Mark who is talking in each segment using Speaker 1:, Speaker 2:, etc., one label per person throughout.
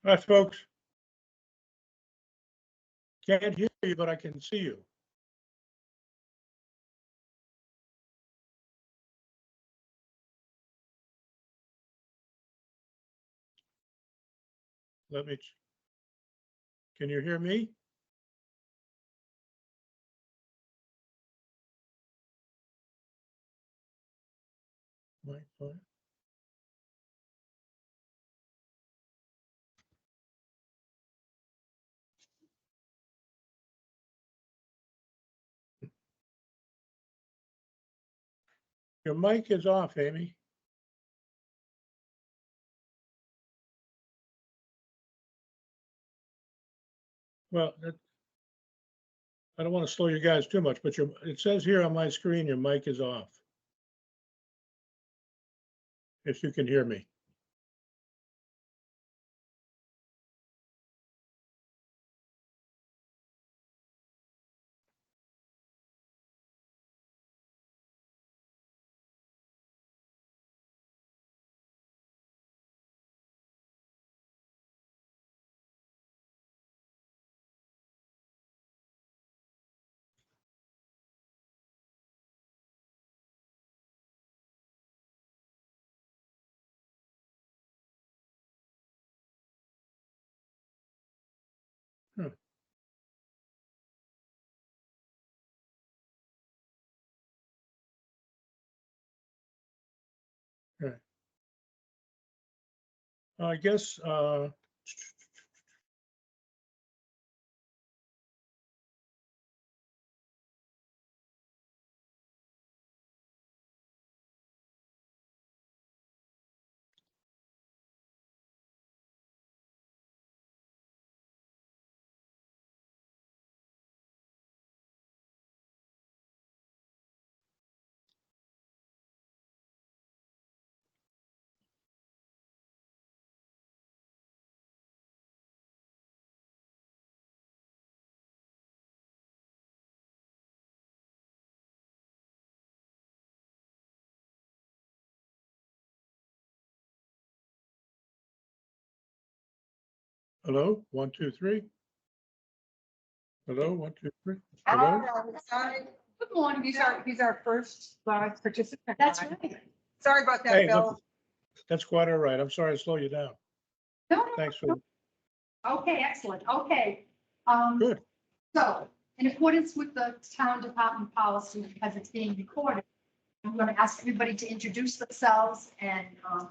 Speaker 1: Hi, folks. Can't hear you, but I can see you. Can you hear me? Fine. Your mic is off, Amy. Well, I don't want to slow you guys too much, but it says here on my screen, your mic is off. If you can hear me. Hmm. Right. I guess, hello, 1, 2, 3. Hello, 1, 2, 3. Hello?
Speaker 2: Good morning.
Speaker 3: He's our first live participant.
Speaker 2: That's right.
Speaker 3: Sorry about that,
Speaker 1: Hey,
Speaker 3: Bill.
Speaker 1: that's quite all right. I'm sorry to slow you down.
Speaker 2: No,
Speaker 1: Thanks for,
Speaker 2: okay, excellent. Okay.
Speaker 1: good.
Speaker 2: So in accordance with the town department policy, because it's being recorded, I'm going to ask everybody to introduce themselves and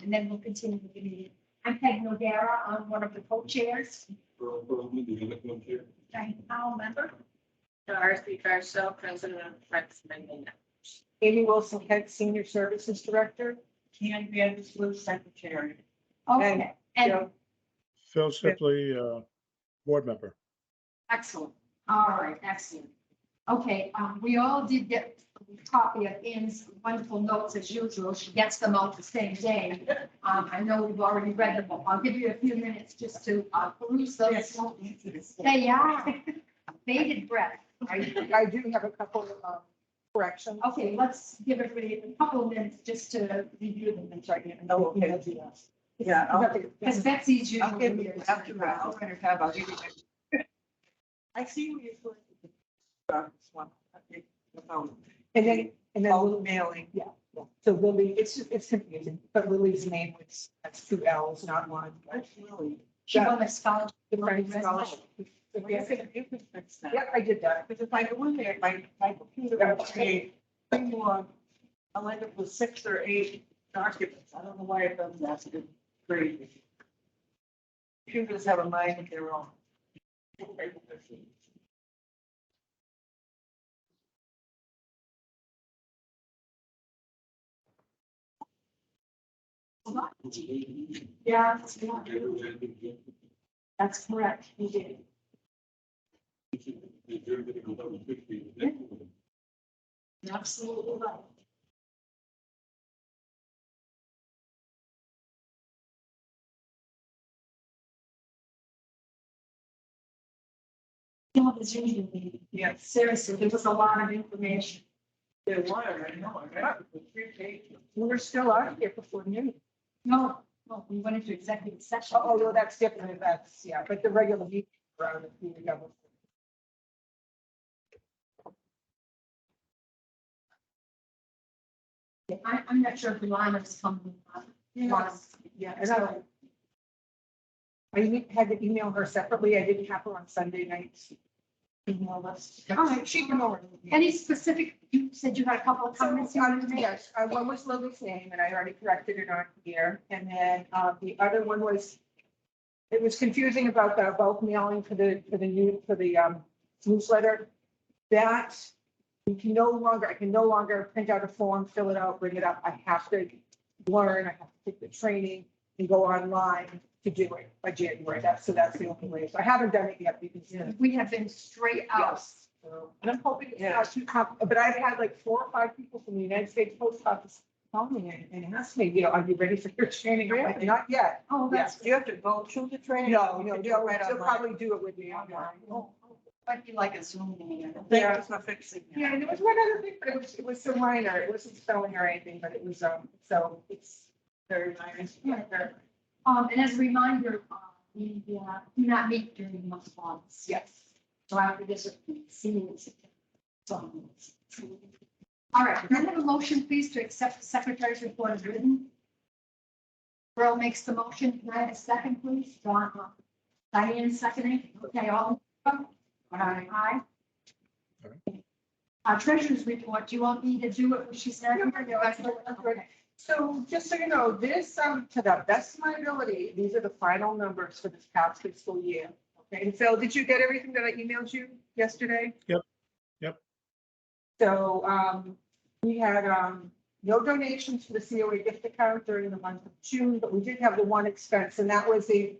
Speaker 2: then we'll continue with the meeting. I'm Peg Nodera. I'm one of the co-chairs. I'm a member.
Speaker 4: Darcy Garcelle, president of Friends of Minden.
Speaker 3: Amy Wilson, head senior services director.
Speaker 4: Can be a Blue secretary.
Speaker 2: Okay, and
Speaker 3: Joe.
Speaker 1: Phil Sipley, board member.
Speaker 2: excellent. All right, excellent. Okay, we all did get a copy of Ann's wonderful notes as usual. She gets them out the same day. I know we've already read them, but I'll give you a few minutes just to peruse those. They are bated breath.
Speaker 3: I do have a couple of corrections.
Speaker 2: Okay, let's give everybody a couple of minutes just to review them.
Speaker 3: I'm sorry, no, okay.
Speaker 4: Yeah,
Speaker 2: Because Betsy's
Speaker 4: I'll
Speaker 2: usually
Speaker 4: give
Speaker 2: here.
Speaker 4: you after, I'll write a tab, I'll give you. I see what you're doing. This one. Okay, no.
Speaker 3: And then
Speaker 4: All mailing.
Speaker 3: yeah. So Lily, it's confusing, but Lily's name was, that's 2 L's, not 1.
Speaker 4: That's really.
Speaker 2: She won a scholarship.
Speaker 3: The Friends Scholarship.
Speaker 4: You can fix that.
Speaker 3: Yep, I did that.
Speaker 4: Because if I go in there, my computer will create thing more, I'll end up with 6 or 8 documents. I don't know why it does that. It's crazy. Computers have a mind of their own.
Speaker 2: Yeah, that's correct. You did. Absolutely right. No, it's usually,
Speaker 4: Yeah,
Speaker 2: seriously, there was a lot of information.
Speaker 4: there were, I know, I got it for 3 pages.
Speaker 3: We're still out here before noon.
Speaker 2: No, Well, we went into executive session.
Speaker 3: Oh, no, that's different, that's, yeah, but the regular meeting around the community government.
Speaker 2: I'm not sure if Luana's coming.
Speaker 3: Yes. Yeah, and I had to email her separately, I didn't have her on Sunday nights. Email list.
Speaker 2: All right.
Speaker 3: She can over.
Speaker 2: Any specific, you said you had a couple of comments you wanted to make?
Speaker 3: Yes, one was Lily's name, and I already corrected it on here, and then, the other one was, it was confusing about the bulk mailing for the newsletter. That, I can no longer print out a form, fill it out, bring it up, I have to learn, I have to take the training and go online to do it by January, that's the only way, so I haven't done it yet, because,
Speaker 2: We have been straight out.
Speaker 3: yes. So, and I'm hoping it's not too but I've had like 4 or 5 people from the United States Post Office call me and ask me, are you ready for your training? I'm like, not yet.
Speaker 2: Oh, that's,
Speaker 4: Do you have to go through the training?
Speaker 3: No,
Speaker 4: You
Speaker 3: no,
Speaker 4: can do it right
Speaker 3: they'll
Speaker 4: online.
Speaker 3: probably do it with me online.
Speaker 2: might be like a Zoom meeting.
Speaker 4: Thank you for fixing that.
Speaker 3: Yeah, and there was one other thing, but it was so minor, it wasn't spelling or anything, but it was, so it's very minor.
Speaker 2: Yeah. And as a reminder, we do not meet during the month of August.
Speaker 3: Yes.
Speaker 2: So after this, see. All right, can I have a motion, please, to accept the secretary's report as written? Earl makes the motion. Can I have a second, please? John, Diane seconding. Okay, all. in favor? Aye. Our treasurer's report, do you want me to do it when she's done?
Speaker 3: So just so you know, this, to the best of my ability, these are the final numbers for this past fiscal year. Okay, and Phil, did you get everything that I emailed you yesterday?
Speaker 1: Yep.
Speaker 3: So, we had, no donations to the COA gift account during the month of June, but we did have the one expense, and that was the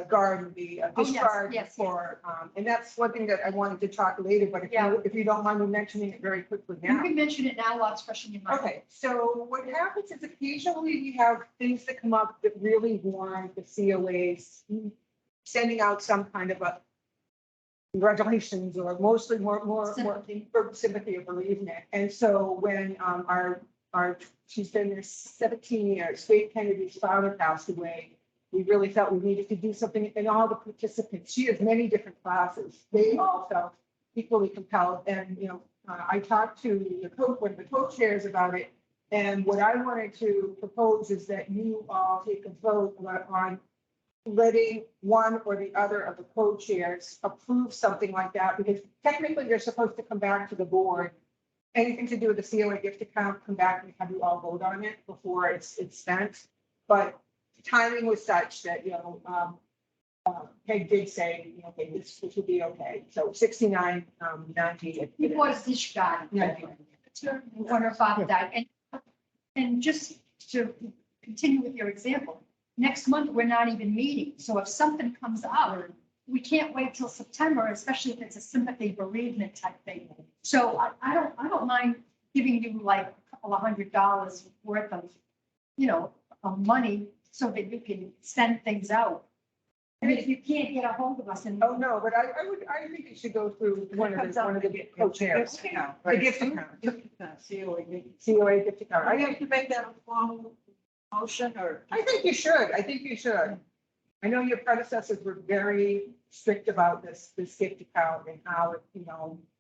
Speaker 3: garden, the
Speaker 2: Oh, yes,
Speaker 3: discharge
Speaker 2: yes,
Speaker 3: for, and that's one thing that I wanted to talk later, but
Speaker 2: Yeah.
Speaker 3: if you don't mind me mentioning it very quickly
Speaker 2: You
Speaker 3: now.
Speaker 2: can mention it now while it's fresh in your mind.
Speaker 3: Okay, so what happens is occasionally we have things that come up that really warrant the COAs sending out some kind of a congratulations, or mostly more
Speaker 2: Sympathy.
Speaker 3: for sympathy or bereavement. And so when she's been there 17 years, Faith Kennedy's father passed away, we really felt we needed to do something, and all the participants, she has many different classes, they all felt equally compelled. And, I talked to one of the co-chairs about it, and what I wanted to propose is that you all take a vote on letting one or the other of the co-chairs approve something like that, because technically you're supposed to come back to the board. Anything to do with the COA gift account, come back and have you all vote on it before it's spent. But timing was such that, Peg did say, okay, this would be okay. So 69.90.
Speaker 2: He was this guy.
Speaker 3: Yeah.
Speaker 2: When her father died. And just to continue with your example, next month, we're not even meeting. So if something comes up, we can't wait till September, especially if it's a sympathy bereavement type thing. So I don't mind giving you like a couple of $100 worth of, of money so that you can send things out. I mean, if you can't get a hold of us and.
Speaker 3: Oh, no, but I think it should go through one of the co-chairs. The gift account. COA gift account.
Speaker 4: I have to make that a formal motion, or?
Speaker 3: I think you should. I know your predecessors were very strict about this gift account and how,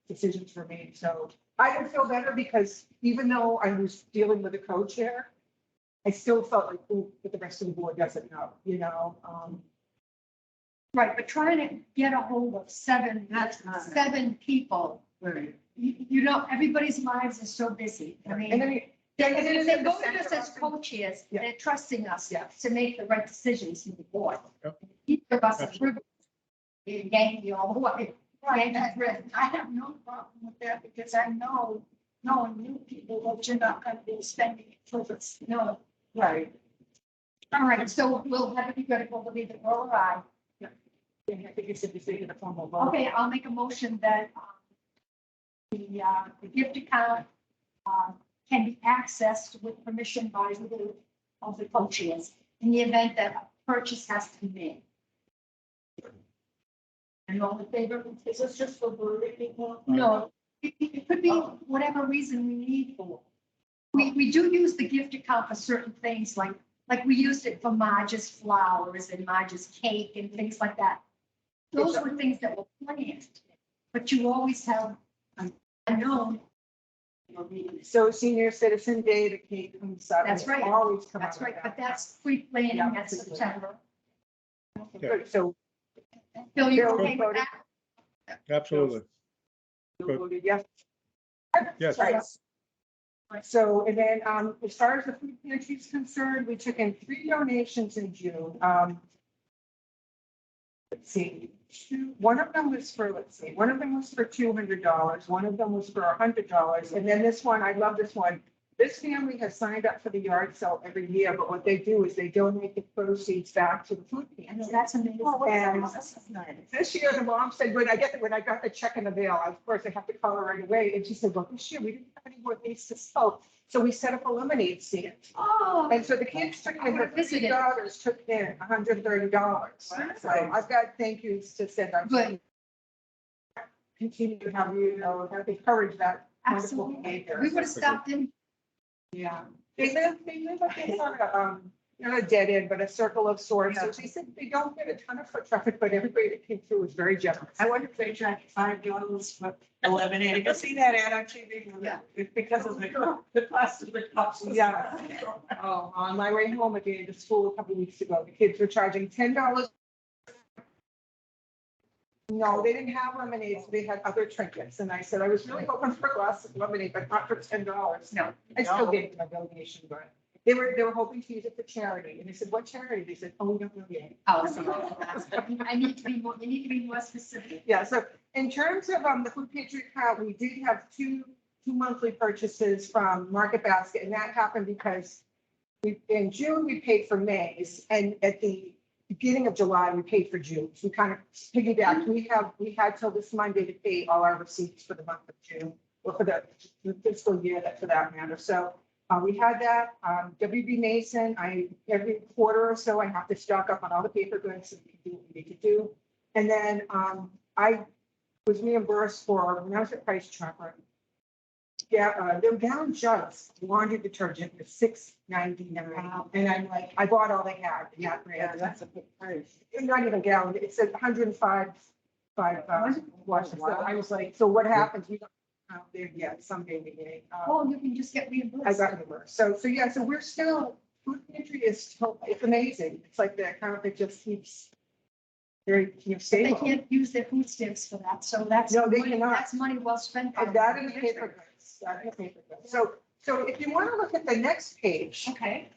Speaker 3: decisions were made. So I would feel better because even though I was dealing with a co-chair, I still felt like, ooh, but the rest of the board doesn't know,
Speaker 2: Right, but trying to get a hold of seven people,
Speaker 4: Right.
Speaker 2: everybody's lives are so busy. I mean.
Speaker 3: And then.
Speaker 2: If they go to us as co-chairs,
Speaker 3: Yeah.
Speaker 2: they're trusting us
Speaker 3: Yeah.
Speaker 2: to make the right decisions in the board.
Speaker 1: Yep.
Speaker 2: Each of us is privileged. Gang you all the way.
Speaker 5: Right, I have no problem with that because I know, knowing you people, that you're not gonna be spending it for this, no.
Speaker 3: Right.
Speaker 2: All right, so we'll have to be critical to leave it all right.
Speaker 3: I think you should be taking a formal vote.
Speaker 2: Okay, I'll make a motion that the gift account can be accessed with permission by either of the co-chairs in the event that a purchase has to be made. And all in favor?
Speaker 5: Is this just for bereavement?
Speaker 2: No, it could be whatever reason we need for. we do use the gift account for certain things, like we used it for Marge's flowers and Marge's cake and things like that. Those were things that were planned, but you always have unknown.
Speaker 3: So senior citizen day, the cake comes up.
Speaker 2: That's
Speaker 3: it's
Speaker 2: right.
Speaker 3: Always come out.
Speaker 2: That's
Speaker 3: of
Speaker 2: right,
Speaker 3: that.
Speaker 2: but that's pre-planning,
Speaker 3: Yeah.
Speaker 2: that's September.
Speaker 3: Good, so
Speaker 2: Bill, you
Speaker 3: Bill,
Speaker 2: okay with
Speaker 3: voted.
Speaker 2: that?
Speaker 1: Absolutely.
Speaker 3: you
Speaker 1: Good.
Speaker 3: voted yes.
Speaker 1: Yes.
Speaker 3: Right. So, and then, as far as the food pantry is concerned, we took in 3 donations in June. Let's see, one of them was for, one of them was for $200, one of them was for $100. And then this one, I love this one. This family has signed up for the yard sale every year, but what they do is they donate the proceeds back to the food
Speaker 2: I know,
Speaker 3: pantry.
Speaker 2: that's amazing.
Speaker 3: And this year, the mom said, when I got the check in the mail, of course, I have to call her right away. And she said, well, this year we didn't have any more things to sell. So we set up a lemonade stand.
Speaker 2: Oh,
Speaker 3: And so the kids took in, the
Speaker 2: Visit it.
Speaker 3: 3 daughters took in $130. So I've got thank yous to send out.
Speaker 2: good,
Speaker 3: Continue to have have encouraged that wonderful
Speaker 2: absolutely.
Speaker 3: behavior.
Speaker 2: We would have stopped in.
Speaker 3: Yeah, they live like in sort of, not a dead end, but a circle of sorts. So she said they don't get a ton of foot traffic, but everybody that came through was very generous.
Speaker 4: I wonder if they charge $5 for lemonade. You see that ad on TV?
Speaker 2: Yeah.
Speaker 4: It's because of the cost of the cups.
Speaker 3: Yeah. Oh, on my way home again to school a couple of weeks ago, the kids were charging $10. No, they didn't have lemonade, so they had other trinkets. And I said, I was really hoping for a glass of lemonade, but not for $10.
Speaker 2: No.
Speaker 3: I still gave them a donation, but they were hoping to use it for charity. And I said, what charity? They said, oh, we don't know yet.
Speaker 2: Oh, so I need to be more, you need to be more specific.
Speaker 3: Yeah, so in terms of the food pantry account, we did have two monthly purchases from Market Basket, and that happened because in June, we paid for May's, and at the beginning of July, we paid for June. So we kind of piggybacked. We had till this Monday to pay all our receipts for the month of June, or for the fiscal year, for that matter. So we had that. WB Mason, every quarter or so, I have to stock up on all the paper goods so we can do what we need to do. And then I was reimbursed for, when I was at Price Chopper, their gallon jugs, laundry detergent was $6.99. And I'm like, I bought all they had. Yeah,
Speaker 4: That's a big price.
Speaker 3: not even gallon, it said 105 washes. So I was like, so what happens? We don't count there yet, someday we may.
Speaker 2: Oh, you can just get
Speaker 3: I
Speaker 2: reimbursed.
Speaker 3: got reimbursed. So yeah, so we're still, food pantry is still, it's amazing. It's like the account that just keeps very,
Speaker 2: They
Speaker 3: stable.
Speaker 2: can't use their food stamps for that, so that's,
Speaker 3: No, they
Speaker 2: money-
Speaker 3: cannot.
Speaker 2: that's money well spent.
Speaker 3: And that is paper goods. That is paper goods. So if you want to look at the next page,
Speaker 2: Okay,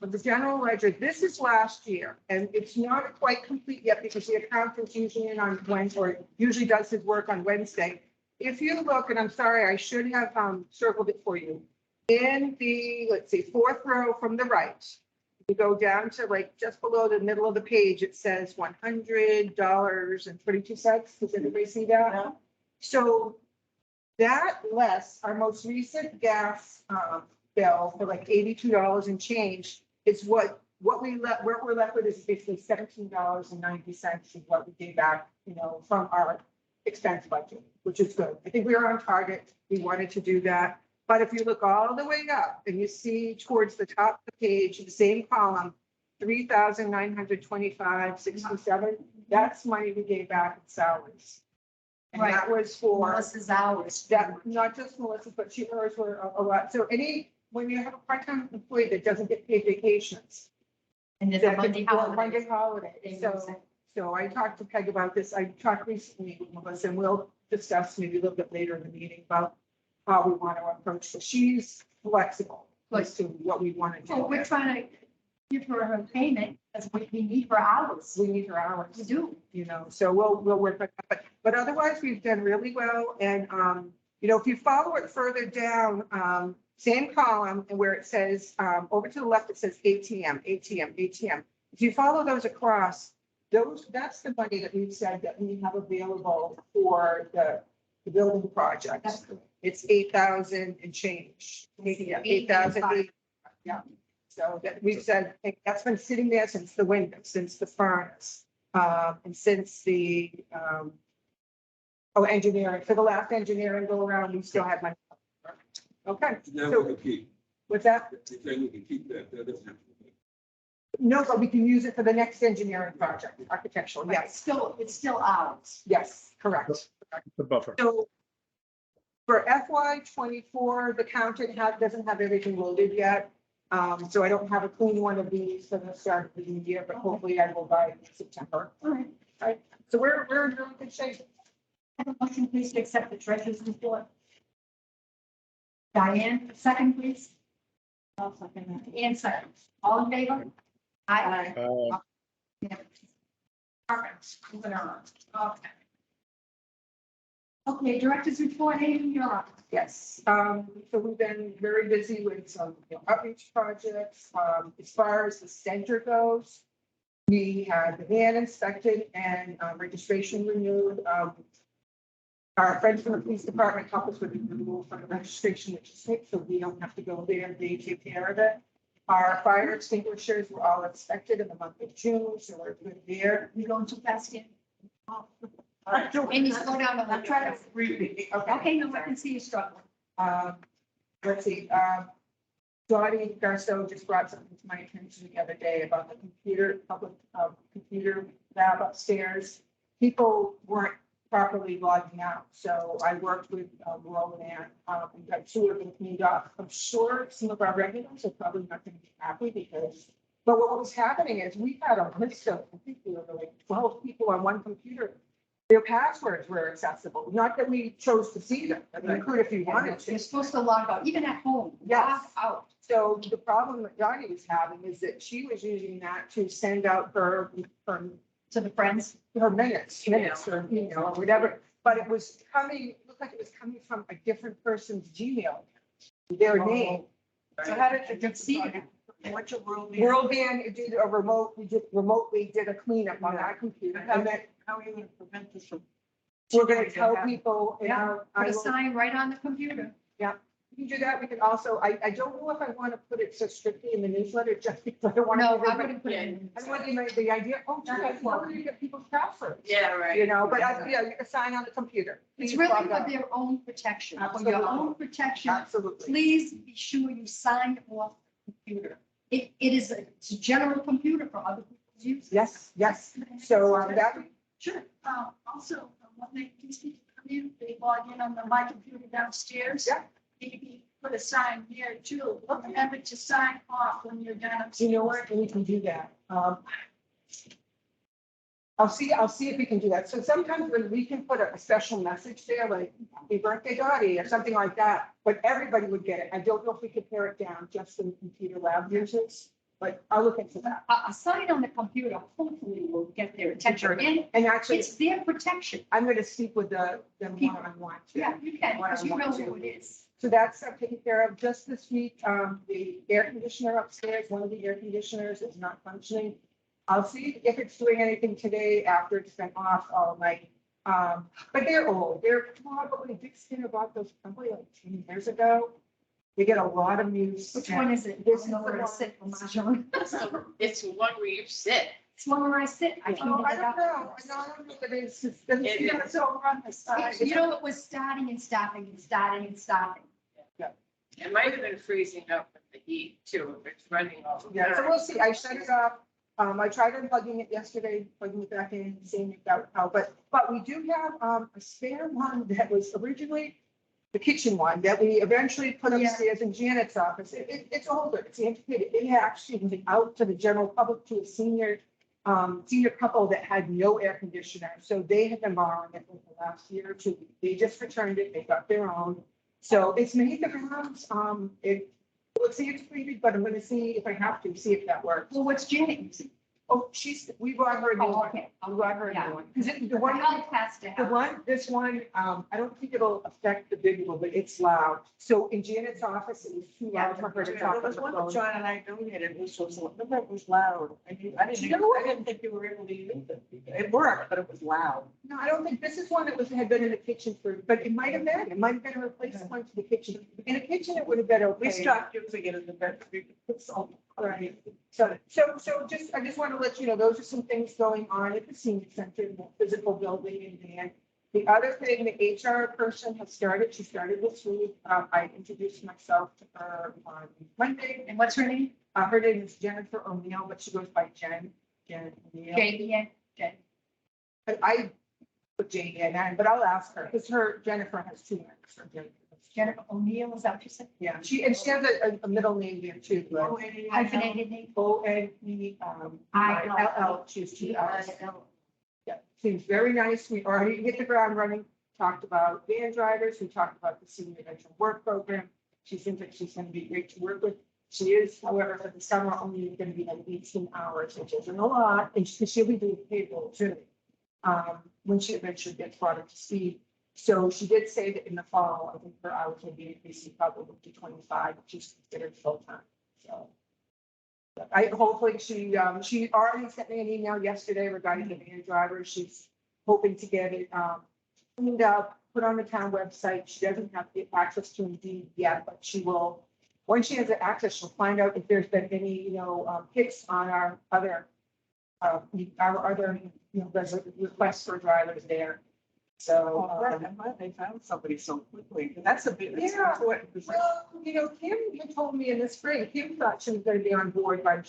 Speaker 3: with the general ledger, this is last year, and it's not quite complete yet because the accountant's usually in on Wednesday, or usually does his work on Wednesday. If you look, and I'm sorry, I should have circled it for you, in the, let's see, 4th row from the right, you go down to like just below the middle of the page, it says $100.22. Does anybody see that?
Speaker 4: No.
Speaker 3: So that less our most recent gas bill for like $82 and change is what we're left with is basically $17.90 is what we gave back, from our expense budget, which is good. I think we were on target. We wanted to do that. But if you look all the way up and you see towards the top of the page, the same column, 3,925.67, that's money we gave back in salaries. And
Speaker 2: Right.
Speaker 3: that was for
Speaker 2: Melissa's hours.
Speaker 3: that, not just Melissa, but hers were a lot. So when you have a part-time employee that doesn't get paid vacations.
Speaker 2: And there's a
Speaker 3: that
Speaker 2: Monday
Speaker 3: can- or
Speaker 2: holiday.
Speaker 3: Monday holiday. So I talked to Peg about this. I talked recently with Melissa, and we'll discuss maybe a little bit later in the meeting about how we want to approach this. She's flexible as to what we want to
Speaker 2: Well,
Speaker 3: do.
Speaker 2: we're trying to give her her payment, because we need her hours.
Speaker 3: We need her hours.
Speaker 2: We do.
Speaker 3: So we'll work with that. But otherwise, we've done really well. And, if you follow it further down, same column, and where it says, over to the left, it says ATM. If you follow those across, that's the money that we've said that we have available for the building project.
Speaker 2: That's good.
Speaker 3: It's 8,000 and change. 8,000. Yeah. So that we've said, that's been sitting there since the window, since the furnace, and since the, engineering, for the last engineering go around, we still had money. Okay,
Speaker 6: That
Speaker 3: So-
Speaker 6: was the key.
Speaker 3: With that,
Speaker 6: Then we can keep that, that doesn't have to.
Speaker 3: no, but we can use it for the next engineering project, architectural,
Speaker 2: It's
Speaker 3: yes,
Speaker 2: it's still ours.
Speaker 3: yes, correct.
Speaker 1: The buffer.
Speaker 3: So for FY '24, the countant doesn't have everything loaded yet. So I don't have a clean one of these for the start of the new year, but hopefully I will by September.
Speaker 2: All right.
Speaker 3: So we're in really good shape.
Speaker 2: Have a motion, please, to accept the treasurer's report. Diane, second, please. I'll second that. Ann, second. All in favor? Aye. Yeah. Perfect. Moving on. Okay. Okay, director's report, Amy, you're up.
Speaker 3: Yes, so we've been very busy with some outreach projects. As far as the center goes, we had the van inspected and registration renewed. Our friends from the police department helped us with the removal from the registration, which is great, so we don't have to go there, they take care of it. Our fire extinguishers were all inspected in the month of June, so we're good there.
Speaker 2: You going too fast here?
Speaker 3: Okay.
Speaker 2: Amy, slow down, I'm trying to.
Speaker 3: Okay.
Speaker 2: Okay, no, I can see you struggling.
Speaker 3: Let's see, Dottie Garceau just brought something to my attention the other day about the public computer lab upstairs. People weren't properly logging out, so I worked with Roland. We got 2 of them cleaned up. I'm sure some of our regulars are probably not going to be happy because, but what was happening is we had a list of, I think there were like 12 people on one computer. Their passwords were accessible, not that we chose to see them, but we could if you wanted to.
Speaker 2: You're supposed to log out, even at home.
Speaker 3: Yes.
Speaker 2: Log out.
Speaker 3: So the problem that Dottie was having is that she was using that to send out her
Speaker 2: To the friends.
Speaker 3: minutes or, or whatever. But it was looked like it was coming from a different person's Gmail, their name. So how did
Speaker 2: I can see it.
Speaker 4: What's your world?
Speaker 3: World Van did a remote, remotely did a cleanup on our computer. And then
Speaker 4: How are you gonna prevent this from?
Speaker 3: we're gonna tell people, you know,
Speaker 2: Put a sign right on the computer.
Speaker 3: we can do that. We can also, I don't know if I want to put it so strictly in the newsletter, just because I want to.
Speaker 2: No, I wouldn't put it in.
Speaker 3: I want the idea, how do you get people's passwords?
Speaker 4: Yeah, right.
Speaker 3: You know, but you can sign on the computer.
Speaker 2: It's
Speaker 3: Please
Speaker 2: really
Speaker 3: log
Speaker 2: for
Speaker 3: out.
Speaker 2: their own protection. For your
Speaker 3: Absolutely.
Speaker 2: own protection,
Speaker 3: Absolutely.
Speaker 2: please be sure you sign off the computer. It's a general computer for other people's use.
Speaker 3: Yes. So that,
Speaker 2: Sure.
Speaker 5: Also, when these people come in, they log in on my computer downstairs.
Speaker 3: Yeah.
Speaker 5: Maybe put a sign here too. Remember to sign off when you're done upstairs.
Speaker 3: you know what, we can do that. I'll see if we can do that. So sometimes when we can put a special message there, like happy birthday, Dottie, or something like that, but everybody would get it. I don't know if we could pare it down just in computer lab users, but I'll look into that.
Speaker 2: A sign on the computer hopefully will get their attention. And
Speaker 3: And actually,
Speaker 2: it's their protection.
Speaker 3: I'm going to speak with them one-on-one. too.
Speaker 2: Yeah, you can, because you know who it is.
Speaker 3: So that's taken care of just this week. The air conditioner upstairs, one of the air conditioners is not functioning. I'll see if it's doing anything today after it's been off all night. But they're old. They're probably, Dick Skinner bought those probably like 10 years ago. They get a lot of use.
Speaker 2: Which one is it?
Speaker 3: This
Speaker 2: I know
Speaker 3: is
Speaker 2: where
Speaker 3: the
Speaker 2: to
Speaker 3: one-
Speaker 2: sit, Mrs. John.
Speaker 7: It's one where you sit.
Speaker 2: It's one where I sit. I
Speaker 3: Oh,
Speaker 2: cleaned
Speaker 3: I
Speaker 2: it
Speaker 3: don't
Speaker 2: up.
Speaker 3: know. No, I don't know, but it's just.
Speaker 5: It's over on the side.
Speaker 2: You know, it was starting and stopping and starting and stopping.
Speaker 7: It might have been freezing up with the heat too, if it's running all the
Speaker 3: Yeah, so
Speaker 7: time.
Speaker 3: we'll see. I shut it off. I tried unplugging it yesterday, plugging it back in, seeing if that would help. But we do have a spare one that was originally the kitchen one that we eventually put
Speaker 2: Yeah.
Speaker 3: upstairs in Janet's office. It's older, it's antiquated. It actually went out to the general public, to a senior couple that had no air conditioner. So they had been borrowing it for the last year or two. They just returned it. They got their own. So it's made the rounds. It looks antiquated, but I'm gonna see if I have to, see if that works.
Speaker 2: Well, what's Janet using?
Speaker 3: Oh, we brought her a new
Speaker 2: Oh,
Speaker 3: one.
Speaker 2: okay.
Speaker 3: We brought her a
Speaker 2: Yeah.
Speaker 3: new one. Because the
Speaker 2: The
Speaker 3: one,
Speaker 2: one has to have.
Speaker 3: this one, I don't think it'll affect the big one, but it's loud. So in Janet's office, it was too loud for her to
Speaker 4: There
Speaker 3: talk on
Speaker 4: was
Speaker 3: the
Speaker 4: one that
Speaker 3: phone.
Speaker 4: John and I donated, which was, remember it was loud. I didn't think you were able to use it. It worked, but it was loud.
Speaker 3: No, I don't think, this is one that had been in the kitchen but it might have been a replacement one to the kitchen. In the kitchen, it would have been okay.
Speaker 4: We stopped using it in the bedroom. We could put some.
Speaker 3: Right. So I just want to let you know, those are some things going on at the senior center, the physical building and The other thing, the HR person has started, she started this week. I introduced myself to her on Monday.
Speaker 2: And what's her name?
Speaker 3: Her name is Jennifer O'Neill, but she goes by Jen O'Neill.
Speaker 2: Jane, Jen.
Speaker 3: But I put Jane in, but I'll ask her, because Jennifer has two names. Her
Speaker 2: Jennifer O'Neill, is that what you said?
Speaker 3: Yeah, she has a middle name there too.
Speaker 2: Hyphenated name?
Speaker 3: ONEILL, she's two L's. Yeah, seems very nice. We already hit the ground running, talked about van drivers, we talked about the senior veteran work program. She seems like she's gonna be great to work with. She is, however, for the summer, only gonna be like 18 hours, which isn't a lot, and she'll be doing payroll too. When she eventually gets brought up to speed. So she did say that in the fall, I think her hours will be increasing probably to 25, which is considered full time, so. Hopefully she already sent me an email yesterday regarding the van driver. She's hoping to get it, cleaned up, put on the town website. She doesn't have the access to Indeed yet, but she will, once she has the access, she'll find out if there's been any, hits on our other, requests for drivers there. So,
Speaker 4: I'm glad they found somebody so quickly, and that's a big, that's
Speaker 3: Yeah.
Speaker 4: important.
Speaker 3: well, Kim had told me in the spring, Kim thought she was going to be on board by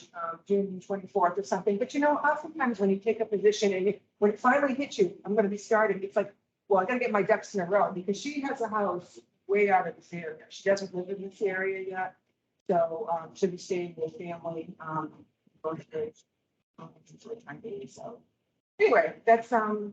Speaker 3: June 24th or something. But oftentimes when you take a position and when it finally hits you, I'm going to be starting, it's like, well, I got to get my ducks in a row because she has a house way out of this area. She doesn't live in this area yet. So she'll be staying with family, both days, for a time being, so. Anyway, that's, all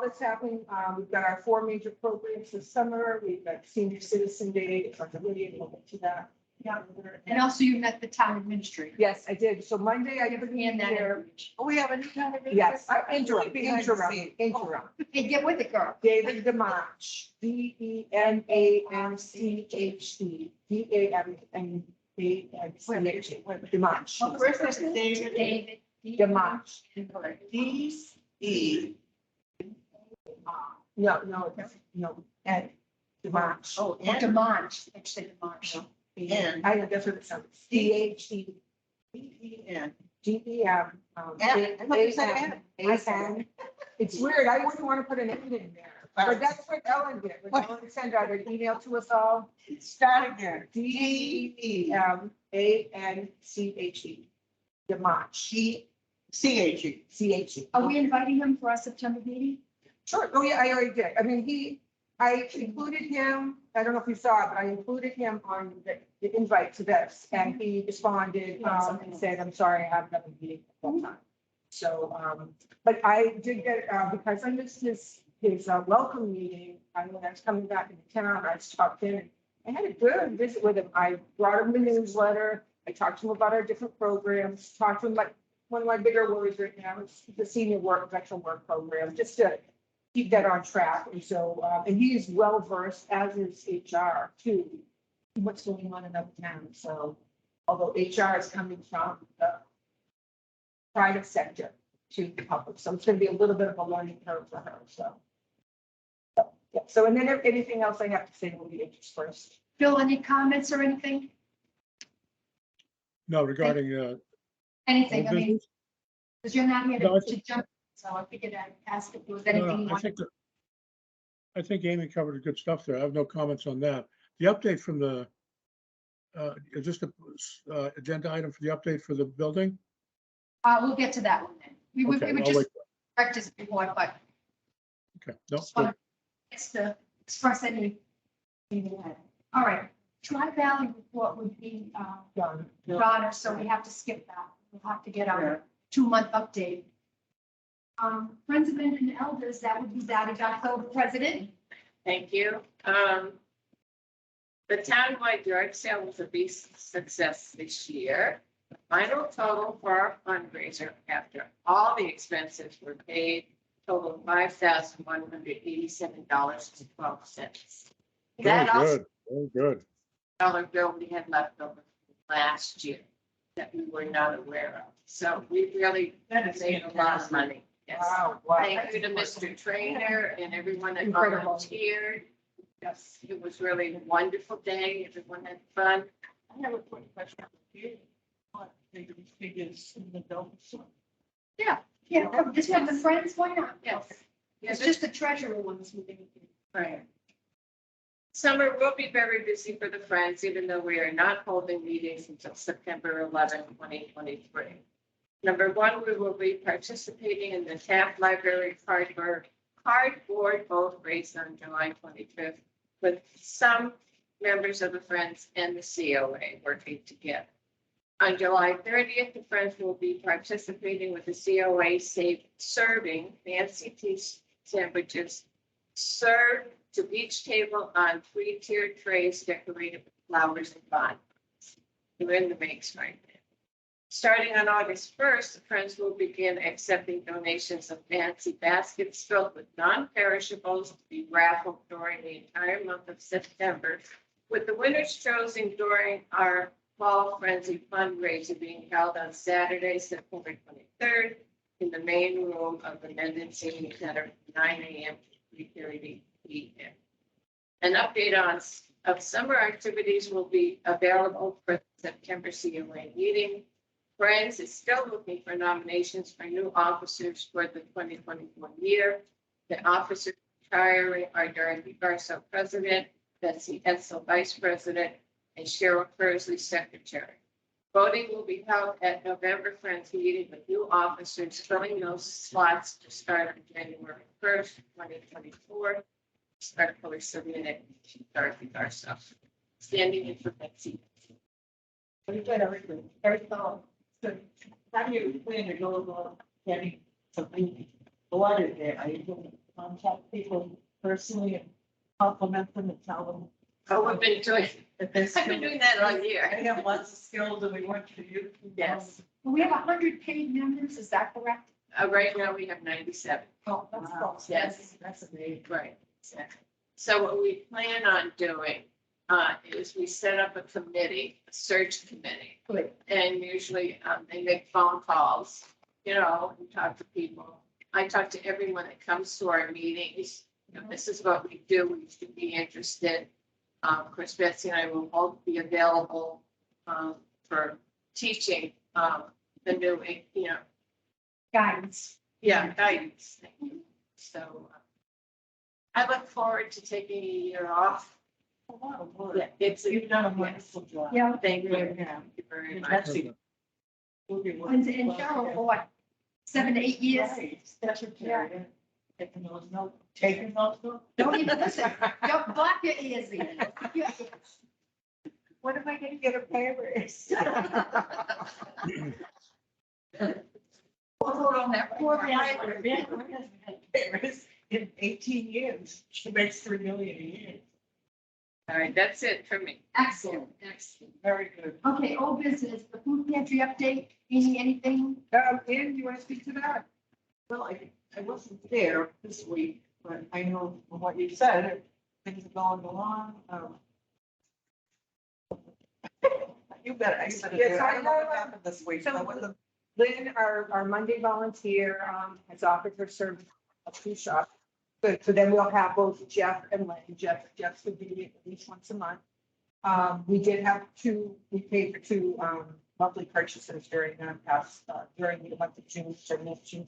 Speaker 3: that's happening. We've got our 4 major programs this summer. We've got Senior Citizen Day, it's like a million, we'll get to that.
Speaker 2: Yeah. And also you met the town administrator.
Speaker 3: Yes, I did. So Monday I put in
Speaker 2: And that
Speaker 3: there.
Speaker 2: information.
Speaker 4: Oh, we have a new kind of.
Speaker 3: Yes,
Speaker 4: Interim.
Speaker 3: interim.
Speaker 2: Hey, get with it, girl.
Speaker 3: David Demarch, DEMANCHE, DAMANCHE, Demarch.
Speaker 4: Oh, first is David.
Speaker 2: David.
Speaker 3: Demarch.
Speaker 4: D-E.
Speaker 3: No, Ed Demarch.
Speaker 4: Oh,
Speaker 2: Or Demarch, it's the Demarch.
Speaker 4: N.
Speaker 3: I know that's what it sounds. DHE.
Speaker 4: D-E-N.
Speaker 3: GEM.
Speaker 4: I thought you said N.
Speaker 3: It's weird. I wouldn't want to put an N in there, but that's what Ellen did. When Ellen sent out an email to us all.
Speaker 4: Start again.
Speaker 3: DEMANCHE. Demarch.
Speaker 4: C-H-E.
Speaker 3: CHE.
Speaker 2: Are we inviting him for our September meeting?
Speaker 3: Sure. Oh, yeah, I already did. I mean, I included him, I don't know if you saw it, but I included him on the invite to this, and he responded, and said, I'm sorry, I have another meeting at that time. So, but I did get, because I missed his welcome meeting, when I was coming back into town, I stopped in. I had a good visit with him. I brought him the newsletter. I talked to him about our different programs, talked to him like, one of my bigger worries right now is the senior veteran work program, just to keep that on track. And so, and he is well versed, as is HR too, in what's going on in other towns. So although HR is coming from the private sector to the public, so it's going to be a little bit of a learning curve for her. So, yeah. So, and then anything else I have to say will be interspersed.
Speaker 2: Bill, any comments or anything?
Speaker 1: No, regarding,
Speaker 2: Anything, I
Speaker 1: old
Speaker 2: mean,
Speaker 1: business?
Speaker 2: because you're not here
Speaker 1: No, I
Speaker 2: to jump, so I figured I'd ask if there was
Speaker 1: No,
Speaker 2: anything
Speaker 1: no,
Speaker 2: you
Speaker 1: I
Speaker 2: wanted.
Speaker 1: think I think Amy covered the good stuff there. I have no comments on that. The update from the, is this the agenda item for the update for the building?
Speaker 2: We'll get to that one then. We would
Speaker 1: Okay, I'll
Speaker 2: just
Speaker 1: wait.
Speaker 2: practice before, but
Speaker 1: Okay, no,
Speaker 2: just
Speaker 1: good.
Speaker 2: want to express any. All right, Tri-Valley report would be, Donna, so we have to skip that. We'll have to get our 2-month update. Friends of and Elders, that would be Daddy Darko, the president.
Speaker 7: Thank you. The townwide yard sale was a big success this year. The final total for our fundraiser, after all the expenses were paid, totaled $5,187.12.
Speaker 1: Very
Speaker 7: That also
Speaker 1: good, very good.
Speaker 7: dollar bill we had left over last year that we were not aware of. So we really saved a lot of money. Yes.
Speaker 3: Wow.
Speaker 7: Thank you to Mr. Trainer and everyone that
Speaker 3: Incredible.
Speaker 7: volunteered. Yes, it was really a wonderful day. Everyone had fun.
Speaker 4: I have a quick question. What these figures in the bill?
Speaker 2: Yeah, this one, the friends, why not?
Speaker 7: Yes. Yeah,
Speaker 2: It's just the treasurer ones moving.
Speaker 7: right. Summer will be very busy for the Friends, even though we are not holding meetings until September 11, 2023. Number one, we will be participating in the Taft Library cardboard boat race on July 25th with some members of the Friends and the COA working together. On July 30th, the Friends will be participating with the COA serving fancy tea sandwiches served to each table on 3-tiered trays decorated with flowers and vines. We're in the mix right now. Starting on August 1st, the Friends will begin accepting donations of fancy baskets filled with non-perishables to be raffled during the entire month of September, with the winners chosen during our Fall Frenzy fundraiser being held on Saturday, September 23rd, in the main room of the Mendon Senior Center from 9 a.m. to 3:30 p.m. An update of summer activities will be available for the September COA meeting. Friends is still looking for nominations for new officers for the 2024 year. The officers retiring are Dorothy Garso, President, Betsy Etzel, Vice President, and Cheryl Kersley, Secretary. Voting will be held at November Friends meeting with new officers filling those slots to start on January 1st, 2024. Start fully submitted to Dorothy Garso. Standing in for Betsy.
Speaker 4: Very good, everything. Very thorough. So how do you plan to go about getting something ordered there? Are you going to contact people personally and compliment them and tell them?
Speaker 7: Oh, we've been doing,
Speaker 4: That they're
Speaker 7: I've been doing that all
Speaker 4: I
Speaker 7: year.
Speaker 4: have lots of skills and we want you to use them.
Speaker 7: Yes.
Speaker 2: We have 100 paid members, is that correct?
Speaker 7: Right now we have 97.
Speaker 2: Oh, that's
Speaker 4: Wow,
Speaker 2: close.
Speaker 7: Yes.
Speaker 4: That's amazing.
Speaker 7: Right. Exactly. So what we plan on doing is we set up a committee, a search committee.
Speaker 2: Good.
Speaker 7: And usually they make phone calls, you know, and talk to people. I talk to everyone that comes to our meetings. You know, this is what we do. We should be interested. Of course, Betsy and I will both be available for teaching the new, you know,
Speaker 2: Guidance.
Speaker 7: guidance. Thank you. So I look forward to taking a year off.
Speaker 4: A lot of work.
Speaker 7: Yeah, it's,
Speaker 4: You've done a wonderful job.
Speaker 2: Yeah.
Speaker 7: thank you.
Speaker 4: Really
Speaker 7: Thank
Speaker 4: have.
Speaker 7: you very
Speaker 4: And
Speaker 7: much.
Speaker 4: Betsy, you'll be working
Speaker 2: And Cheryl,
Speaker 4: well.
Speaker 2: for what, 7 to 8 years?
Speaker 4: Right, secretary, taking those notes, taking those notes.
Speaker 2: Don't even listen. Don't block your ears in.
Speaker 3: When am I gonna get a pay raise?
Speaker 5: We'll vote on that.
Speaker 4: Poor Mariah, Mariah hasn't had a pay raise in 18 years. She makes $3 million a year.
Speaker 7: All right, that's it for me.
Speaker 2: Excellent, excellent.
Speaker 4: Very good.
Speaker 2: Okay, old business, the food pantry update, anything?
Speaker 3: Ann, do you want to speak to that?
Speaker 4: Well, I wasn't there this week, but I know from what you said, things are going along. You better,
Speaker 3: Yes, I
Speaker 4: I don't know what happened this week.
Speaker 3: So-
Speaker 4: So what the-
Speaker 3: Lynn, our Monday volunteer, has offered her service a food shop. So then we'll have both Jeff and Lynn. Jeff's would be at least once a month. We did have we paid for two, monthly purchases during the past, during the month of June, June.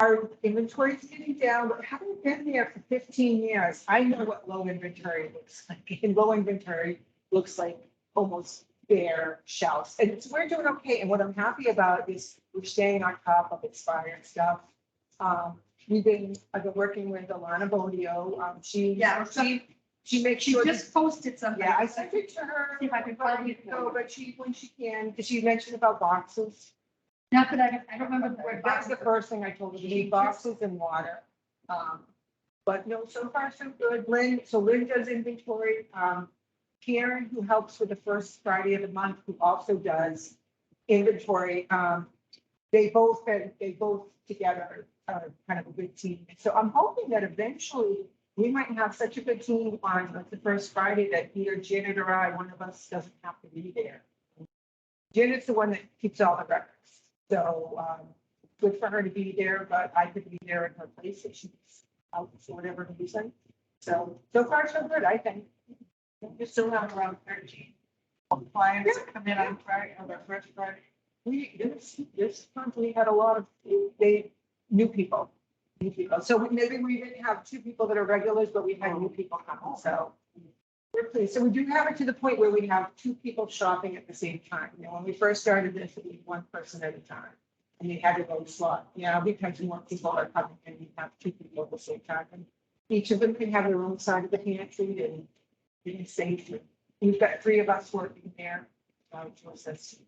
Speaker 3: Our inventory is getting down, but having been there for 15 years, I know what low inventory looks like. And low inventory looks like almost bare shelves. And we're doing okay. And what I'm happy about is we're staying on top of expired stuff. I've been working with Alana Bodio. She makes
Speaker 2: She
Speaker 3: sure.
Speaker 2: just posted something.
Speaker 3: Yeah, I sent it to her.
Speaker 2: See if I can find it.
Speaker 3: No, but when she can, because she mentioned about boxes.
Speaker 2: Not that I don't remember the word.
Speaker 3: That's the first thing I told her, we need boxes and water. But no, so far so good. Lynn does inventory. Karen, who helps with the first Friday of the month, who also does inventory. They both together are kind of a good team. So I'm hoping that eventually we might have such a good team on like the first Friday that either Janet or I, one of us doesn't have to be there. Janet's the one that keeps all the records. So, good for her to be there, but I could be there in her place if she's out for whatever reason. So far so good, I think.
Speaker 4: You still have around 13 clients that come in on Friday, on their first Friday.
Speaker 3: This month we had a lot of, new people. new people. So maybe we didn't have two people that are regulars, but we had new people coming, so. We're pleased. So we do have it to the point where we have two people shopping at the same time. You know, when we first started this, it was one person at a time. And they had to go slot. Yeah, because more people are coming and we have two people at the same time. And each of them can have their own side of the pantry and being safe. And we've got three of us working there. To assist.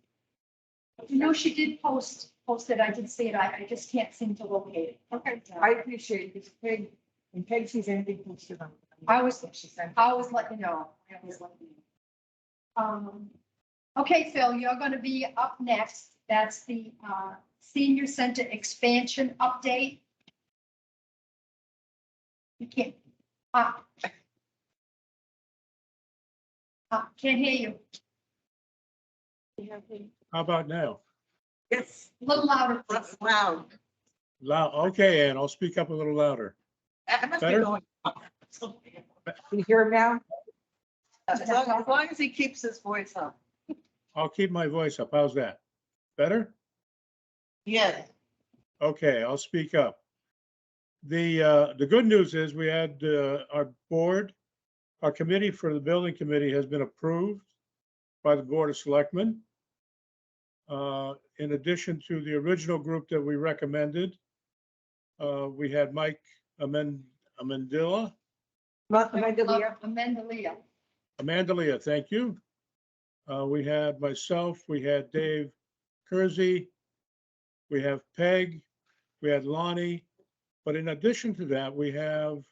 Speaker 2: You know, she did post it. I did see it. I just can't seem to locate it.
Speaker 3: Okay, I appreciate it because Peg, and Peg sees anything posted on.
Speaker 2: I was-
Speaker 3: She sent.
Speaker 2: I always let you know. I always let you know. Okay, Phil, you're gonna be up next. That's the senior center expansion update. You can't. Can't hear you.
Speaker 1: How about now?
Speaker 4: Yes,
Speaker 2: A little louder, please.
Speaker 4: that's loud.
Speaker 1: Loud, okay, Ann, I'll speak up a little louder.
Speaker 4: I must be
Speaker 1: Better?
Speaker 4: going.
Speaker 3: Can you hear him now?
Speaker 4: As long as he keeps his voice up.
Speaker 1: I'll keep my voice up. How's that? Better?
Speaker 4: Yes.
Speaker 1: Okay, I'll speak up. The good news is we had our board, our committee for the building committee has been approved by the Board of Selectmen. In addition to the original group that we recommended, we had Mike Amendalia, thank you. We had myself, we had Dave Kersey, we have Peg, we had Lonnie. But in addition to that, we have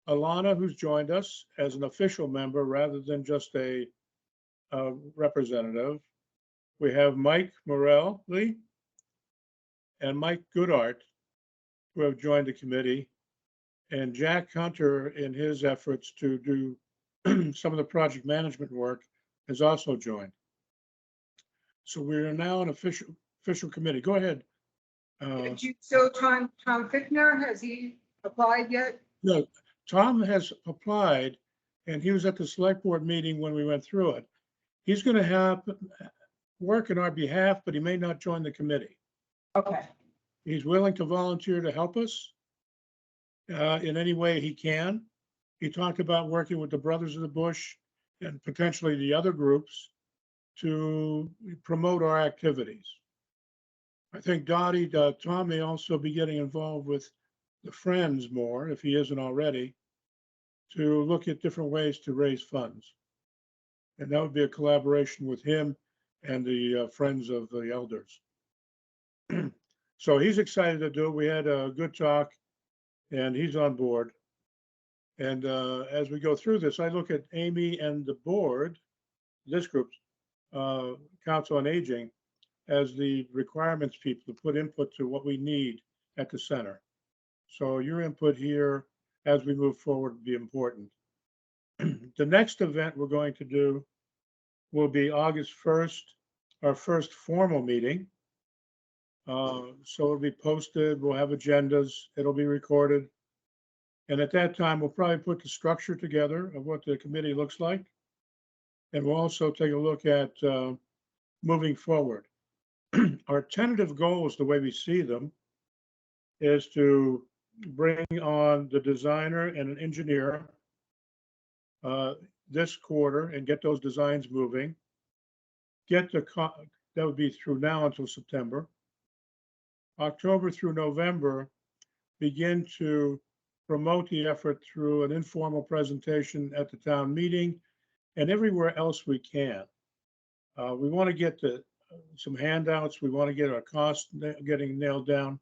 Speaker 1: Alana, who's joined us as an official member rather than just a representative. We have Mike Morelli and Mike Goodart, who have joined the committee, and Jack Hunter, in his efforts to do some of the project management work, has also joined. So we are now an official committee. Go ahead.
Speaker 3: So Tom Fickner, has he applied yet?
Speaker 1: No, Tom has applied, and he was at the select board meeting when we went through it. He's going to have work on our behalf, but he may not join the committee.
Speaker 3: Okay,
Speaker 1: He's willing to volunteer to help us in any way he can. He talked about working with the Brothers of the Bush and potentially the other groups to promote our activities. I think Tom may also be getting involved with the Friends more, if he isn't already, to look at different ways to raise funds. And that would be a collaboration with him and the Friends of the Elders. So he's excited to do it. We had a good talk and he's on board. And as we go through this, I look at Amy and the board, this group, Council on Aging, as the requirements people to put input to what we need at the center. So your input here as we move forward will be important. The next event we're going to do will be August 1st, our first formal meeting. So it'll be posted, we'll have agendas, it'll be recorded. And at that time, we'll probably put the structure together of what the committee looks like. And we'll also take a look at moving forward. Our tentative goals, the way we see them, is to bring on the designer and an engineer this quarter and get those designs moving. That would be through now until September. October through November, begin to promote the effort through an informal presentation at the town meeting and everywhere else we can. We want to get some handouts. We want to get our costs getting nailed down.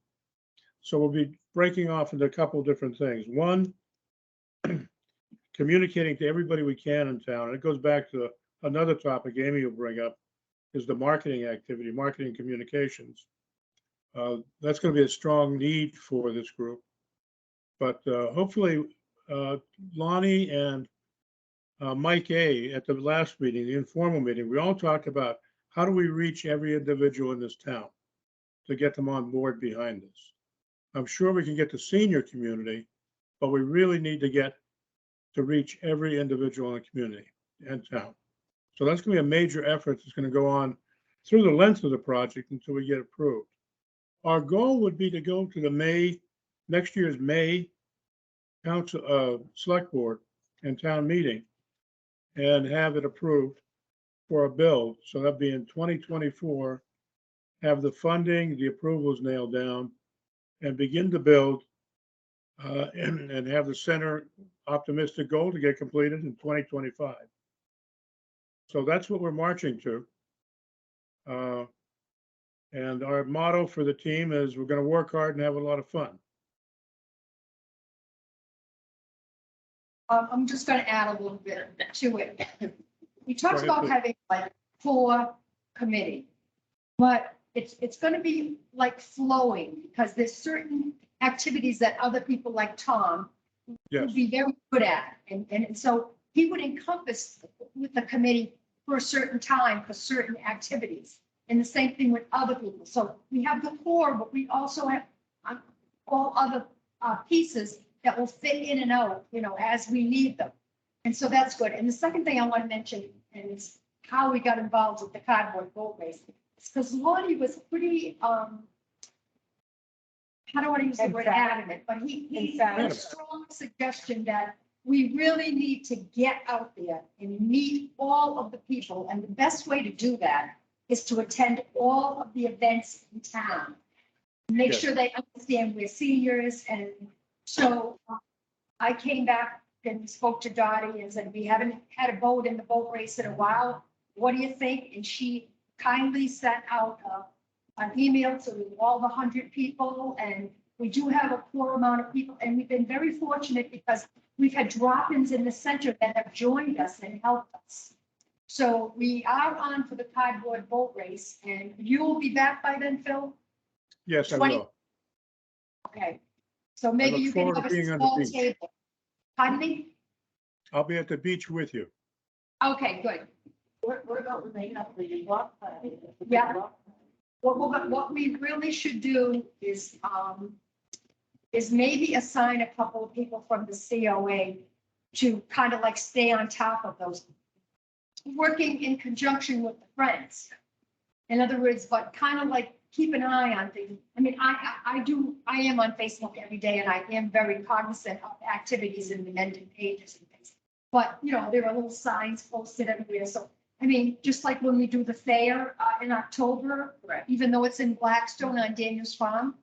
Speaker 1: So we'll be breaking off into a couple of different things. One, communicating to everybody we can in town. And it goes back to another topic Amy will bring up, is the marketing activity, marketing communications. That's going to be a strong need for this group. But hopefully, Lonnie and Mike A. at the last meeting, the informal meeting, we all talked about how do we reach every individual in this town to get them on board behind us. I'm sure we can get the senior community, but we really need to reach every individual in the community and town. So that's going to be a major effort that's going to go on through the length of the project until we get approved. Our goal would be to go to the May next year's May council, select board and town meeting and have it approved for a build. So that'd be in 2024, have the funding, the approvals nailed down and begin to build and have the center optimistic goal to get completed in 2025. So that's what we're marching to. And our motto for the team is we're going to work hard and have a lot of fun.
Speaker 2: I'm just gonna add a little bit to it. We talked
Speaker 1: Go ahead,
Speaker 2: about
Speaker 1: please.
Speaker 2: having like 4 committee, but it's gonna be like flowing because there's certain activities that other people like Tom
Speaker 1: Yes,
Speaker 2: would be very good at. And so he would encompass with the committee for a certain time, for certain activities. And the same thing with other people. So we have the core, but we also have all other pieces that will fit in and out, as we need them. And so that's good. And the second thing I want to mention is how we got involved with the cardboard boat race. It's because Lonnie was pretty, how do I want to use the word adamant, but he had a
Speaker 1: Emphatic.
Speaker 2: strong suggestion that we really need to get out there and meet all of the people. And the best way to do that is to attend all of the events in town. Make
Speaker 1: Yes.
Speaker 2: sure they understand we're seniors. And so I came back and spoke to Dottie and said, we haven't had a boat in the boat race in a while. What do you think? And she kindly sent out an email to all the 100 people. And we do have a poor amount of people. And we've been very fortunate because we've had drop-ins in the center that have joined us and helped us. So we are on for the cardboard boat race, and you will be back by then, Phil?
Speaker 1: yes, I
Speaker 2: 20
Speaker 1: will.
Speaker 2: Okay. So maybe
Speaker 1: look
Speaker 2: you can
Speaker 1: forward to
Speaker 2: have a
Speaker 1: being on the
Speaker 2: small
Speaker 1: beach.
Speaker 2: table. Pardon me?
Speaker 1: I'll be at the beach with you.
Speaker 2: Okay, good.
Speaker 4: What about when they have the block party?
Speaker 2: Yeah. What we really should do is maybe assign a couple of people from the COA to kind of like stay on top of those, working in conjunction with the friends. In other words, but kind of like keep an eye on things. I mean, I am on Facebook every day and I am very cognizant of activities in the Mendon pages and things. But, there are little signs posted everywhere. So, I mean, just like when we do the fair in October,
Speaker 7: Correct.
Speaker 2: even though it's in Blackstone on Daniel's Farm,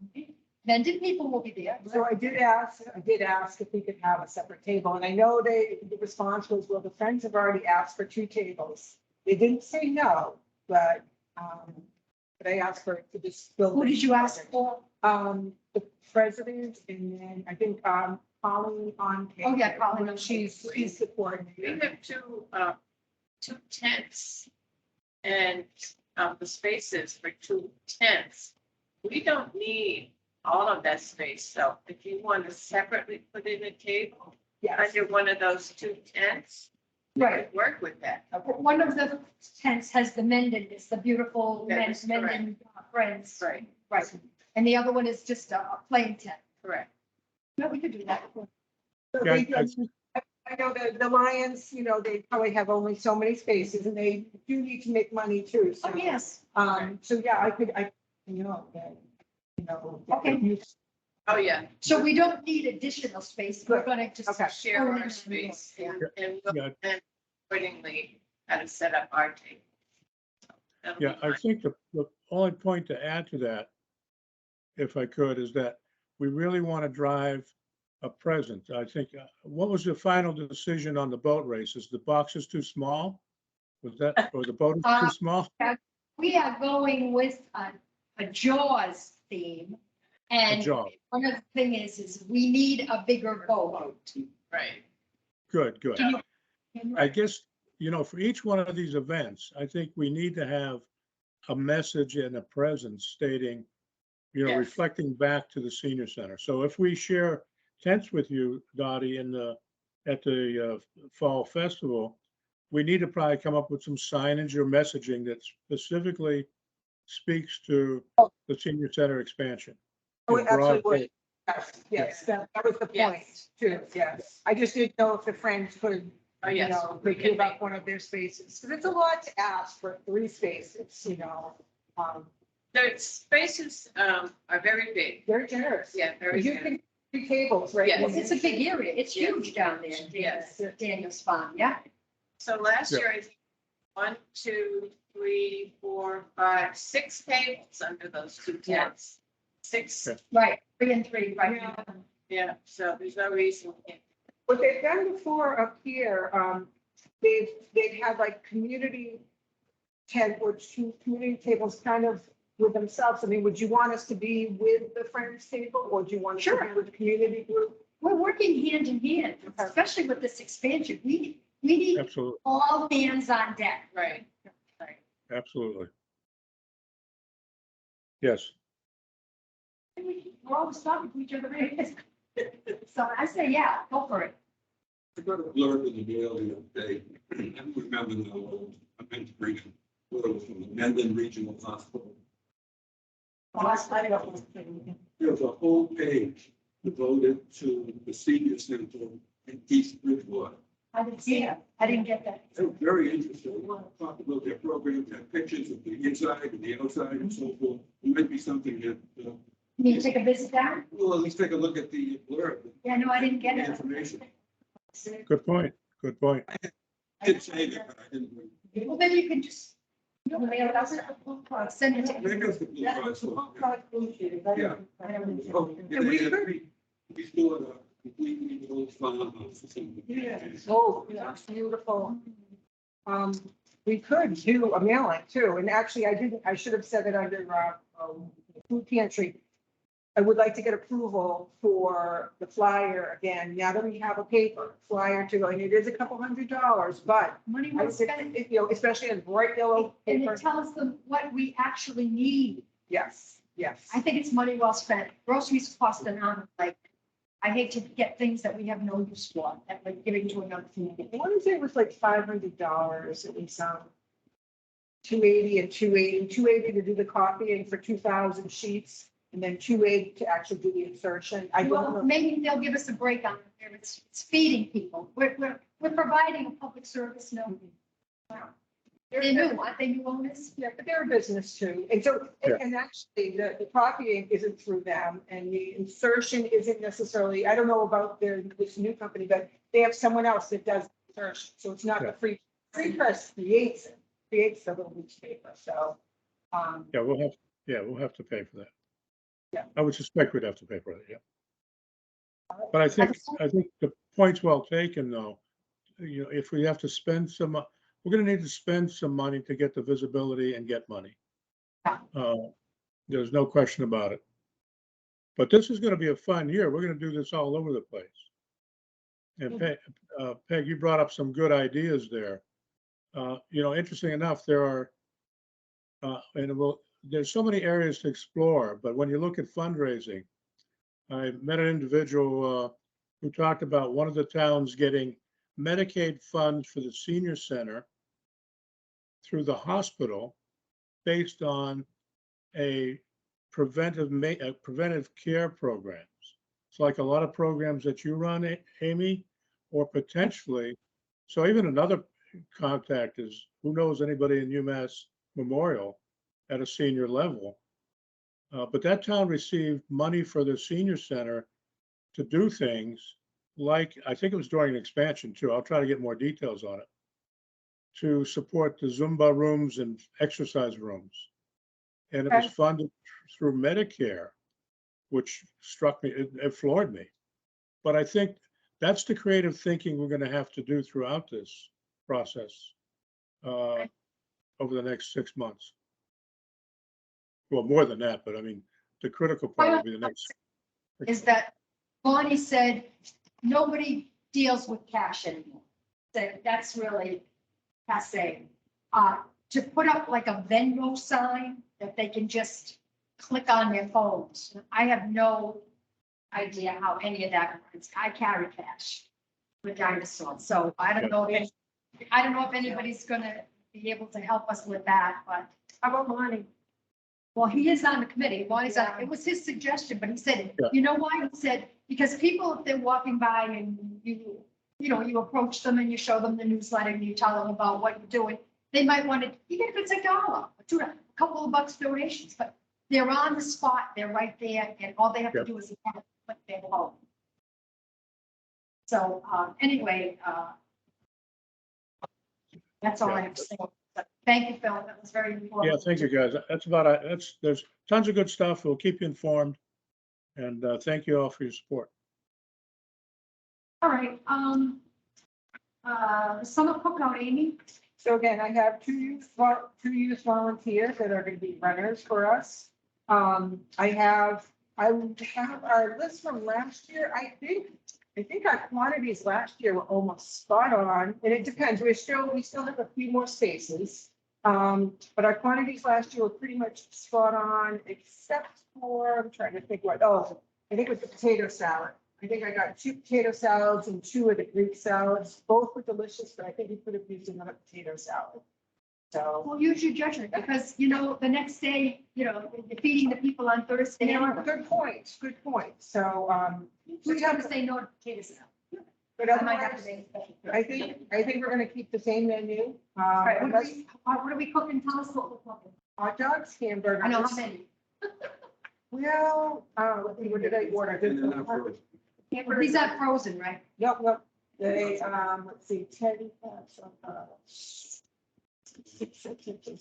Speaker 2: Mendon people will be there.
Speaker 3: So I did ask if we could have a separate table, and I know the response was, well, the Friends have already asked for 2 tables. They didn't say no, but I asked for this building.
Speaker 2: Who did you ask for?
Speaker 3: The president, and then I think, Colleen on.
Speaker 2: Oh, yeah, Colleen.
Speaker 3: She's the
Speaker 7: We
Speaker 3: coordinator.
Speaker 7: have two tents and the spaces for 2 tents. We don't need all of that space. So if you want to separately put in a table
Speaker 3: Yes,
Speaker 7: under one of those 2 tents,
Speaker 2: Right.
Speaker 7: work with that.
Speaker 2: One of the tents has the Mendon, it's the beautiful
Speaker 7: That is correct.
Speaker 2: Mendon Friends.
Speaker 7: Right,
Speaker 2: Right. And the other one is just a plain tent.
Speaker 7: correct.
Speaker 2: No, we could do that.
Speaker 3: So
Speaker 1: Yeah,
Speaker 3: they
Speaker 1: I
Speaker 3: did-
Speaker 1: think
Speaker 3: I know the Lions, they probably have only so many spaces, and they do need to make money too, so.
Speaker 2: Oh, yes.
Speaker 3: So yeah,
Speaker 2: Okay.
Speaker 7: Oh, yeah.
Speaker 2: So we don't need additional space. We're gonna just.
Speaker 3: Okay.
Speaker 7: Share our space and we'll
Speaker 1: Yeah.
Speaker 7: plan accordingly how to set up our table. That'll be
Speaker 1: Yeah, I
Speaker 7: fine.
Speaker 1: think the only point to add to that, if I could, is that we really want to drive a presence. I think, what was the final decision on the boat race? Is the boxes too small? Was that, or the boat is too small?
Speaker 2: We are going with a Jaws theme. And
Speaker 1: Jaws.
Speaker 2: one of the thing is we need a bigger boat.
Speaker 7: Right.
Speaker 1: Good, good.
Speaker 2: Can
Speaker 1: I guess, for each one of these events, I think we need to have a message and a presence stating,
Speaker 7: Yes.
Speaker 1: reflecting back to the senior center. So if we share tents with you, Dottie, at the fall festival, we need to probably come up with some signage or messaging that specifically speaks to the senior center expansion.
Speaker 3: Oh,
Speaker 1: in
Speaker 3: it actually
Speaker 1: broad
Speaker 3: was. Yes, that was the point
Speaker 7: Yes.
Speaker 3: too, yes. I just didn't know if the Friends could,
Speaker 7: Oh, yes.
Speaker 3: could give up one of their spaces, because it's a lot to ask for 3 spaces,
Speaker 7: The spaces are very big.
Speaker 3: They're generous.
Speaker 7: Yeah, very
Speaker 3: You
Speaker 7: big.
Speaker 3: can Big tables, right?
Speaker 7: Yes.
Speaker 2: Well, it's a big area. It's huge down there.
Speaker 7: Yes.
Speaker 2: Daniel's Farm, yeah.
Speaker 7: So last
Speaker 1: Yeah.
Speaker 7: year, I think 1, 2, 3, 4, 5, 6 tables under those 2 tents. 6,
Speaker 1: Yeah.
Speaker 2: Right, 3 and 3, right.
Speaker 3: Yeah.
Speaker 7: yeah, so there's no reason. we can't.
Speaker 3: What they've done before up here, they've had like community tent or two community tables kind of with themselves. I mean, would you want us to be with the Friends table or do you want us to be
Speaker 2: Sure.
Speaker 3: with the community group?
Speaker 2: We're working hand in hand, especially with this expansion. We need
Speaker 1: Absolutely,
Speaker 2: all hands on deck.
Speaker 7: Right, right.
Speaker 1: absolutely. Yes,
Speaker 2: We're always talking to each other. Right? So I say, yeah, go for it.
Speaker 6: I got a blurb in the mail the other day. I don't remember now. I meant to bring it. Well, it was from the Mendon Regional Hospital. There's a whole page devoted to the senior center in East Bridgewater.
Speaker 2: I didn't see it. I didn't get that.
Speaker 6: They're very interesting. They want to talk about their programs, have pictures of the inside and the outside and so forth. It might be something that,
Speaker 2: You need to take a visit down?
Speaker 6: well, at least take a look at the blurb.
Speaker 2: Yeah, no, I didn't get
Speaker 6: The
Speaker 2: it.
Speaker 6: information.
Speaker 1: good point, good point.
Speaker 6: I did say that, but I didn't.
Speaker 2: Well, then you can just, mail it out, send it to.
Speaker 6: Maybe it's the Blue Cross. Yeah.
Speaker 2: Yeah.
Speaker 6: Oh, yeah,
Speaker 3: And we
Speaker 6: they had
Speaker 3: could-
Speaker 6: we still had a completely old farmhouse or something.
Speaker 3: Oh, that's beautiful. We could do a mailing too, and actually I should have said it under, food pantry. I would like to get approval for the flyer again, now that we have a paper flyer to go, and it is a couple $100, but
Speaker 2: Money
Speaker 3: I
Speaker 2: well
Speaker 3: said,
Speaker 2: spent.
Speaker 3: especially in bright yellow
Speaker 2: And
Speaker 3: paper.
Speaker 2: it tells them what we actually need.
Speaker 3: Yes, yes.
Speaker 2: I think it's money well spent. Groceries cost an arm, like, I hate to get things that we have no use for, that we're giving to another community.
Speaker 3: I want to say it was like $500, it was, 280 and 280, 280 to do the copying for 2,000 sheets, and then 280 to actually do the insertion. I don't
Speaker 2: Well,
Speaker 3: know.
Speaker 2: maybe they'll give us a break on it. It's feeding people. We're providing a public service, no. They're new, aren't they new owners?
Speaker 3: Yeah, but they're a business too. And so,
Speaker 1: Yeah.
Speaker 3: and actually, the copying isn't through them and the insertion isn't necessarily, I don't know about this new company, but they have someone else that does insertion. So it's not the free press creates the little newspaper. So,
Speaker 1: Yeah, we'll have to pay for that.
Speaker 3: Yeah.
Speaker 1: I would suspect we'd have to pay for it, yeah. But I think the point's well taken, though. You know, if we have to spend some, we're gonna need to spend some money to get the visibility and get money. There's no question about it. But this is gonna be a fun year. We're gonna do this all over the place. And Peg, you brought up some good ideas there. You know, interesting enough, there are, there's so many areas to explore, but when you look at fundraising, I met an individual who talked about one of the towns getting Medicaid funds for the senior center through the hospital based on a preventive care programs. It's like a lot of programs that you run, Amy, or potentially. So even another contact is, who knows anybody in UMass Memorial at a senior level. But that town received money for the senior center to do things like, I think it was during an expansion too. I'll try to get more details on it, to support the Zumba rooms and exercise rooms. And it was funded through Medicare, which struck me, it floored me. But I think that's the creative thinking we're going to have to do throughout this process over the next 6 months. Well, more than that, but I mean, the critical part will be the next.
Speaker 2: Is that Bonnie said, nobody deals with cash anymore. That's really passe. To put up like a Venmo sign that they can just click on their phones. I have no idea how any of that works. I carry cash with Dinosaur, so I don't know if anybody's gonna be able to help us with that, but how about Lonnie? Well, he is on the committee. Lonnie's on, it was his suggestion, but he said,
Speaker 1: Yeah.
Speaker 2: you know why? He said, because people, if they're walking by and you approach them and you show them the newsletter and you tell them about what you're doing, they might want to, even if it's $1 or $2, a couple of bucks donations, but they're on the spot, they're right there, and all they have to
Speaker 1: Yep.
Speaker 2: do is put their home. So, anyway, that's all I have to say. Thank you, Phil. That was very important.
Speaker 1: Yeah, thank you, guys. That's about it. There's tons of good stuff. We'll keep you informed. And thank you all for your support.
Speaker 2: All right, summer cookout, Amy.
Speaker 3: So again, I have two youth volunteers that are going to be runners for us. I have our list from last year. I think our quantities last year were almost spot on, and it depends. We still have a few more spaces. But our quantities last year were pretty much spot on, except for, I'm trying to think I think it was the potato salad. I think I got 2 potato salads and 2 of the Greek salads. Both were delicious, but I think we could have used another potato salad. So,
Speaker 2: Well, use your judgment, because, the next day, you're feeding the people on Thursday.
Speaker 3: good point, good point. So,
Speaker 2: Who's going to say no to potato salad?
Speaker 3: but
Speaker 2: I might have to
Speaker 3: otherwise,
Speaker 2: make a special.
Speaker 3: I think we're gonna keep the same menu.
Speaker 2: All right,
Speaker 3: Unless
Speaker 2: what are we cooking? Tell us what we're cooking.
Speaker 3: hot dogs, hamburgers.
Speaker 2: I know how many.
Speaker 3: Well, let's see, what did I order?
Speaker 6: And then after,
Speaker 2: These are frozen, right?
Speaker 3: Yep. They, let's see, 10, 60,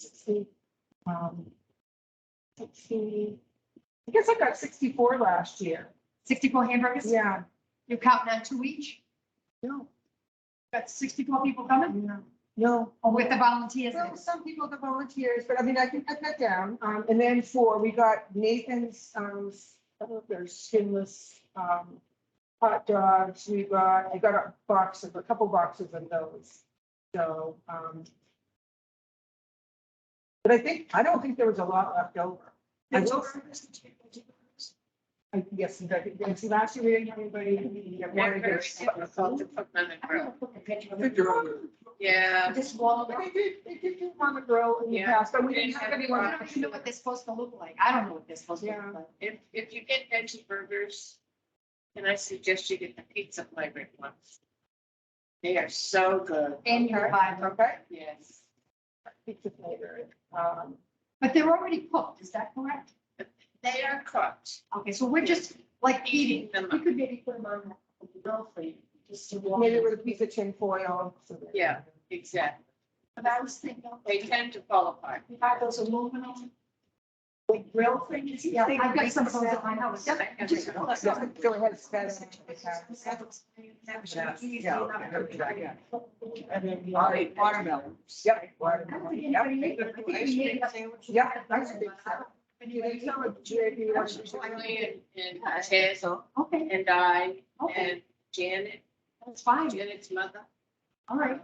Speaker 3: 60. I guess I got 64 last year.
Speaker 2: 64 hamburgers?
Speaker 3: Yeah.
Speaker 2: You're counting on 2 each?
Speaker 3: No,
Speaker 2: Got 64 people coming?
Speaker 3: no.
Speaker 2: Or with the volunteers?
Speaker 3: Well, some people, the volunteers, but I mean, I can cut that down. And then we got Nathan's, I don't know if they're skinless, hot dogs. I got a couple boxes of those. So, but I don't think there was a lot left over. I will- Yes, and see, last year we didn't have anybody.
Speaker 7: Very difficult to cook on the
Speaker 2: I'm
Speaker 7: grill.
Speaker 2: gonna cook a picture
Speaker 6: I
Speaker 2: of
Speaker 6: think
Speaker 2: it.
Speaker 6: you're on the
Speaker 7: Yeah.
Speaker 2: This wall,
Speaker 3: But they did do on the grill in the
Speaker 7: Yeah.
Speaker 3: past, but we didn't have
Speaker 2: I
Speaker 3: anyone.
Speaker 2: don't even know what they're supposed to look like. I don't know what they're supposed to
Speaker 3: Yeah.
Speaker 2: look like.
Speaker 7: If you get veggie burgers, then I suggest you get the pizza flavored ones. They are so good.
Speaker 2: And your fiber.
Speaker 3: Okay.
Speaker 7: Yes.
Speaker 3: Pizza flavor.
Speaker 2: But they're already cooked, is that correct?
Speaker 7: They are cooked.
Speaker 2: Okay, so we're just like eating
Speaker 7: them.
Speaker 2: We could maybe put them on the grill for you, just to warm.
Speaker 3: Maybe
Speaker 2: them.
Speaker 3: with a piece of tin foil. so that-
Speaker 7: Yeah. Exactly.
Speaker 5: But I was thinking,
Speaker 7: They tend to fall apart.
Speaker 5: we have those aluminum, like grill things.
Speaker 2: Yeah, I've got some of those at my house.
Speaker 3: Yeah, go ahead,
Speaker 4: And then watermelon.
Speaker 3: Yep.
Speaker 2: I don't think anybody made it. I think we made it up.
Speaker 3: Yeah, that's a big stuff. Can you tell what JP wants to say?
Speaker 7: Charlie and Ted
Speaker 2: Okay,
Speaker 7: and I
Speaker 2: okay,
Speaker 7: and Janet,
Speaker 2: that's fine.
Speaker 7: Janet's mother,
Speaker 2: All right.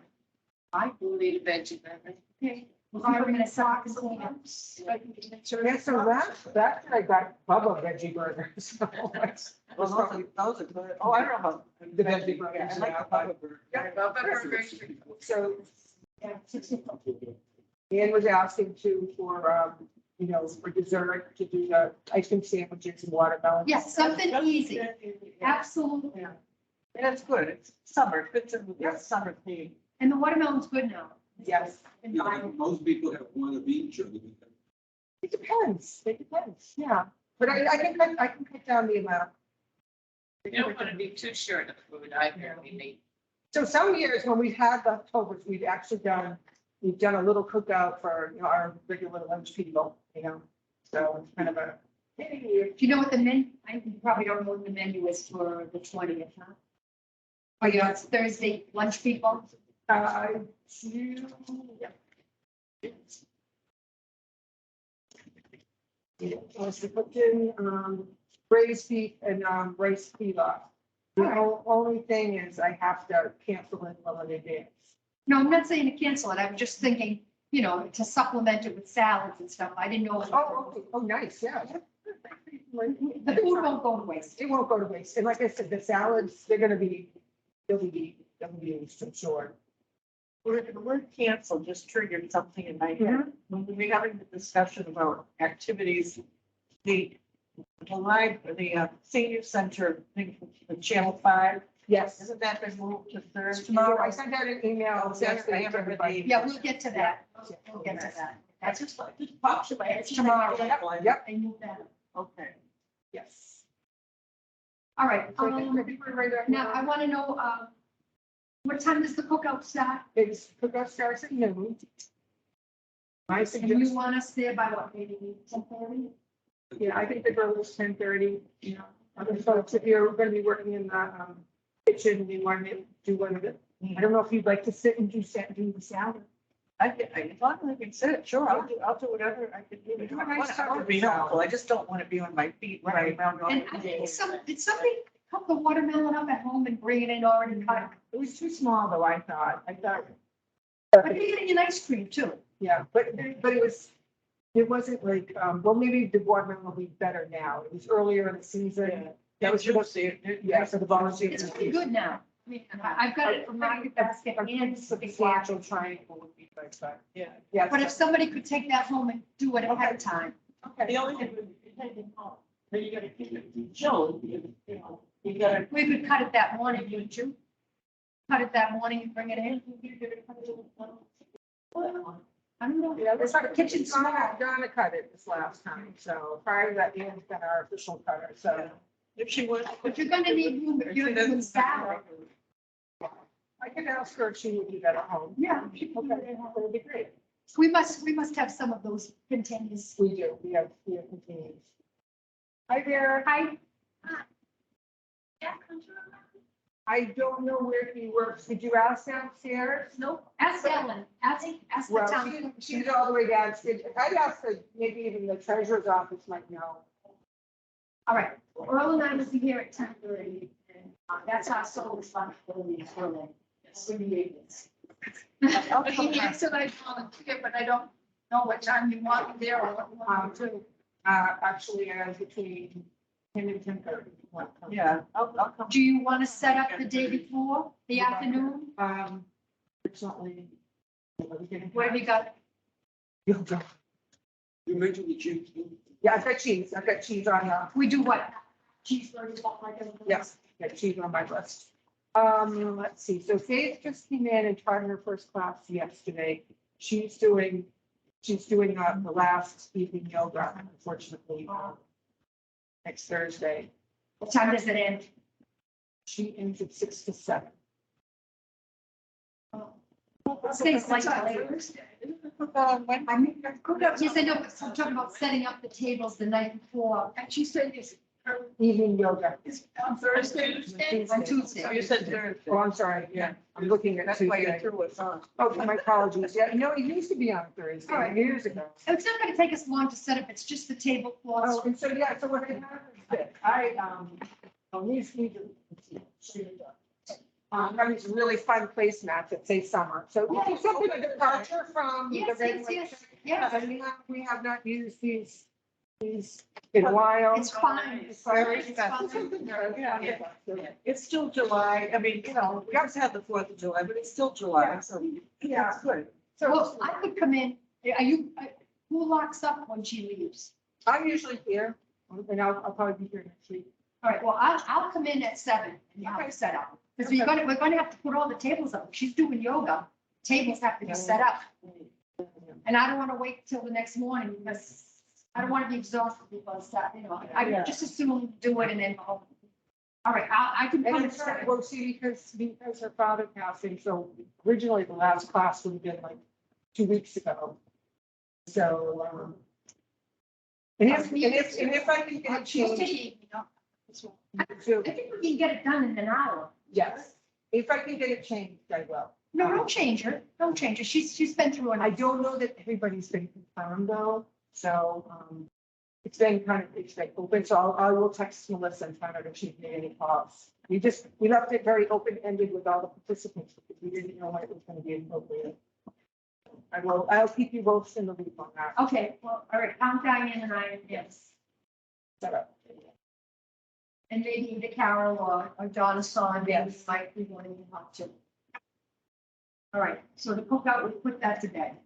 Speaker 7: will need a veggie burger.
Speaker 2: Okay. We'll keep them in a sock and clean them.
Speaker 3: Yeah, so that's I got Bubba veggie burgers.
Speaker 4: Well, those are good. Oh, I don't know about
Speaker 3: The veggie burgers.
Speaker 4: I like the Bubba burger.
Speaker 7: Bubba burgers.
Speaker 3: So, Ian was asking for dessert, to do the ice cream sandwiches and watermelon.
Speaker 2: Yes, something easy. Absolutely.
Speaker 3: Yeah.
Speaker 4: That's good. It's summer, it fits in with the summer theme.
Speaker 2: And the watermelon's good now.
Speaker 3: Yes,
Speaker 2: And
Speaker 6: Yeah,
Speaker 2: fine.
Speaker 6: most people have one of each, or
Speaker 3: it depends, yeah, but I can cut down the amount.
Speaker 7: You don't want to be too short of food either. We need.
Speaker 3: So some years when we've had leftovers, we've done a little cookout for, our regular lunch people, so it's kind of a.
Speaker 2: Do you know what the menu, you probably don't know what the menu is for the 20th, huh? Oh, yeah, it's Thursday lunch people.
Speaker 3: Was we put in, braised beef and, rice pilaf. The only thing is I have to cancel it well in advance.
Speaker 2: No, I'm not saying to cancel it. I was just thinking, to supplement it with salads and stuff. I didn't know.
Speaker 3: Oh, okay. Oh, nice, yeah.
Speaker 2: The food won't go to waste.
Speaker 3: It won't go to waste. And like I said, the salads, they'll be used, I'm sure.
Speaker 4: The word cancel just triggered something in my head. When we were having the discussion about activities, the senior center thing from Channel 5,
Speaker 3: Yes.
Speaker 4: isn't that been moved to Thursday?
Speaker 3: Tomorrow, I sent out an email.
Speaker 4: I haven't really-
Speaker 2: Yeah, we'll get to that. We'll get to that.
Speaker 4: That's just pops in my head.
Speaker 2: It's tomorrow.
Speaker 3: Yep.
Speaker 2: And move that.
Speaker 4: Okay.
Speaker 3: Yes.
Speaker 2: All right,
Speaker 3: So I think we're right at
Speaker 2: now I want to know, what time does the cookout start?
Speaker 3: It's, cookout starts at noon. I
Speaker 2: And you
Speaker 3: suggest,
Speaker 2: want us there by what, maybe 10:30?
Speaker 3: yeah, I think the girl is 10:30, you know. Other folks, if you're gonna be working in the, kitchen, you want to do one of it. I don't know if you'd like to sit and do the salad.
Speaker 4: As long as I can sit, sure, I'll do whatever I can do. I don't want to be helpful, I just don't want to be on my feet running around all
Speaker 2: And I
Speaker 4: day.
Speaker 2: think did somebody cut the watermelon up at home and bring it in already cut?
Speaker 3: It was too small though, I thought.
Speaker 2: But you're getting an ice cream too.
Speaker 3: Yeah, but it wasn't like, well, maybe the watermelon will be better now. It was earlier in the season. That was supposed to, yeah, for the volunteers.
Speaker 2: It's pretty good now. I mean, I've got it from Market Basket and
Speaker 3: Substantial triangle would be like that.
Speaker 4: Yeah.
Speaker 3: Yeah.
Speaker 2: But if somebody could take that home and do it ahead of time.
Speaker 4: The only thing is, you take it home, but you gotta keep it chilled, you know, you gotta.
Speaker 2: We could cut it that morning, wouldn't you? Cut it that morning and bring it in. I don't know.
Speaker 3: Yeah,
Speaker 2: It's our kitchen small.
Speaker 3: Donna cut it this last time, so prior to that, Ann's been our official cutter, so.
Speaker 4: If she was.
Speaker 2: But you're gonna need room, you're doing salad.
Speaker 3: I could ask her if she would do that at home.
Speaker 2: Yeah.
Speaker 3: Okay, that would be great.
Speaker 2: We must have some of those containers.
Speaker 3: We do, we have containers. Hi there.
Speaker 2: Hi.
Speaker 3: I don't know where he works. Did you ask downstairs?
Speaker 2: Nope. Ask Ellen. Ask the
Speaker 3: Well,
Speaker 2: town.
Speaker 3: she's all the way downstairs. I'd ask her, maybe even the treasurer's office might know.
Speaker 2: All right. Earl and I will be here at 10:30. And that's our sole responsibility for them.
Speaker 5: Yes, and I volunteer, but I don't know what time you want me there or what you want me to do.
Speaker 3: Actually, between 10 and 10:30.
Speaker 4: Yeah, I'll come.
Speaker 2: Do you want to set up the day before, the afternoon?
Speaker 3: Fortunately.
Speaker 2: Where have you got?
Speaker 6: You mentioned the chief.
Speaker 3: Yeah, I've got cheese. I've got cheese on,
Speaker 2: We do what? Cheeseburgers, stuff like that?
Speaker 3: yes, I've got cheese on my list. Let's see. So Faith just came in and tried her first class yesterday. She's doing the last evening yoga, unfortunately, next Thursday.
Speaker 2: What time does it end?
Speaker 3: She ends at 6 to 7.
Speaker 2: Stays like that.
Speaker 4: I mean,
Speaker 2: Yes, I know, but I'm talking about setting up the tables the night before.
Speaker 5: And she said it's
Speaker 3: Evening yoga.
Speaker 5: on Thursday.
Speaker 2: On Tuesday.
Speaker 4: you said Thursday.
Speaker 3: Oh, I'm sorry. Yeah, I'm looking at
Speaker 4: That's why you
Speaker 3: Tuesday.
Speaker 4: threw us on.
Speaker 3: Oh, my apologies. Yeah, no, it used to be on
Speaker 2: All
Speaker 3: Thursday
Speaker 2: right.
Speaker 3: years ago.
Speaker 2: It's not gonna take us long to set up. It's just the table
Speaker 3: Oh,
Speaker 2: cloths.
Speaker 3: and so, yeah, so what I have is that have these really fun placemats that say summer. So this is something a departure from the
Speaker 2: Yes, yes,
Speaker 3: regular.
Speaker 2: yes, yes.
Speaker 3: And we have not used these in a while.
Speaker 2: It's fine.
Speaker 3: It's very
Speaker 2: It's fine.
Speaker 3: expensive.
Speaker 4: Yeah. It's still July, I mean, you know, we just had the 4th of July, but it's still July, so
Speaker 3: Yeah.
Speaker 4: it's good.
Speaker 2: Well, I could come in. Who locks up when she leaves?
Speaker 3: I'm usually here, and I'll probably be here next week.
Speaker 2: All right, well, I'll come in at 7 and have it set up. Because we're gonna have to put all the tables up. She's doing yoga. Tables have to be set up. And I don't want to wait till the next morning because I don't want to be exhausted because, I
Speaker 3: Yeah.
Speaker 2: just assume do it and then. All right, I can come
Speaker 3: And
Speaker 2: at
Speaker 3: it's,
Speaker 2: 7.
Speaker 3: well, see, because her father passed, and so originally the last class would have been like 2 weeks ago. So, and if I can get it
Speaker 2: Tuesday
Speaker 3: changed,
Speaker 2: evening,
Speaker 3: so,
Speaker 2: I think we can get it done in an hour.
Speaker 3: yes, if I can get it changed, I will.
Speaker 2: No, don't change her. Don't change her. She's been through
Speaker 3: I
Speaker 2: enough.
Speaker 3: don't know that everybody's been confirmed though, so, it's been open, so I will text Melissa and find out if she's made any calls. We left it very open-ended with all the participants because we didn't know when it was gonna be appropriate. I'll keep you both in the loop on that.
Speaker 2: Okay, well, all right, count Diane and I, yes.
Speaker 3: Set up.
Speaker 2: And maybe either Carol or Donna Son,
Speaker 3: Yes.
Speaker 2: might be wanting to talk to. All right, so the cookout, we put that to bed.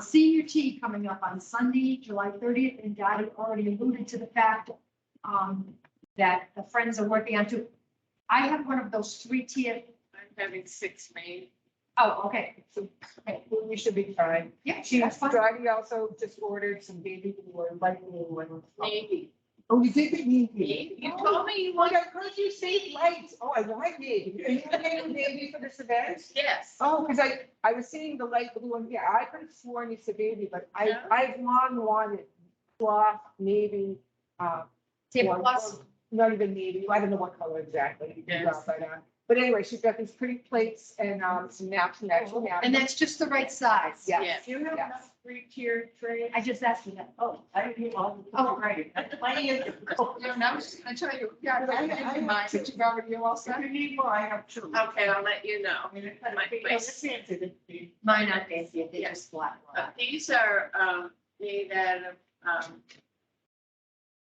Speaker 2: Senior tea coming up on Sunday, July 30th, and Dottie already alluded to the fact that the friends are working on two. I have one of those 3-tier.
Speaker 7: I'm having 6 made.
Speaker 2: Oh, okay.
Speaker 3: So we should be fine.
Speaker 2: Yeah,
Speaker 3: She
Speaker 2: that's fine.
Speaker 3: Dottie also just ordered some baby blue or light blue and.
Speaker 7: Maybe.
Speaker 3: Oh, you did get me.
Speaker 7: You told me you
Speaker 3: Oh,
Speaker 7: wanted.
Speaker 3: I heard you say lights. Oh, I like navy. Are you getting navy for this event?
Speaker 7: Yes.
Speaker 3: Oh, because I was seeing the light blue one. Yeah, I could have sworn you said baby, but
Speaker 7: Yeah.
Speaker 3: I've long wanted cloth, navy,
Speaker 2: Table
Speaker 3: or-
Speaker 2: plus.
Speaker 3: not even navy. I don't know what color exactly.
Speaker 7: Yes.
Speaker 3: But anyway, she's got these pretty plates and, some natural
Speaker 2: And
Speaker 3: napkins.
Speaker 2: that's just the right size.
Speaker 3: Yeah.
Speaker 7: Yes.
Speaker 4: Do you have
Speaker 3: Yes.
Speaker 4: enough three-tier trays?
Speaker 2: I just asked you that.
Speaker 4: Oh, I didn't even know.
Speaker 2: Oh.
Speaker 4: Right. Plenty of.
Speaker 2: No, no, I was just gonna tell you, yeah, I didn't mind, but you've already all
Speaker 4: If
Speaker 2: set.
Speaker 4: you need more, I have two.
Speaker 7: Okay, I'll let you know.
Speaker 4: I mean, it
Speaker 7: My
Speaker 4: might be,
Speaker 7: place.
Speaker 4: it's fancy, it'd be-
Speaker 2: Mine aren't fancy, they're
Speaker 7: Yeah.
Speaker 2: just flat.
Speaker 7: These are made out of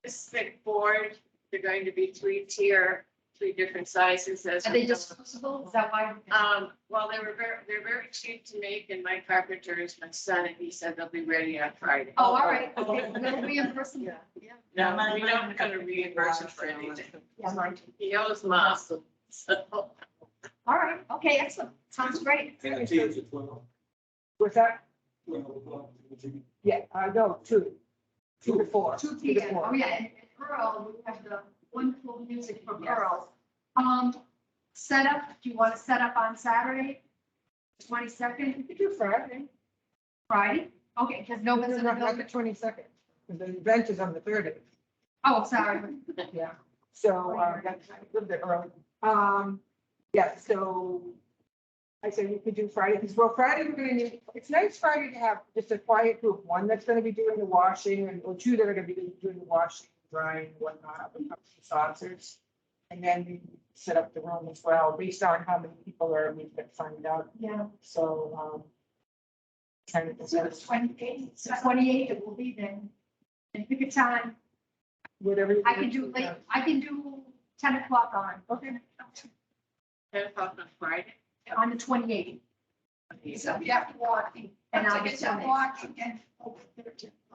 Speaker 7: this thick board. They're going to be three-tier, three different sizes as.
Speaker 2: Are they disposable? Is that why?
Speaker 7: Well, they're very cheap to make, and my carpenter is my son, and he said they'll be ready on Friday.
Speaker 2: Oh, all right, okay, we'll reimburse them.
Speaker 4: Yeah.
Speaker 7: No, we don't gonna reimburse him for anything.
Speaker 2: Yeah, mine.
Speaker 7: He owes mom. So,
Speaker 2: All right, okay, excellent, sounds great.
Speaker 6: And the teams at 12.
Speaker 3: What's that?
Speaker 6: 12 o'clock.
Speaker 3: Yeah, no, 2. 2 to 4.
Speaker 2: 2
Speaker 3: 2 to
Speaker 2: P.M.
Speaker 3: 4.
Speaker 2: Oh, yeah, and Earl, we have the wonderful music from
Speaker 3: Yes.
Speaker 2: Earl. Setup, do you want to set up on Saturday? 22nd,
Speaker 3: You could do Friday.
Speaker 2: Friday? Okay, because nobody's in the
Speaker 3: Not the
Speaker 2: building.
Speaker 3: 22nd. The event is on the 30th.
Speaker 2: Oh, sorry.
Speaker 3: Yeah. So, that's a little bit early. Yeah, so I said we could do Friday, because well, Friday, we're gonna need, it's nice Friday to have just a quiet group, one that's gonna be doing the washing, and, or two that are gonna be doing the washing, drying, whatnot, with cups and saucers. And then we set up the room as well, based on how many people are, we've got signed up,
Speaker 2: Yeah,
Speaker 3: so, trying to
Speaker 2: so it's 28, so 28 it will be then. And pick a time,
Speaker 3: whatever. you
Speaker 2: I can
Speaker 3: want
Speaker 2: do
Speaker 3: to
Speaker 2: late,
Speaker 3: have.
Speaker 2: I can do 10 o'clock on. Okay.
Speaker 7: 10 o'clock on Friday.
Speaker 2: On the 28th.
Speaker 5: So you have to walk.
Speaker 2: And I'll
Speaker 5: I
Speaker 2: be
Speaker 5: get to walk again.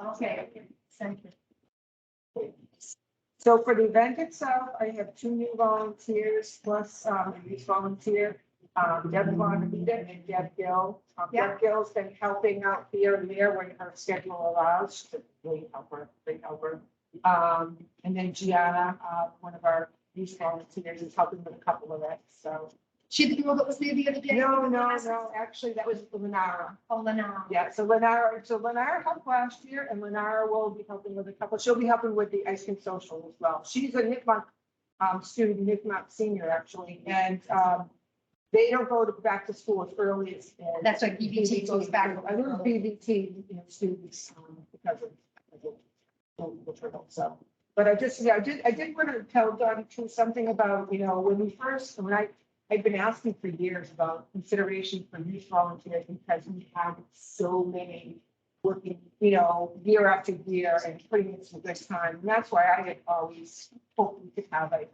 Speaker 2: Okay, thank you.
Speaker 3: So for the event itself, I have 2 new volunteers plus a youth volunteer, Deb Bonavita and Deb Gill.
Speaker 2: Yeah.
Speaker 3: Deb Gill's been helping out here and there when her schedule allows, she's a great helper, great helper. And then Gianna, one of our youth volunteers, is helping with a couple of it, so.
Speaker 2: She the girl that was there the other day?
Speaker 3: No, actually, that was Lenara.
Speaker 2: Oh, Lenara.
Speaker 3: Yeah, so Lenara helped last year, and Lenara will be helping with a couple, she'll be helping with the ice cream social as well. She's a Nipmuc student, Nipmuc senior, actually, and they don't go to back to school as early as.
Speaker 2: That's why BBT goes back.
Speaker 3: I lose BBT, students, because of the turtle, so. But I just, I did want to tell Don too something about, when I've been asking for years about consideration for youth volunteers, because we have so many working, year after year and putting in some good time. And that's why I had always hoped we could have a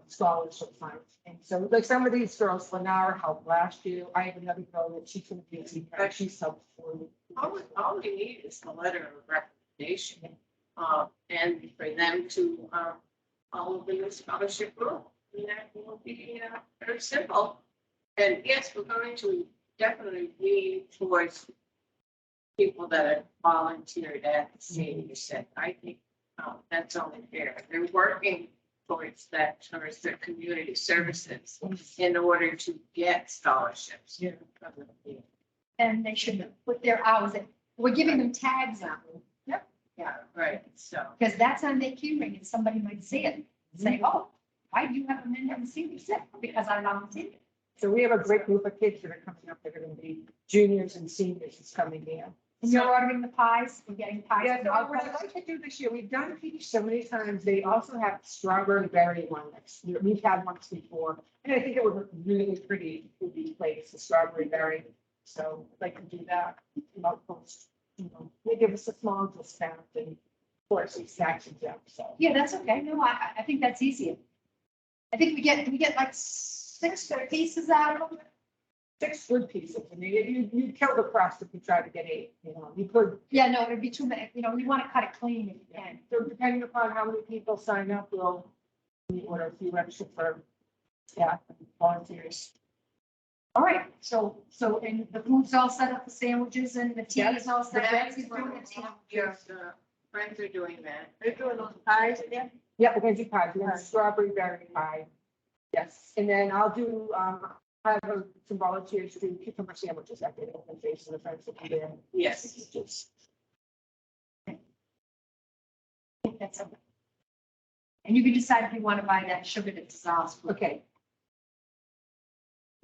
Speaker 3: scholarship fund. And so like some of these girls, Lenara helped last year. I have another girl that she's going to be, she's helped for me.
Speaker 7: All we need is a letter of recommendation, and for them to follow the new scholarship rule. And that will be very simple. And yes, we're going to definitely lean towards people that have volunteered at the senior center. I think that's only fair. They're working towards that, towards their community services in order to get scholarships.
Speaker 3: Yeah.
Speaker 2: And they should put their hours in. We're giving them tags on them.
Speaker 7: Yeah, right, so.
Speaker 2: Because that's on their key ring and somebody might see it, say, oh, why do you have them in there and see this? Because I volunteered.
Speaker 3: So we have a great group of kids that are coming up. They're going to be juniors and seniors is coming in.
Speaker 2: And you're ordering the pies, we're getting pies.
Speaker 3: Yeah,
Speaker 2: from
Speaker 3: so what I'd
Speaker 2: Alpha.
Speaker 3: like to do this year, we've done peach so many times. They also have strawberry berry one. We've had once before. And I think it would look really pretty with these plates, the strawberry berry. So I'd like to do that. They give us a small discount and of course we snacks and junk, so.
Speaker 2: Yeah, that's okay. No, I think that's easier. I think we get like 6 pieces out of them.
Speaker 3: 6 good pieces. I mean, you kill the crust if you try to get 8, you could.
Speaker 2: Yeah, no, it'd be too many, we want to cut it clean if you can.
Speaker 3: So depending upon how many people sign up, we'll order a few extra for, volunteers.
Speaker 2: All right, so, and the food's all set up, the sandwiches and the tea is all set up.
Speaker 7: That
Speaker 2: He's
Speaker 7: is
Speaker 2: doing the tea.
Speaker 7: just Friends are doing that.
Speaker 4: They're doing those pies again?
Speaker 3: Yeah, we're gonna do pies, we're gonna do strawberry berry pie. Yes, and then I'll do, have some volunteers do cucumber sandwiches at the open face of the friends that be there.
Speaker 4: Yes.
Speaker 2: That's okay. And you can decide if you want to buy that sugar that dissolves.
Speaker 3: Okay,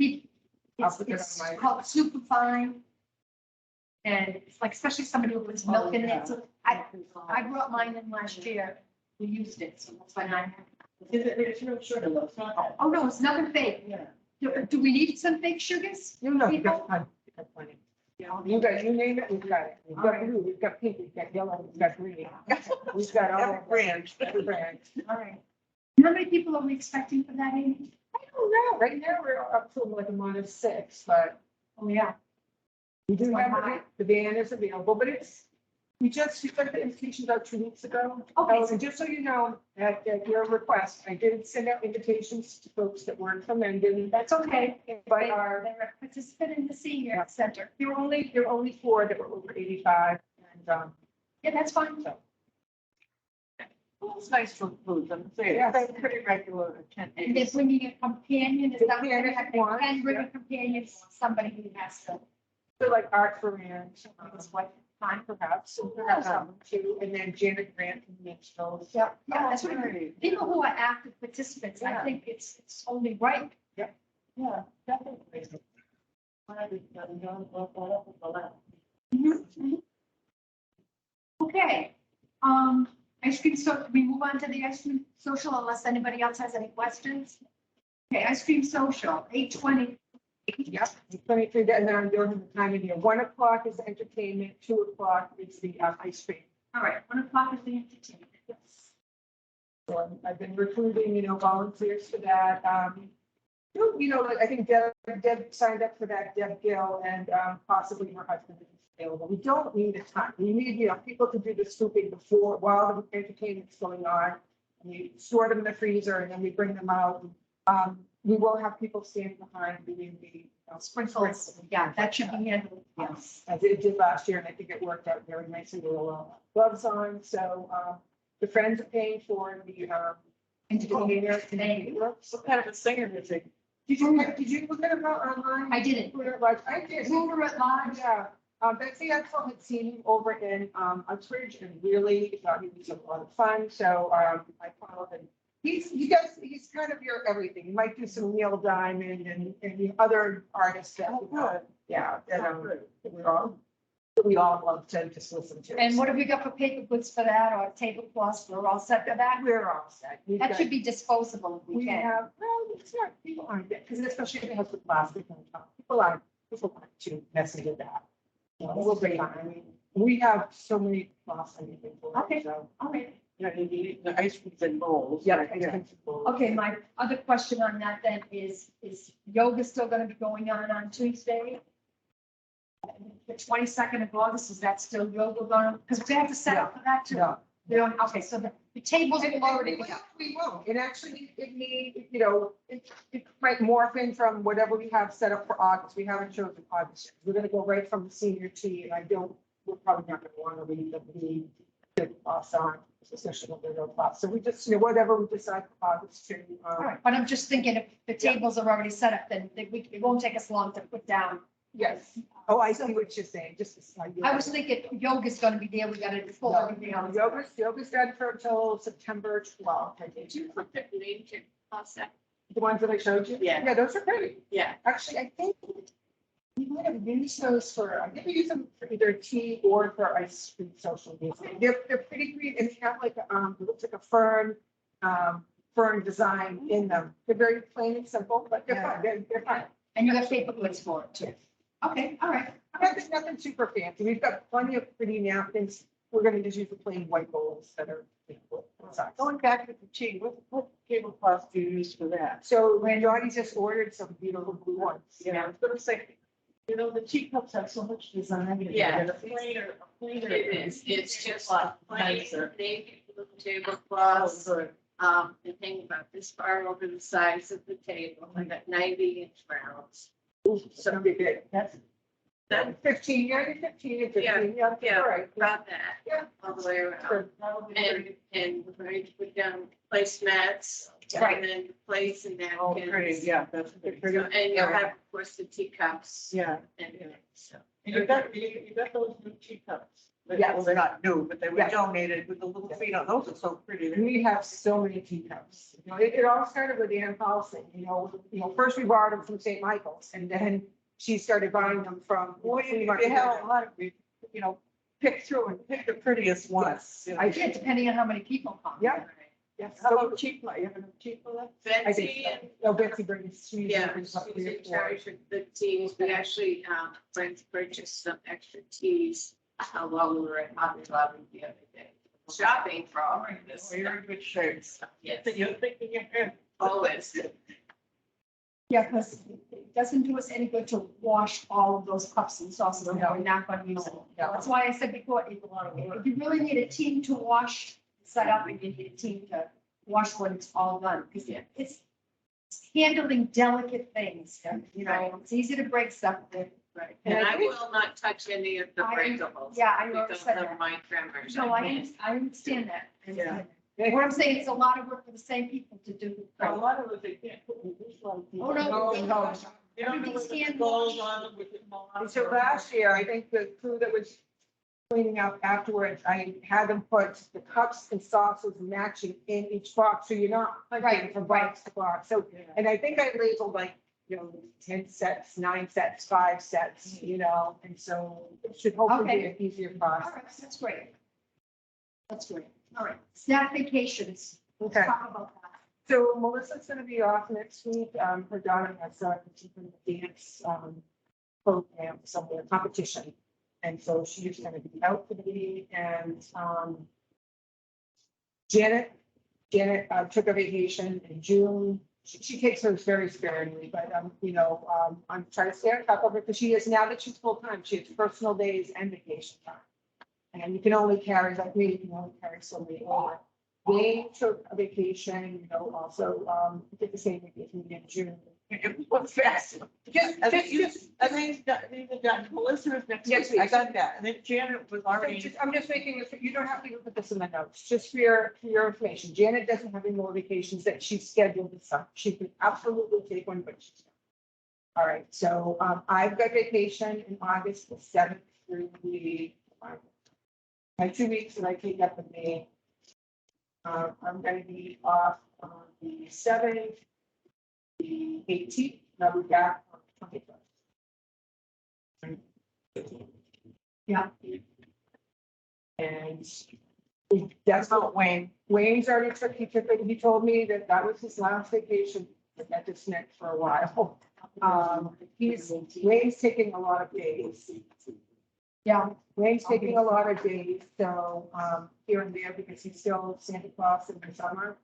Speaker 3: I'll
Speaker 2: It's
Speaker 3: put it on
Speaker 2: it's
Speaker 3: my-
Speaker 2: called super fine. And it's like, especially somebody who puts milk in it. So I brought mine in last year. We used it, so that's why I.
Speaker 4: Is it, it's real sugar, though, it's not that.
Speaker 2: Oh, no, it's nothing fake.
Speaker 4: Yeah.
Speaker 2: Do we need some fake sugars?
Speaker 3: no, you've got plenty, you've got plenty. You got, you name it, we've got it. We've got blue, we've got pink, we've got yellow, we've got green. We've got all.
Speaker 4: Every brand.
Speaker 3: Every brand.
Speaker 2: All right. How many people are we expecting for that, Amy?
Speaker 3: I don't know, right now we're up to like a -6, but
Speaker 2: Oh, yeah.
Speaker 3: we do
Speaker 2: Why
Speaker 3: have,
Speaker 2: not?
Speaker 3: the van is available, but it's, we sent the invitations out 2 weeks ago.
Speaker 2: Okay.
Speaker 3: Oh, and just so you know, at your request, I did send out invitations to folks that weren't from Mendon.
Speaker 2: That's okay.
Speaker 3: But
Speaker 2: They-
Speaker 3: our,
Speaker 2: They're a participant in the senior center.
Speaker 3: there were only 4 that were over 85, and,
Speaker 2: Yeah, that's fine.
Speaker 4: Well, it's nice to include them.
Speaker 3: Yeah.
Speaker 4: They're pretty regular
Speaker 2: And they're
Speaker 4: attendees.
Speaker 2: bringing a companion, is that,
Speaker 3: Companion if you want,
Speaker 2: they can bring
Speaker 3: yeah.
Speaker 2: a companion, somebody who has to,
Speaker 3: so like Art Ferrand,
Speaker 2: his wife,
Speaker 3: time perhaps, and perhaps someone too, and then Janet Grant from Mitchell.
Speaker 2: yeah, yeah, that's what,
Speaker 4: Right.
Speaker 2: people who are active participants, I
Speaker 3: Yeah.
Speaker 2: think it's only right.
Speaker 4: Yeah, definitely. I didn't know what that up with the last.
Speaker 2: Okay, ice cream, so can we move on to the ice cream social unless anybody else has any questions? Okay, ice cream social, 8:20.
Speaker 3: Yep, 23, and then I'm doing the time in here. 1 o'clock is entertainment, 2 o'clock is the ice cream.
Speaker 2: All right, 1 o'clock is the entertainment. Yes.
Speaker 3: So I've been recruiting, volunteers for that. Like, I think Deb signed up for that, Deb Gill, and possibly her husband is available. We don't need a ton. We need, people to do the scooping before, while the entertainment's going on. We store them in the freezer and then we bring them out. We will have people standing behind doing the
Speaker 2: Sprinkles, yeah, that should be handled, yes.
Speaker 3: as it did last year, and I think it worked out very nicely. There were gloves on, so the friends are paying for the entertainer.
Speaker 4: What kind of a singer is it?
Speaker 3: Did you look at it online?
Speaker 2: I didn't.
Speaker 3: I did.
Speaker 2: Rumor at large.
Speaker 3: Yeah, Betsy Axel had seen him over in Uxbridge and really thought he was a lot of fun, so I followed him. He's kind of your everything. He might do some Neil Diamond and the other artists that, that we all love to just listen to.
Speaker 2: And what have we got for paper goods for that or tablecloths? We're all set for that?
Speaker 3: We're all set. We've
Speaker 2: That
Speaker 3: got-
Speaker 2: should be disposable if we
Speaker 3: We
Speaker 2: can.
Speaker 3: have, well, it's not, people aren't, because especially if it has the plastic on top, people aren't too messy with that. So we'll be fine. I mean, we have so many plastic people.
Speaker 2: Okay.
Speaker 3: So,
Speaker 2: All right.
Speaker 4: Yeah, you need the ice cream in bowls.
Speaker 3: yeah.
Speaker 2: Okay, my other question on that then is yoga still gonna be going on Tuesday? The 22nd of August, is that still yoga going? Because we have to set up for that too.
Speaker 3: No.
Speaker 2: We don't, okay, so the tables will already be.
Speaker 3: We won't. It actually, it may, it might morph in from whatever we have set up for August. We haven't chosen August. yet. We're gonna go right from the senior tea, and we're probably not gonna want to leave the class on, especially when they're class. So we just, whatever we decide for August to.
Speaker 2: All right, but I'm just thinking if the tables are already set up, then it won't take us long to put down.
Speaker 3: Yes. Oh, I see what you're saying, just.
Speaker 2: I was thinking yoga's gonna be there, we gotta pull everything else.
Speaker 3: Yoga's done for until September 12th, I think.
Speaker 7: Did you put the name to process?
Speaker 3: The ones that I showed you?
Speaker 7: Yeah.
Speaker 3: Yeah, those are pretty.
Speaker 7: Yeah.
Speaker 3: Actually, I think we might have used those I think we use them for either tea or for ice cream social media. They're pretty green and they have like, it looks like a fern design in them. They're very plain and simple, but they're fun. They're fun.
Speaker 2: And you have paper goods for it too. Okay, all right.
Speaker 3: Nothing super fancy. We've got plenty of pretty napkins. We're gonna just use the plain white bowls that are.
Speaker 4: Going back to the tea, what tablecloth do you use for that?
Speaker 3: So Randy just ordered some beautiful blue ones.
Speaker 4: Yeah, I was gonna say, the teacups have so much design.
Speaker 7: Yeah.
Speaker 4: A plainer.
Speaker 7: It is, it's just
Speaker 4: lot
Speaker 7: plain,
Speaker 4: nicer.
Speaker 7: navy blue
Speaker 4: Oh,
Speaker 7: tablecloths.
Speaker 4: good.
Speaker 7: The thing about this far over the size of the table, I got 90-inch rounds.
Speaker 3: It's gonna be big.
Speaker 4: That's
Speaker 7: That,
Speaker 3: 15, yeah, 15 and 15, yeah,
Speaker 7: yeah,
Speaker 3: all right.
Speaker 7: about that,
Speaker 3: Yeah.
Speaker 7: all the way around.
Speaker 3: Sure, that'll be great.
Speaker 7: And we're going to put down placemats
Speaker 3: Right.
Speaker 7: and then plates and
Speaker 4: Oh, pretty,
Speaker 7: napkins.
Speaker 4: yeah, that's pretty.
Speaker 7: So, and you'll have, of course, the teacups.
Speaker 4: Yeah.
Speaker 7: And, so.
Speaker 4: And you got those new teacups.
Speaker 3: Yes.
Speaker 4: Well, they're not new, but they were
Speaker 3: Yes.
Speaker 4: donated with the little feet on. Those are so pretty.
Speaker 3: And we have so many teacups. You know, it all started with Ann Paulson, first we borrowed them from St. Michael's and then she started buying them from.
Speaker 4: Well, you have a lot of, pick through and pick the prettiest ones.
Speaker 3: I
Speaker 2: Yeah, depending on how many people come.
Speaker 3: Yeah. Yes.
Speaker 4: How about cheap, you have enough cheap for that?
Speaker 3: I think
Speaker 7: Betsy
Speaker 3: so.
Speaker 7: and
Speaker 3: No, Betsy brings, she's.
Speaker 7: Yeah,
Speaker 3: brings
Speaker 7: she's
Speaker 3: up three or
Speaker 7: in
Speaker 3: four.
Speaker 7: charge of the teas. We actually, went to purchase some extra teas while we were at Hobby Lobby the other day. Shopping for all of this.
Speaker 4: Oh, you're in good shape.
Speaker 7: Yes,
Speaker 4: You're thinking ahead.
Speaker 7: always.
Speaker 2: Yeah, because it doesn't do us any good to wash all of those cups and saucers, and we're not gonna use them.
Speaker 3: No.
Speaker 2: That's why I said before, if you really need a team to wash, set up, and you need a team to wash when it's all done, because it's handling delicate things, it's easy to break stuff.
Speaker 7: Right.
Speaker 3: And
Speaker 7: And
Speaker 3: I
Speaker 7: I
Speaker 3: think-
Speaker 7: will not touch any of the
Speaker 2: I-
Speaker 7: breakables.
Speaker 2: yeah, I know,
Speaker 7: Because
Speaker 2: said
Speaker 7: of
Speaker 2: that.
Speaker 7: my tremors.
Speaker 2: No, I understand that.
Speaker 4: Yeah.
Speaker 2: What I'm saying, it's a lot of work for the same people to do.
Speaker 4: A lot of it, they can't put in this one.
Speaker 2: Oh, no.
Speaker 3: No.
Speaker 4: You don't know
Speaker 2: Everything's
Speaker 4: what the
Speaker 2: hand
Speaker 4: goes
Speaker 2: washed.
Speaker 4: on them with the mom.
Speaker 3: And so last year, I think the crew that was cleaning up afterwards, I had them put the cups and saucers matching in each box, so you're not hunting
Speaker 2: Right,
Speaker 3: from box to box. So, and I think I labeled like, 10 sets, 9 sets, 5 sets, and so it should hopefully be
Speaker 2: Okay.
Speaker 3: an easier
Speaker 2: All
Speaker 3: process.
Speaker 2: right, that's great. That's great. All right, staff vacations. Let's
Speaker 3: Okay.
Speaker 2: talk about that.
Speaker 3: So Melissa's gonna be off next week. Her daughter has a dance, program, somewhere, competition. And so she's gonna be out for the week and, Janet took a vacation in June. She takes hers very sparingly, but, I'm trying to stay on top of her because she is, now that she's full-time, she has personal days and vacation time. And you can only carry, like me, you can only carry so many over. They took a vacation, also, did the same vacation in June.
Speaker 4: It was fast.
Speaker 3: Just-
Speaker 4: I think
Speaker 3: just-
Speaker 4: they got Melissa's next
Speaker 3: Yes,
Speaker 4: week. I
Speaker 3: please.
Speaker 4: got that. And then Janet was
Speaker 3: So
Speaker 4: already.
Speaker 3: I'm just making this, you don't have to put this in the notes, just for your information. Janet doesn't have any more vacations that she's scheduled this summer. She could absolutely take one, but she's not. All right, so, I've got vacation in August the 7th through the, my 2 weeks that I take up in May. I'm gonna be off on the 7th, the 18th, and I'll be back on the 21st.
Speaker 2: Yeah.
Speaker 3: And
Speaker 4: That's about Wayne.
Speaker 3: Wayne's already took, he told me that that was his last vacation, but that just meant for a while. Wayne's taking a lot of days.
Speaker 2: Yeah,
Speaker 3: Wayne's taking a lot of days, so, here and there, because he's still Santa Claus in the summer.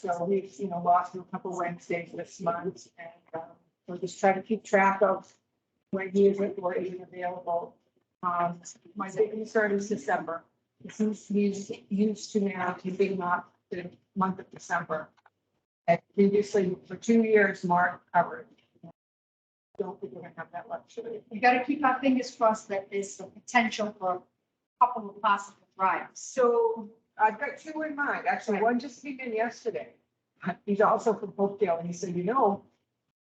Speaker 3: So we've, lost him a couple Wednesdays this month, and, we'll just try to keep track of when he isn't or isn't available. My big concern is December. He's used to now keeping up the month of December. And previously, for 2 years, Mark covered. Don't think we're gonna have that luxury.
Speaker 2: we gotta keep our fingers crossed that there's the potential for a couple of possible drives.
Speaker 3: So I've got 2 in mind. Actually, one just came in yesterday. He's also from Hopedale, and he said,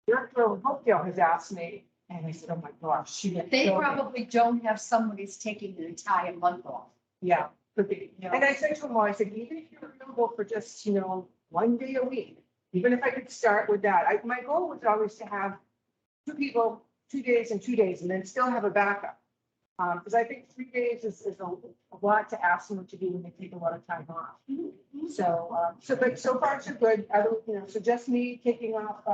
Speaker 3: Director of Hopedale has asked me, and I said, oh my gosh, she.
Speaker 2: They probably don't have someone who's taking the entire month off.
Speaker 3: Yeah, could be. And I said to him, I said, even if you're available for just, 1 day a week, even if I could start with that, my goal was always to have 2 people, 2 days and 2 days, and then still have a backup. Because I think 3 days is a lot to ask someone to do when they take a lot of time off. But so far so good. So just me taking off,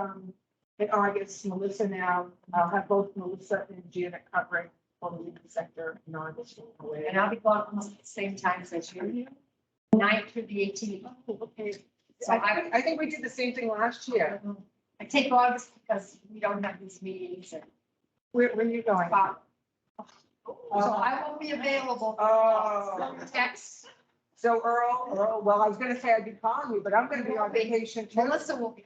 Speaker 3: in August, Melissa now, I'll have both Melissa and Janet covering for the legal sector in August.
Speaker 2: And I'll be gone almost at the same time as you, 9th through the 18th.
Speaker 3: Okay.
Speaker 2: So
Speaker 3: I think we did the same thing last year.
Speaker 2: I take August because we don't have these meetings and.
Speaker 3: Where are you going?
Speaker 2: So I won't be available.
Speaker 3: Oh.
Speaker 2: Text,
Speaker 3: So Earl, well, I was gonna say I'd be calling you, but I'm gonna be on vacation too.
Speaker 2: Melissa will be.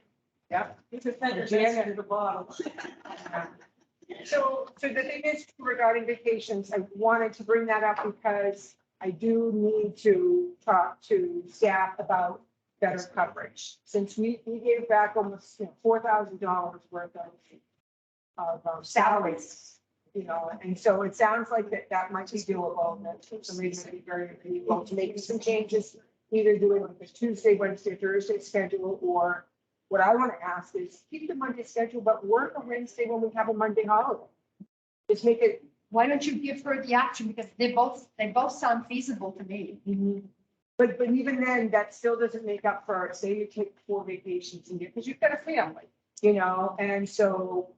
Speaker 3: Yep.
Speaker 4: It's a thing,
Speaker 3: Janet.
Speaker 4: to the bottom.
Speaker 3: So the thing is regarding vacations, I wanted to bring that up because I do need to talk to staff about better coverage. Since we gave back almost $4,000 worth of salaries, you know, and so it sounds like that might be doable. That somebody's going to be very able to make some changes, either do it like a Tuesday, Wednesday, Thursday schedule, or what I want to ask is keep the Monday schedule, but work a Wednesday when we have a Monday holiday. Just make it.
Speaker 2: Why don't you give her the option? Because they both sound feasible to me.
Speaker 3: But even then, that still doesn't make up for, say you take 4 vacations a year, because you've got a family, you know, and so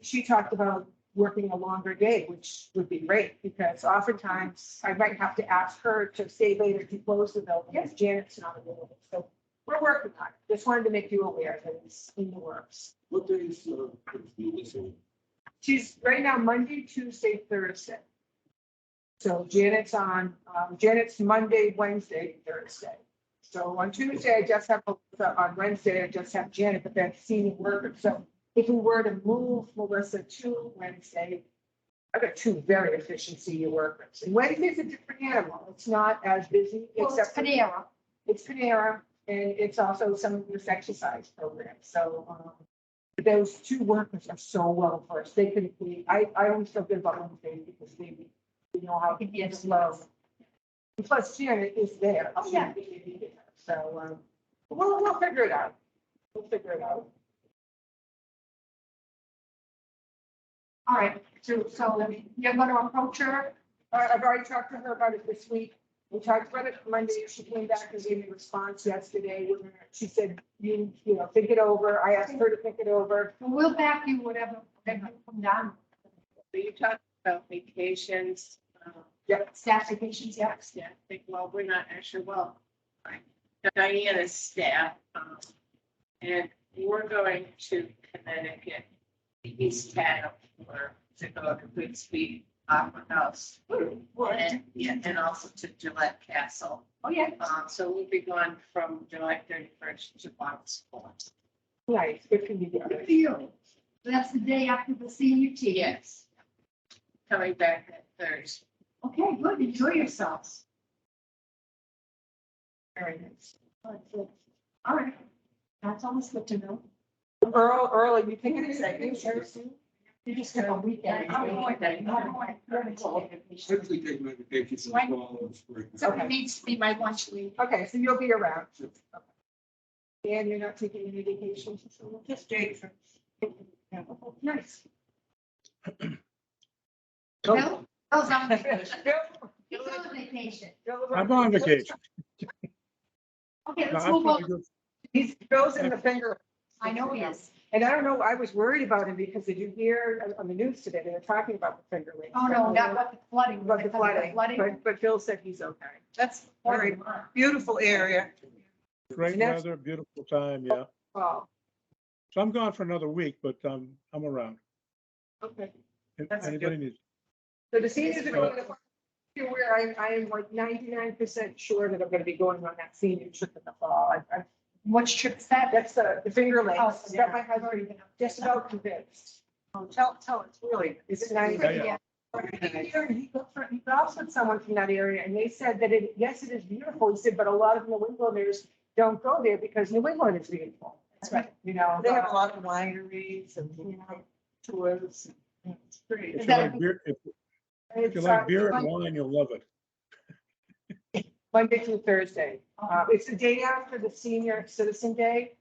Speaker 3: she talked about working a longer day, which would be great, because oftentimes I might have to ask her to stay later to close the building, because Janet's not available, so we're working on it. Just wanted to make you aware that it's in the works.
Speaker 6: What days, Melissa?
Speaker 3: She's right now Monday, Tuesday, Thursday. So Janet's on, Janet's Monday, Wednesday, Thursday. So on Tuesday, I just have, on Wednesday, I just have Janet, but then senior worker. So if we were to move Melissa to Wednesday, I've got 2 very efficient senior workers. And Wednesday's a different animal. It's not as busy,
Speaker 2: Well, it's
Speaker 3: except for
Speaker 2: Panera.
Speaker 3: it's Panera, and it's also some of this exercise programs. So those 2 workers are so well versed. They could be, I always feel good about Wednesday because they know how to be slow. And plus Janet is there.
Speaker 2: Oh, yeah.
Speaker 3: So we'll figure it out. We'll figure it out.
Speaker 2: All right, so you're gonna approach her?
Speaker 3: I've already talked to her about it this week. We talked about it Monday. She came back and gave me a response yesterday. She said, you know, think it over. I asked her to think it over.
Speaker 2: And we'll back you whatever you come down.
Speaker 7: So you talked about vacations.
Speaker 2: Staff vacations, yeah.
Speaker 7: Yeah, I think, well, we're not actually, well, Diana's staff, and we're going to Connecticut, the East Town, or to go to Goodspeed Opera House. And, yeah, and also to Gillette Castle.
Speaker 2: Oh, yeah.
Speaker 7: So we'll be gone from July 31st to August 4th.
Speaker 3: Nice. Good for you.
Speaker 2: Good for you. So that's the day after the senior tea.
Speaker 7: Yes. Coming back that Thursday.
Speaker 2: Okay, good. Enjoy yourselves.
Speaker 3: Very nice.
Speaker 2: All right. That's always good to know.
Speaker 3: Earl, are you taking a second?
Speaker 2: You just took a weekend.
Speaker 6: Typically take my vacations in the fall and spring.
Speaker 2: So it needs to be my lunch leave.
Speaker 3: Okay, so you'll be around. And you're not taking any vacations?
Speaker 4: Just Jake.
Speaker 3: Nice.
Speaker 2: Bill? Bill's on vacation.
Speaker 3: Bill?
Speaker 2: He's on vacation.
Speaker 1: I'm on vacation.
Speaker 2: Okay,
Speaker 1: No,
Speaker 2: let's
Speaker 1: I'm
Speaker 2: move
Speaker 1: probably
Speaker 2: on.
Speaker 1: good.
Speaker 3: He's goes in the finger.
Speaker 2: I know he is.
Speaker 3: And I don't know, I was worried about him because did you hear on the news today, they were talking about the Finger Lakes.
Speaker 2: Oh, no, not about the flooding.
Speaker 3: About the flooding,
Speaker 2: Flooding.
Speaker 3: but Bill said he's okay.
Speaker 4: That's very beautiful area.
Speaker 1: Great
Speaker 3: And that's-
Speaker 1: weather, beautiful time, yeah.
Speaker 3: Oh,
Speaker 1: So I'm gone for another week, but I'm around.
Speaker 3: okay.
Speaker 1: If
Speaker 3: That's
Speaker 1: anybody needs.
Speaker 3: So the seniors are going to, where I am like 99% sure that I'm going to be going on that senior trip in the fall.
Speaker 2: Which trip's that?
Speaker 3: That's the Finger Lakes.
Speaker 2: Oh,
Speaker 3: I've got my husband just about convinced.
Speaker 4: Tell us, really.
Speaker 3: Is it nice?
Speaker 1: Yeah,
Speaker 3: He golfs with someone from that area and they said that yes, it is beautiful. He said, but a lot of New Englanders don't go there because New England is beautiful.
Speaker 2: That's right.
Speaker 3: You know.
Speaker 4: They have a lot of wineries and, you know, tours. It's great.
Speaker 1: If you
Speaker 2: that
Speaker 1: like beer, if you
Speaker 3: It's,
Speaker 1: like beer and wine, you'll love it.
Speaker 3: Monday through Thursday. It's the day after the senior citizen day.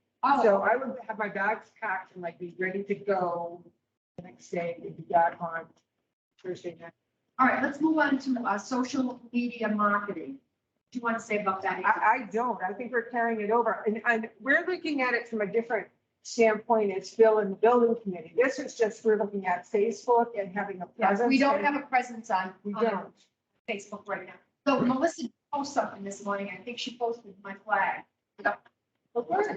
Speaker 3: So
Speaker 2: Oh,
Speaker 3: I would have my bags packed and like be ready to go the next day, we'd be back on Thursday night.
Speaker 2: all right, let's move on to social media marketing. What do you want to say about that?
Speaker 3: I don't, I think we're carrying it over and we're looking at it from a different standpoint as Phil and the building committee. This is just, we're looking at Facebook and having a
Speaker 2: Yes,
Speaker 3: presence.
Speaker 2: we don't
Speaker 3: and
Speaker 2: have a presence on.
Speaker 3: We
Speaker 2: on
Speaker 3: don't.
Speaker 2: Facebook right now. So Melissa posted something this morning. I think she posted my flag.
Speaker 3: Okay.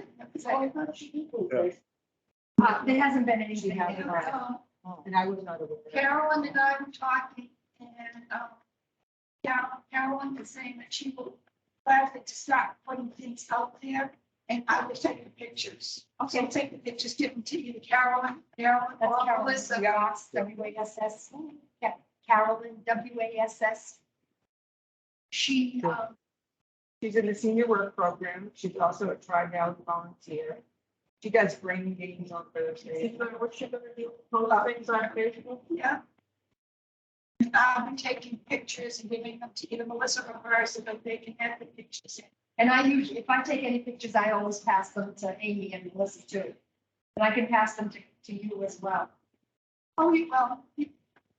Speaker 2: There hasn't been anything.
Speaker 3: She hasn't.
Speaker 2: there.
Speaker 3: And I was not aware. of that.
Speaker 5: Carolyn and I were talking, and Carolyn was saying that she will gladly to start putting things out there. and I will take the pictures. Also take the pictures, give them to you, Carolyn,
Speaker 2: That's
Speaker 5: or
Speaker 2: Carolyn,
Speaker 5: Melissa.
Speaker 2: Ross, WASS, yeah, Carolyn, WASS. She,
Speaker 3: She's in the senior work program. She's also a Tri-Valley volunteer. She does brain games on Thursdays.
Speaker 4: What's she gonna do? Post things on Facebook?
Speaker 5: Yeah. And I'll be taking pictures and giving them to either Melissa or her so that they can have the pictures.
Speaker 2: and I usually, if I take any pictures, I always pass them to Amy and Melissa too. And I can pass them to you as well.
Speaker 5: Oh, well,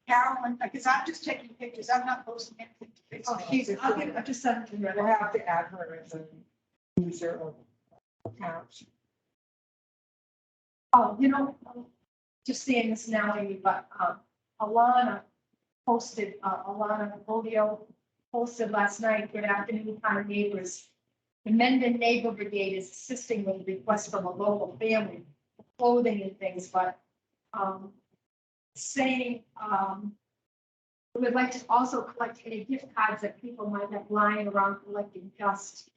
Speaker 5: Carolyn, because I'm just taking pictures. I'm not posting anything to
Speaker 3: Oh,
Speaker 5: Facebook.
Speaker 3: she's,
Speaker 2: I'll just send them to
Speaker 3: we'll
Speaker 2: her.
Speaker 3: have to add her as a user of accounts.
Speaker 2: Oh, just seeing this now, Amy, but, Alana Bolio posted last night, good afternoon, kind neighbors. The Mendon Neighbor Brigade is assisting with a request from a local family, for clothing and things, but, saying, we would like to also collect any gift cards that people might have lying around collecting dust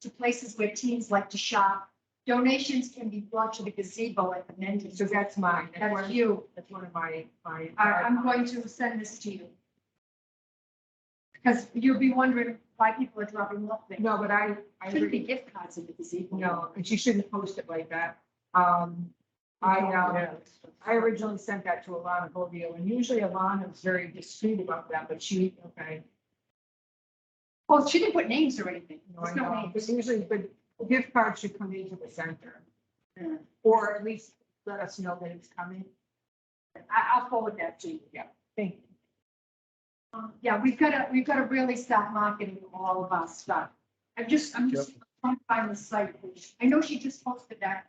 Speaker 2: to places where teens like to shop. Donations can be brought to the gazebo at the Mendon.
Speaker 3: So that's mine.
Speaker 2: That's you.
Speaker 3: That's one of my.
Speaker 2: I'm going to send this to you. Because you'll be wondering why people are dropping off things.
Speaker 3: No, but I
Speaker 2: Shouldn't be
Speaker 3: already,
Speaker 2: gift cards in the gazebo.
Speaker 3: no, and she shouldn't post it like that. I originally sent that to Alana Bolio, and usually Alana is very discreet about that, but she, okay.
Speaker 2: Well, she didn't put names or anything.
Speaker 3: No, I
Speaker 2: There's no
Speaker 3: know,
Speaker 2: names.
Speaker 3: but usually, but gift cards should come into the center.
Speaker 2: Yeah.
Speaker 3: Or at least let us know that it's coming.
Speaker 2: I'll forward that to you.
Speaker 3: Yeah, thank you.
Speaker 2: Yeah, we've got to really start marketing all of our stuff. I'm just trying to find the site. I know she just posted that.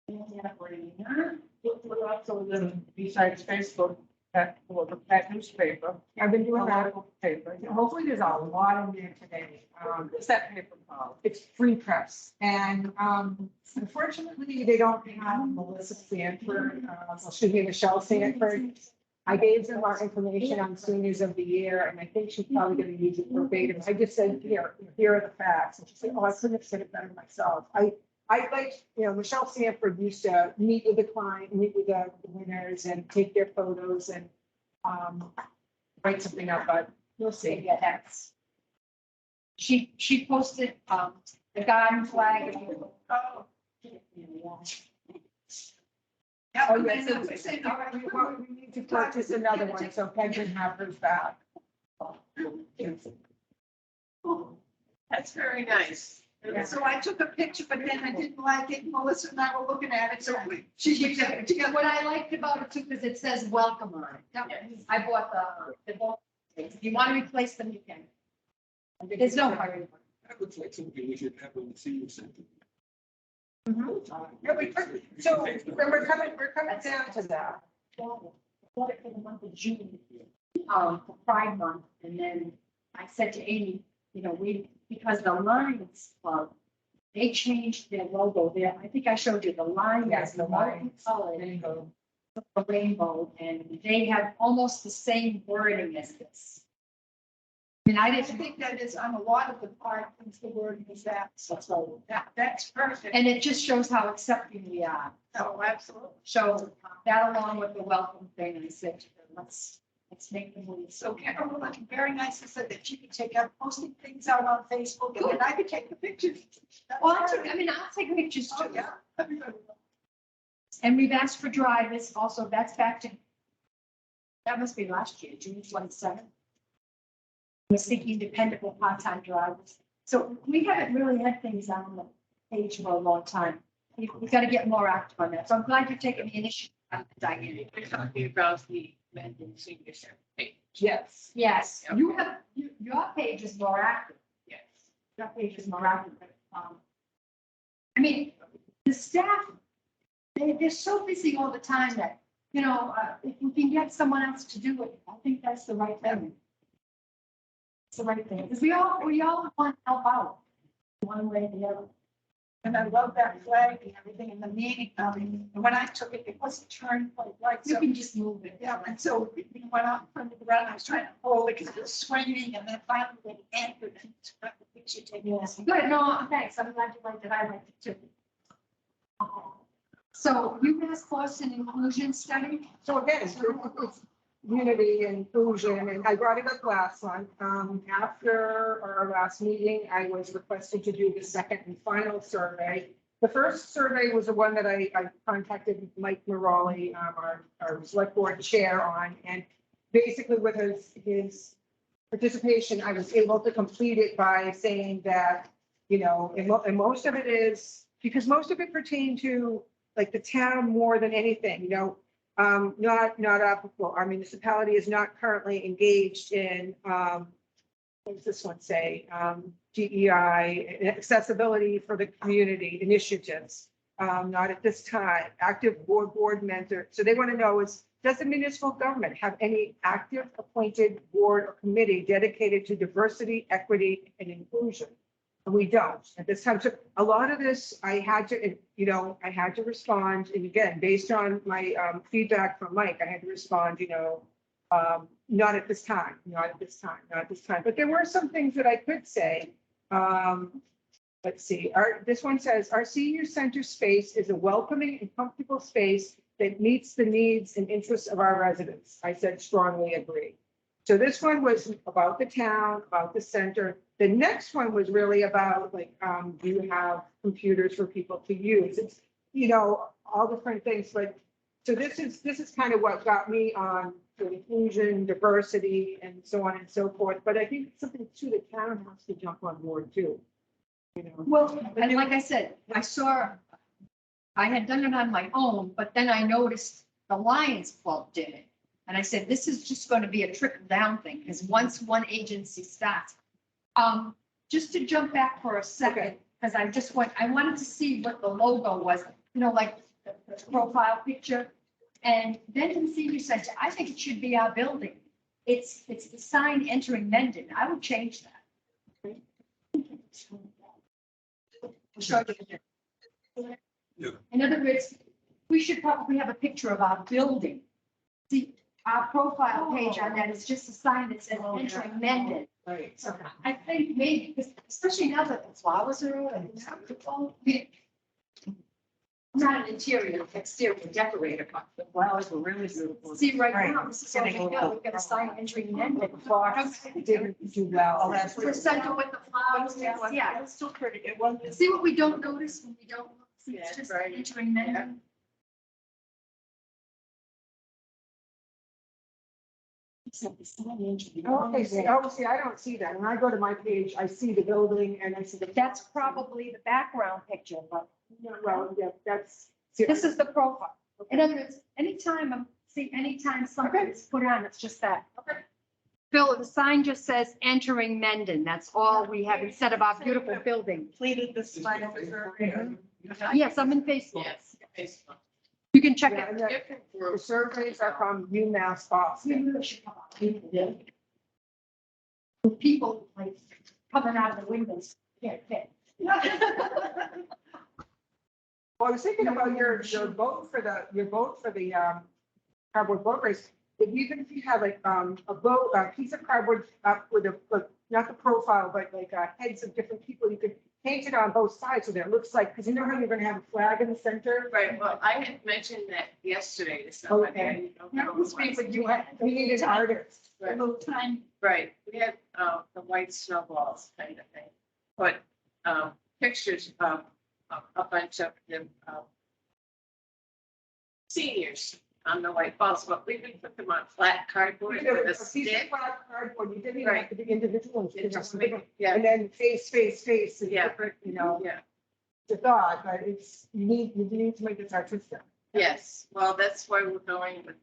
Speaker 4: We're also then, besides Facebook, that newspaper.
Speaker 3: I've been doing that.
Speaker 4: Local paper.
Speaker 3: Hopefully, there's a lot in there today.
Speaker 4: What's that paper called?
Speaker 3: It's Free Press, and unfortunately, they don't have Melissa Sanford, excuse me, Michelle Sanford. I gave them our information on seniors of the year, and I think she's probably gonna use it verbatim. I just said, here are the facts, and she said, oh, I couldn't have said it better myself. I like, Michelle Sanford used to meet with the client, meet with the winners and take their photos and write something up, but we'll see.
Speaker 2: Yeah, that's. She posted, the garden flag.
Speaker 5: Oh.
Speaker 3: Oh, yes, we need to purchase another one, so Peg can have hers back.
Speaker 7: That's very nice.
Speaker 5: So I took a picture, but then I didn't like it. Melissa and I were looking at it, so she took it together.
Speaker 2: What I liked about it too, because it says welcome on it. I bought the both. If you want to replace them, you can. There's no hurry.
Speaker 6: That looks like something we should have on the senior center.
Speaker 3: So we're coming down to that.
Speaker 2: Bought it for the month of June, for Pride Month, and then I said to Amy, because the Lions Club, they changed their logo there. I think I showed you the line.
Speaker 3: Yes, the Lions.
Speaker 2: Color,
Speaker 3: There you go.
Speaker 2: the rainbow, and they have almost the same wording as this. And I
Speaker 5: I
Speaker 2: didn't think,
Speaker 5: think that is on a lot of the parts, the word is that, so that's perfect.
Speaker 2: and it just shows how accepting we are.
Speaker 5: Oh, absolutely.
Speaker 2: So that along with the welcome thing, I said, to them, let's make the move.
Speaker 5: So Carolyn, very nicely said that she could take out posting things out on Facebook and then I could take the pictures.
Speaker 2: Well, I'll take pictures
Speaker 5: Oh,
Speaker 2: too.
Speaker 5: yeah. Everybody.
Speaker 2: And we've asked for drivers also, that's back to, that must be last year, June 27th. We're seeking dependable part-time drivers. So we haven't really had things on the page for a long time. We've got to get more active on that. So I'm glad you're taking the initiative, Diane.
Speaker 7: We're talking about the Mendon Senior Center page.
Speaker 3: Yes.
Speaker 2: Yes, you have, your page is more active.
Speaker 7: Yes.
Speaker 2: Your page is more active. But, I mean, the staff, they're so busy all the time that, if we can get someone else to do it, I think that's the right thing. It's the right thing, because we all want to help out, one way or the other.
Speaker 5: And I love that flag and everything in the meeting. And when I took it, it wasn't turned quite right.
Speaker 2: You
Speaker 5: So,
Speaker 2: can just move it.
Speaker 5: yeah, and so we went out from the ground. I was trying to hold it because it was swinging and then finally it anchored and it's got the picture taken.
Speaker 2: Yes, good, no, thanks, I'm glad you liked it, I liked it too. So UMass Boston inclusion study,
Speaker 3: So again, it's unity and inclusion, and I brought it up last month. After our last meeting, I was requested to do the second and final survey. The first survey was the one that I contacted Mike Morali, our select board chair on, and basically with his participation, I was able to complete it by saying that, you know, and most of it is, because most of it pertained to like the town more than anything, you know, not applicable. Our municipality is not currently engaged in, what does this one say? DEI, accessibility for the community initiatives. Not at this time, active board mentor. So they want to know is, does the municipal government have any active appointed board or committee dedicated to diversity, equity, and inclusion? And we don't at this time. So a lot of this, I had to, you know, I had to respond. And again, based on my feedback from Mike, I had to respond, you know, not at this time, not at this time, not at this time. But there were some things that I could say. Let's see, this one says, our senior center space is a welcoming and comfortable space that meets the needs and interests of our residents. I said strongly agree. So this one was about the town, about the center. The next one was really about like, do you have computers for people to use? It's, you know, all different things, but so this is kind of what got me on to inclusion, diversity, and so on and so forth. But I think it's something too, the town has to jump on board too. You know,
Speaker 2: well, and like I said, I had done it on my own, but then I noticed the Lions Club did it. And I said, this is just going to be a trickle down thing, because once one agency starts. Just to jump back for a second, because I wanted to see what the logo was, you know, like the profile picture. And Benton Senior Center, I think it should be our building. It's the sign entering Mendon. I would change that. I'll show you the picture.
Speaker 6: Yeah.
Speaker 2: In other words, we should probably have a picture of our building. See, our profile page on that is just a sign that says entering Mendon.
Speaker 3: right.
Speaker 2: So I think maybe, especially now that the flowers are out and I'm not an interior, exterior decorator, but
Speaker 4: The flowers were really beautiful.
Speaker 2: see right
Speaker 4: Right.
Speaker 2: now, this is what we got. We've got a sign entering Mendon.
Speaker 3: Didn't do well.
Speaker 4: Oh, that's.
Speaker 2: The center with the flowers, yeah.
Speaker 4: It was still pretty. It wasn't.
Speaker 2: See what we don't notice when we don't, look? See, it's
Speaker 4: Yeah,
Speaker 2: just
Speaker 4: right.
Speaker 2: entering Mendon. Except the sign entering.
Speaker 3: Okay, see, I don't see that. When I go to my page, I see the building and I see the.
Speaker 2: That's probably the background picture, but
Speaker 3: Well, yeah, that's.
Speaker 2: this is the profile. In other words, anytime something's put on, it's just that. Bill, the sign just says entering Mendon. That's all we have instead of our beautiful building.
Speaker 4: Completed this final survey.
Speaker 2: Yes, I'm in Facebook.
Speaker 7: Yes, Facebook.
Speaker 2: You can check
Speaker 3: Yeah,
Speaker 2: it.
Speaker 3: and the
Speaker 7: Different
Speaker 3: the
Speaker 7: groups.
Speaker 3: surveys are from UMass Boston.
Speaker 2: People like coming out of the windows. Yeah, yeah.
Speaker 3: Well, I was thinking about your vote for the cardboard boat race. Even if you have like a piece of cardboard up with not the profile, but like heads of different people, you could paint it on both sides so that it looks like, because you know how you're gonna have a flag in the center?
Speaker 7: Right, well, I had mentioned that yesterday to somebody.
Speaker 3: Okay.
Speaker 7: I didn't know
Speaker 2: That
Speaker 7: who it
Speaker 2: must be
Speaker 7: was.
Speaker 2: what you had.
Speaker 3: We need an artist.
Speaker 5: A little tiny.
Speaker 7: Right, we had the white snowballs kind of thing, but pictures of a bunch of them seniors on the white balls, but we could put them on flat cardboard
Speaker 3: You know,
Speaker 7: with a
Speaker 3: a piece of
Speaker 7: stick.
Speaker 3: cardboard, you didn't even have to be individual.
Speaker 7: It just made, yeah,
Speaker 3: And then face, and
Speaker 7: Yeah.
Speaker 3: different, you know,
Speaker 7: yeah,
Speaker 3: it's a thought, but it's, you need to make this artistic.
Speaker 7: yes, well, that's why we're going with,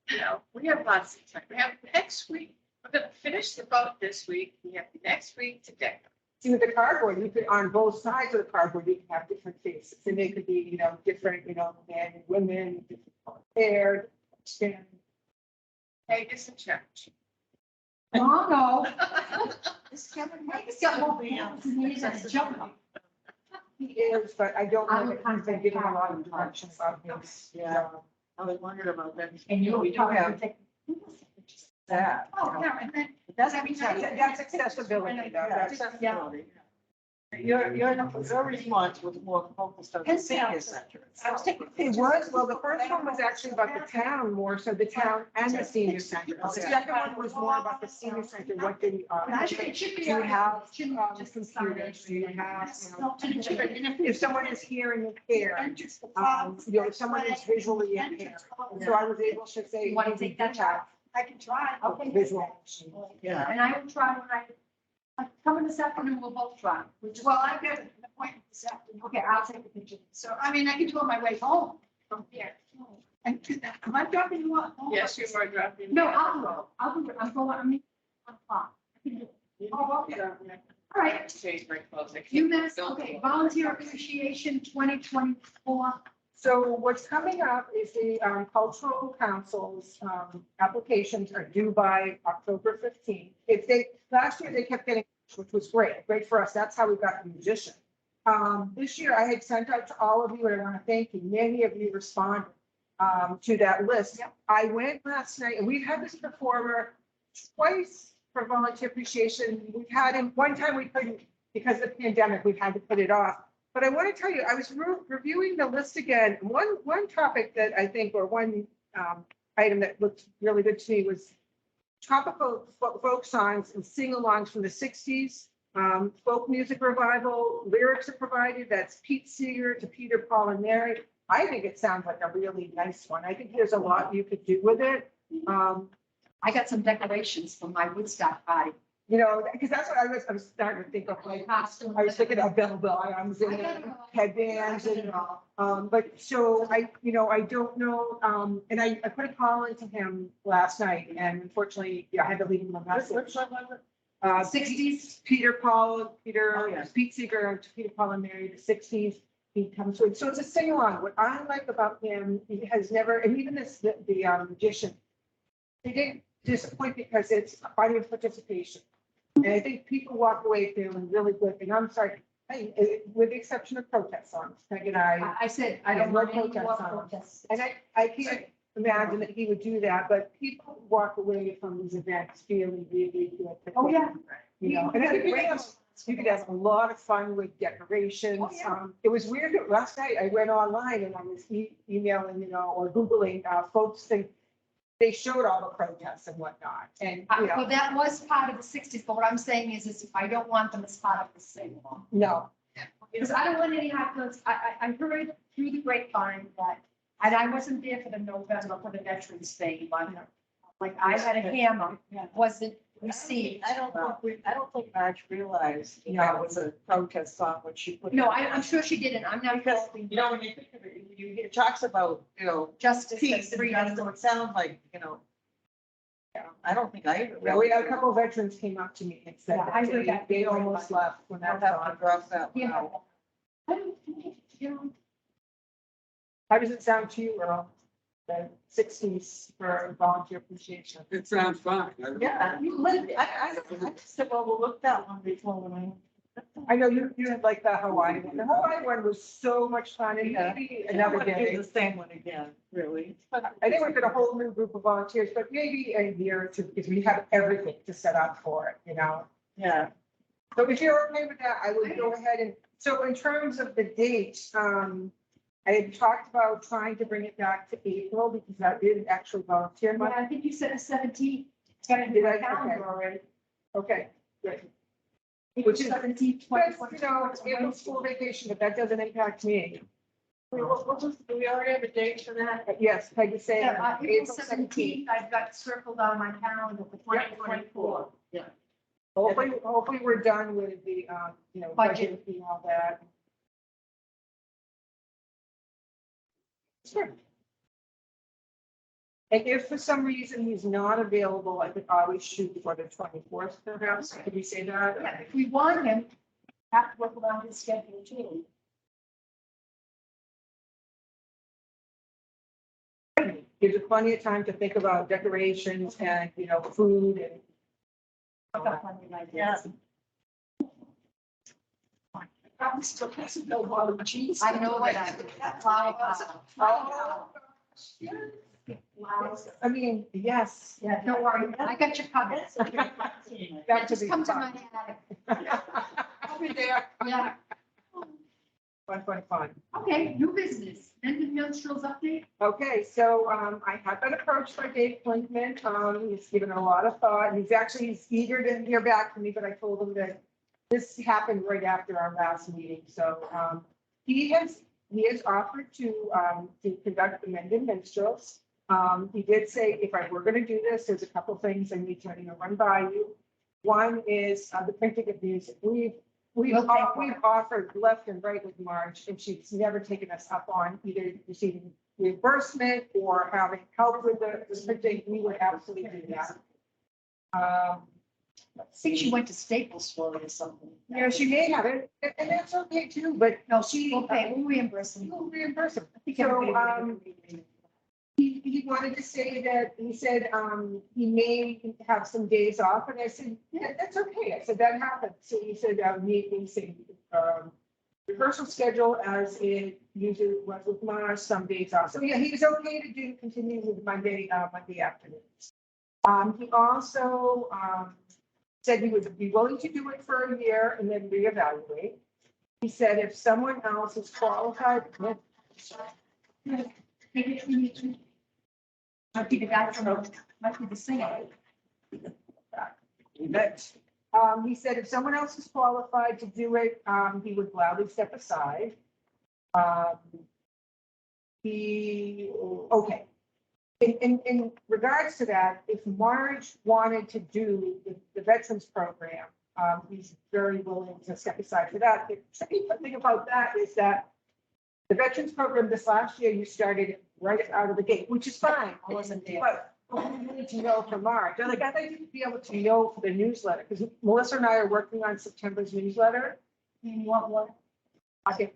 Speaker 7: you know, we have lots of time. We have next week, we're gonna finish the vote this week, we have the next week to decorate.
Speaker 3: See, with the cardboard, you could, on both sides of the cardboard, you can have different faces, and they could be, you know, different, you know, men and women, different hair, skin.
Speaker 7: Hey, it's a church.
Speaker 2: Oh, no. This Kevin Mike's got more hands than he does jump up.
Speaker 3: he is, but I don't
Speaker 2: I
Speaker 3: know
Speaker 2: would
Speaker 3: that he's been giving a lot of direction about his.
Speaker 4: Yeah. I was wondering about that.
Speaker 2: And you
Speaker 4: We
Speaker 2: would
Speaker 4: do
Speaker 2: probably
Speaker 4: have
Speaker 2: take.
Speaker 4: that.
Speaker 5: Oh, yeah, and then,
Speaker 4: That's
Speaker 5: I mean,
Speaker 3: That's accessibility, though. That's-
Speaker 4: accessibility. Your response was more focused on the
Speaker 5: And
Speaker 4: senior
Speaker 5: sounds-
Speaker 4: center.
Speaker 5: I was taking
Speaker 3: It
Speaker 5: pictures.
Speaker 3: was, well, the first one was actually about the town more, so the town and the senior center. The second one was more about the senior center, what did,
Speaker 2: It should be.
Speaker 3: do you have,
Speaker 2: shouldn't just
Speaker 3: computers, do you have,
Speaker 5: And
Speaker 3: if someone is hearing impaired, if someone is visually impaired. So I was able to say.
Speaker 2: You want to take that shot?
Speaker 5: I can try.
Speaker 2: Okay.
Speaker 3: Visual.
Speaker 4: Yeah.
Speaker 2: And I will try when I come in this afternoon, we'll both try.
Speaker 5: Well, I've got an appointment this afternoon.
Speaker 2: Okay, I'll take the picture.
Speaker 5: So, I mean, I can do it on my way home from here. And do that. Am I dropping you off? home?
Speaker 7: Yes, you are dropping.
Speaker 2: No, I'll go. I'll do it. I'm going, I'm 1 o'clock. I can do it.
Speaker 5: Oh, okay.
Speaker 2: All right.
Speaker 7: Change my clothes. I can't-
Speaker 2: Few minutes, okay, volunteer appreciation 2024.
Speaker 3: So what's coming up is the cultural council's applications are due by October 15th. If they, last year they kept getting, which was great for us. That's how we got the musician. This year I had sent out to all of you, and I want to thank you. Many of you responded to that list.
Speaker 2: Yep.
Speaker 3: I went last night, and we've had this performer twice for volunteer appreciation. We've had him, one time we couldn't, because of the pandemic, we've had to put it off. But I want to tell you, I was reviewing the list again. One topic that I think, or one item that looked really good to me was tropical folk songs and sing-alongs from the 60s, folk music revival, lyrics are provided. That's Pete Seeger to Peter, Paul, and Mary. I think it sounds like a really nice one. I think there's a lot you could do with it.
Speaker 2: I got some decorations from my Woodstock party.
Speaker 3: You know, because that's what I was starting to think of, like,
Speaker 2: Costume.
Speaker 3: I was thinking of Bell Bell, I was in headbands and, but so I don't know, and I put a call into him last night, and unfortunately, I had to leave him a message.
Speaker 4: Which one was it?
Speaker 2: 60s.
Speaker 3: Peter,
Speaker 4: Oh, yeah.
Speaker 3: Pete Seeger, to Peter, Paul, and Mary, the 60s. He comes with, so it's a sing-along. What I like about him, he has never, and even the magician, they didn't disappoint because it's audience participation. And I think people walk away feeling really good. And I'm sorry, with the exception of protest songs, Peg and
Speaker 2: I said, I don't want any more
Speaker 3: Protest songs.
Speaker 2: protests.
Speaker 3: and I can't imagine that he would do that, but people walk away from these events feeling really good.
Speaker 2: Oh, yeah.
Speaker 3: You know, and I think you could have a lot of fun with decorations.
Speaker 2: Oh, yeah.
Speaker 3: It was weird that last night I went online and I was emailing, or Googling, folks think they showed all the protests and whatnot. And,
Speaker 2: Well, that was part of the 60s, but what I'm saying is I don't want them as part of the sing along.
Speaker 3: no,
Speaker 2: Because I don't want any hot feelings. I heard through the grapevine that, and I wasn't there for the November for the Veterans Day, but like I had a hammer, wasn't received.
Speaker 4: I don't think Marge realized that was a protest song when she put.
Speaker 2: No,
Speaker 4: it.
Speaker 2: I'm sure she didn't. I'm not.
Speaker 4: Because, when you think of it, it talks about,
Speaker 2: Justice
Speaker 4: peace
Speaker 2: and
Speaker 4: and
Speaker 2: freedom.
Speaker 4: justice, it sounds like, I don't think I even.
Speaker 3: we had a couple of veterans came up to me and said
Speaker 2: Yeah, I
Speaker 3: that
Speaker 2: heard that.
Speaker 3: they almost left when
Speaker 4: I'll
Speaker 3: that
Speaker 4: have to
Speaker 3: song.
Speaker 4: drop that one
Speaker 2: Yeah.
Speaker 4: out.
Speaker 2: I don't think,
Speaker 3: How does it sound to you, Earl? The 60s for volunteer appreciation.
Speaker 6: It sounds fine.
Speaker 4: Yeah, I just have overlooked that one before when
Speaker 3: I know you had like the Hawaii one. The Hawaii one was so much fun, and maybe another
Speaker 4: I do
Speaker 3: day.
Speaker 4: the same one again, really.
Speaker 3: I think we've got a whole new group of volunteers, but maybe a year or two, because we have everything to set up for it,
Speaker 4: Yeah,
Speaker 3: So if you're okay with that, I would go ahead and, so in terms of the date, I had talked about trying to bring it back to April, because I did actually volunteer
Speaker 2: yeah,
Speaker 3: month.
Speaker 2: I think you said the 17th. It's got to be
Speaker 3: Did
Speaker 2: my
Speaker 3: I?
Speaker 2: calendar
Speaker 3: Okay.
Speaker 2: already.
Speaker 3: Okay, good.
Speaker 2: Which is 17th,
Speaker 3: But,
Speaker 2: 2024.
Speaker 3: it's April school vacation, but that doesn't impact me.
Speaker 4: we already have a date for that.
Speaker 3: Yes, Peggy said
Speaker 2: Yeah, April
Speaker 3: April 17th.
Speaker 2: 17th, I've got circled on my calendar for 2024.
Speaker 3: Hopefully we're done with the, budget and all that. Sure. And if for some reason he's not available, I could always shoot for the 24th perhaps. Could we say that?
Speaker 2: Yeah, if we want him, have to work around his schedule too.
Speaker 3: Gives you plenty of time to think about decorations and, food and.
Speaker 2: I've got plenty of ideas.
Speaker 4: Yeah.
Speaker 5: Probably still has a bill bottom cheese.
Speaker 2: I know what I.
Speaker 3: Oh, I mean, yes.
Speaker 2: Yeah, don't worry, I got your covered.
Speaker 3: That
Speaker 2: Just
Speaker 3: could be
Speaker 2: come to
Speaker 3: fun.
Speaker 2: my attic.
Speaker 3: I'll be there.
Speaker 2: Yeah,
Speaker 3: Fun.
Speaker 2: okay, new business, Mendon Minstrels update.
Speaker 3: Okay, so I have been approached by Dave Klinkman. He's given it a lot of thought. He's eager to hear back from me, but I told him that this happened right after our last meeting. So he has offered to conduct the Mendon Minstrels. He did say if I were going to do this, there's a couple things I need to run by you. One is the printing of music. We've offered left and right with Marge, and she's never taken us up on either receiving reimbursement or having help with the printing. We would absolutely do that.
Speaker 2: I think she went to Staples for it or something.
Speaker 3: Yeah, she may have it, and that's okay too, but
Speaker 2: No, she, okay, we'll reimburse them.
Speaker 3: we'll reimburse her.
Speaker 2: I think
Speaker 3: So,
Speaker 2: everybody-
Speaker 3: He wanted to say that, he said, he may have some days off, and I said, yeah, that's okay. I said, that happens. So he said, rehearsal schedule as it usually was with Mars, some days off. So yeah, he was okay to continue with Monday afternoons. He also, said he would be willing to do it for a year and then reevaluate. He said if someone else is qualified,
Speaker 2: Might be the guy from, might be the singer.
Speaker 3: he said if someone else is qualified to do it, he would gladly step aside. Okay. In regards to that, if Marge wanted to do the veterans program, he's very willing to step aside for that. The tricky thing about that is that the veterans program this last year, you started right out of the gate, which is fine.
Speaker 2: I wasn't there.
Speaker 3: But we need to know for March, and like, I'd like to be able to know for the newsletter, because Melissa and I are working on September's newsletter.
Speaker 2: You want one?
Speaker 3: Okay,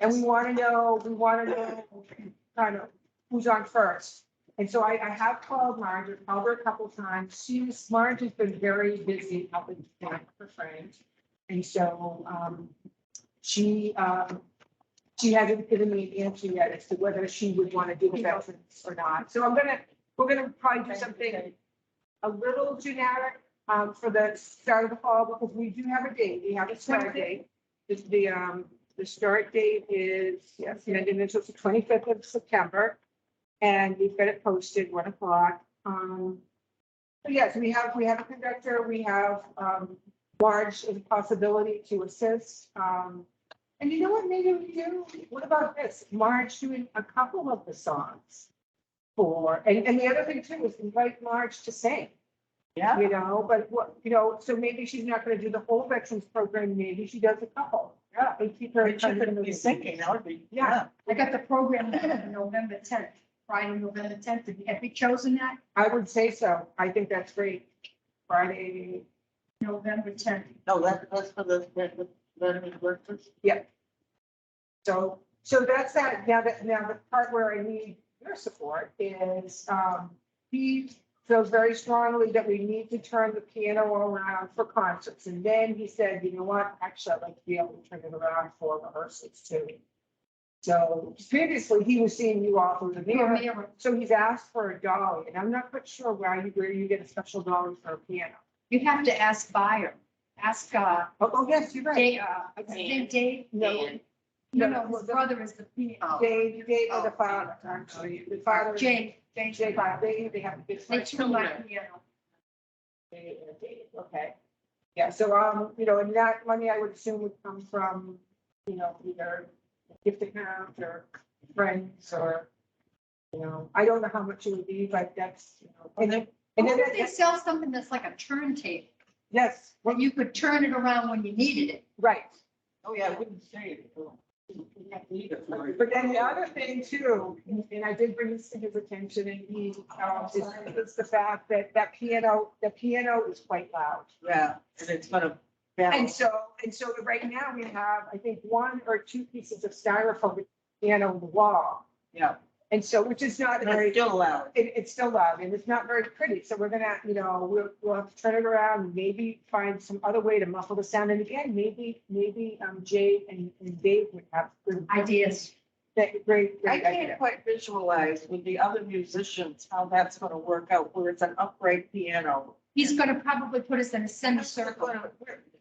Speaker 3: and we want to know kind of who's on first. And so I have called Marge, I've called her a couple of times. Marge has been very busy helping her friend. And so she hasn't given me an answer yet as to whether she would want to do the veterans or not. So we're gonna probably do something a little generic for the start of the fall, because we do have a date. We have a start date. The start date is, yes, the Minstrels, the 25th of September. And we've got it posted 1:00. So yes, we have a conductor, we have Marge as a possibility to assist. And you know what, maybe we do, what about this, Marge doing a couple of the songs and the other thing too is invite Marge to sing.
Speaker 4: Yeah.
Speaker 3: You know, but what, so maybe she's not gonna do the whole veterans program, maybe she does a couple.
Speaker 4: Yeah.
Speaker 3: And keep her.
Speaker 4: She could be thinking, that would be.
Speaker 3: Yeah.
Speaker 2: I got the program November 10th, Friday, November 10th. Have you chosen that?
Speaker 3: I would say so, I think that's great. Friday,
Speaker 2: November 10th.
Speaker 4: No, that's for the veterans workers.
Speaker 3: so that's that. Now the part where I need your support is, he feels very strongly that we need to turn the piano around for concerts. And then he said, you know what, actually, I'd like to be able to turn it around for rehearsals too. So previously, he was seeing you all through the mirror, so he's asked for a dolly, and I'm not quite sure where you get a special dolly for a piano.
Speaker 2: You have to ask buyer, ask,
Speaker 3: Oh, yes, you're right.
Speaker 2: Dave, Dave,
Speaker 3: No,
Speaker 2: no, his brother is the piano.
Speaker 3: Dave or the father, actually, the father.
Speaker 2: Jake,
Speaker 3: They have a big.
Speaker 2: they threw my piano.
Speaker 3: Okay. Yeah, so, and that money I would assume would come from, either gift account or friends or, I don't know how much it would be, but that's, and then,
Speaker 2: What if they sell something that's like a turntable,
Speaker 3: yes,
Speaker 2: that you could turn it around when you needed it?
Speaker 3: right.
Speaker 4: Oh, yeah, I wouldn't say it.
Speaker 3: But then the other thing too, and I did bring this to his attention, and he, it's the fact that the piano is quite loud.
Speaker 4: Yeah, and it's gonna.
Speaker 3: And so right now we have, I think, 1 or 2 pieces of styrofoam piano on the wall.
Speaker 4: Yeah.
Speaker 3: And so, which is not
Speaker 4: And
Speaker 3: very,
Speaker 4: it's still allowed.
Speaker 3: it's still loud and it's not very pretty. So we're gonna, we'll have to turn it around, maybe find some other way to muffle the sound. And again, maybe, Jay and Dave would have good
Speaker 2: Ideas.
Speaker 3: great
Speaker 4: I
Speaker 3: idea.
Speaker 4: can't quite visualize with the other musicians how that's gonna work out, where it's an upright piano.
Speaker 2: He's gonna probably put us in a semicircle.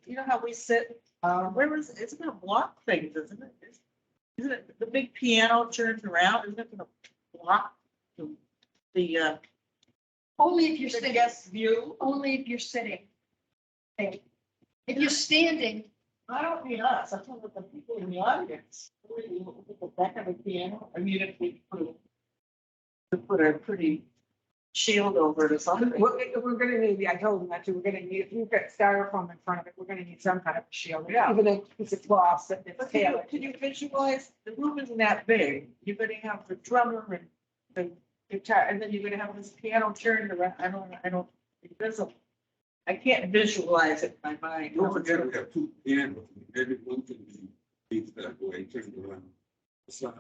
Speaker 4: You know how we sit, where is, it's gonna block things, isn't it? Isn't it, the big piano turns around, isn't it gonna block the
Speaker 2: Only if you're
Speaker 4: the
Speaker 2: sitting,
Speaker 4: guest view?
Speaker 2: only if you're sitting. Okay. If you're standing,
Speaker 4: I don't mean us, I'm talking about the people in the audience. That kind of piano, I mean, if we put a pretty shield over it or something.
Speaker 3: We're gonna need, I told them that too, we're gonna need, if you've got styrofoam in front of it, we're gonna need some kind of shield.
Speaker 4: Yeah.
Speaker 3: Even if it's a cloth that it's
Speaker 4: But
Speaker 3: tailored.
Speaker 4: can you visualize, the room isn't that big, you're gonna have the drummer and the guitar, and then you're gonna have this piano turned around, I don't, invisible. I can't visualize it in my mind.
Speaker 6: Don't forget, we have two pianos, maybe one can be faced that way, turned around. Side.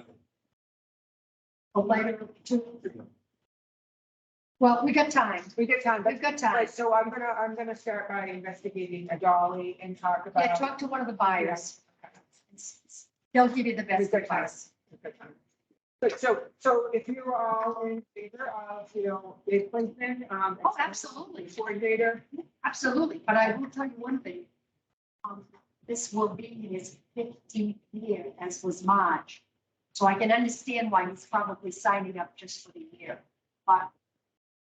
Speaker 2: a lighter too. Well, we got time.
Speaker 3: We get time, but,
Speaker 2: We've got time.
Speaker 3: right, so I'm gonna start by investigating a dolly and talk about.
Speaker 2: Yeah, talk to one of the buyers. They'll give you the best
Speaker 3: We've got time.
Speaker 2: advice.
Speaker 3: But so if you're all in favor of, Dave Clinton,
Speaker 2: Oh, absolutely.
Speaker 3: coordinator,
Speaker 2: Absolutely, but I will tell you one thing. This will be his 15th year, as was Marge. So I can understand why he's probably signing up just for the year. But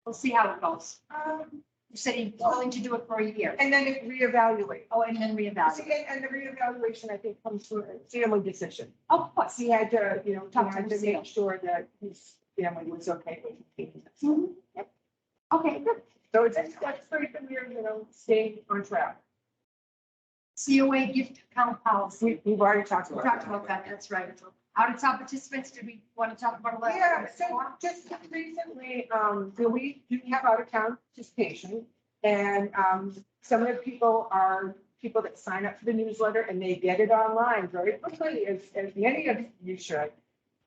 Speaker 2: we'll see how it goes. You said he's willing to do it for a year.
Speaker 3: and then reevaluate.
Speaker 2: Oh, and then
Speaker 3: See,
Speaker 2: reevaluate.
Speaker 3: and the reevaluation, I think, comes from a family decision.
Speaker 2: Of course.
Speaker 3: He had to,
Speaker 2: Talk to
Speaker 3: had to
Speaker 2: Lucille.
Speaker 3: make sure that his family was okay with it.
Speaker 2: Mhm. Okay, good.
Speaker 3: So that's very familiar, staying on track.
Speaker 2: COA gift account policy.
Speaker 3: We've already talked
Speaker 2: We
Speaker 3: about
Speaker 2: talked
Speaker 3: that.
Speaker 2: about that, that's right. Out of town participants, did we want to talk about a letter?
Speaker 3: Yeah, so just recently, we do have out of town participation. And some of the people are people that sign up for the newsletter and they get it online very quickly, as many of you should.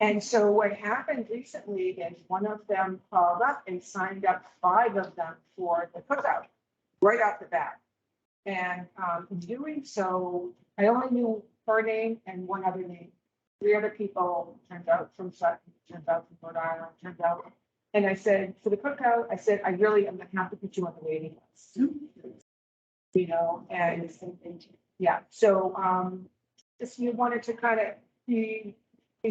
Speaker 3: And so what happened recently is one of them called up and signed up 5 of them for the cookout right off the bat. And in doing so, I only knew her name and one other name. 3 other people turned out from Sutton, turned out from Rhode Island, turned out. And I said, for the cookout, I said, I really am gonna have to put you on the waiting list. And yeah, so just you wanted to kind of be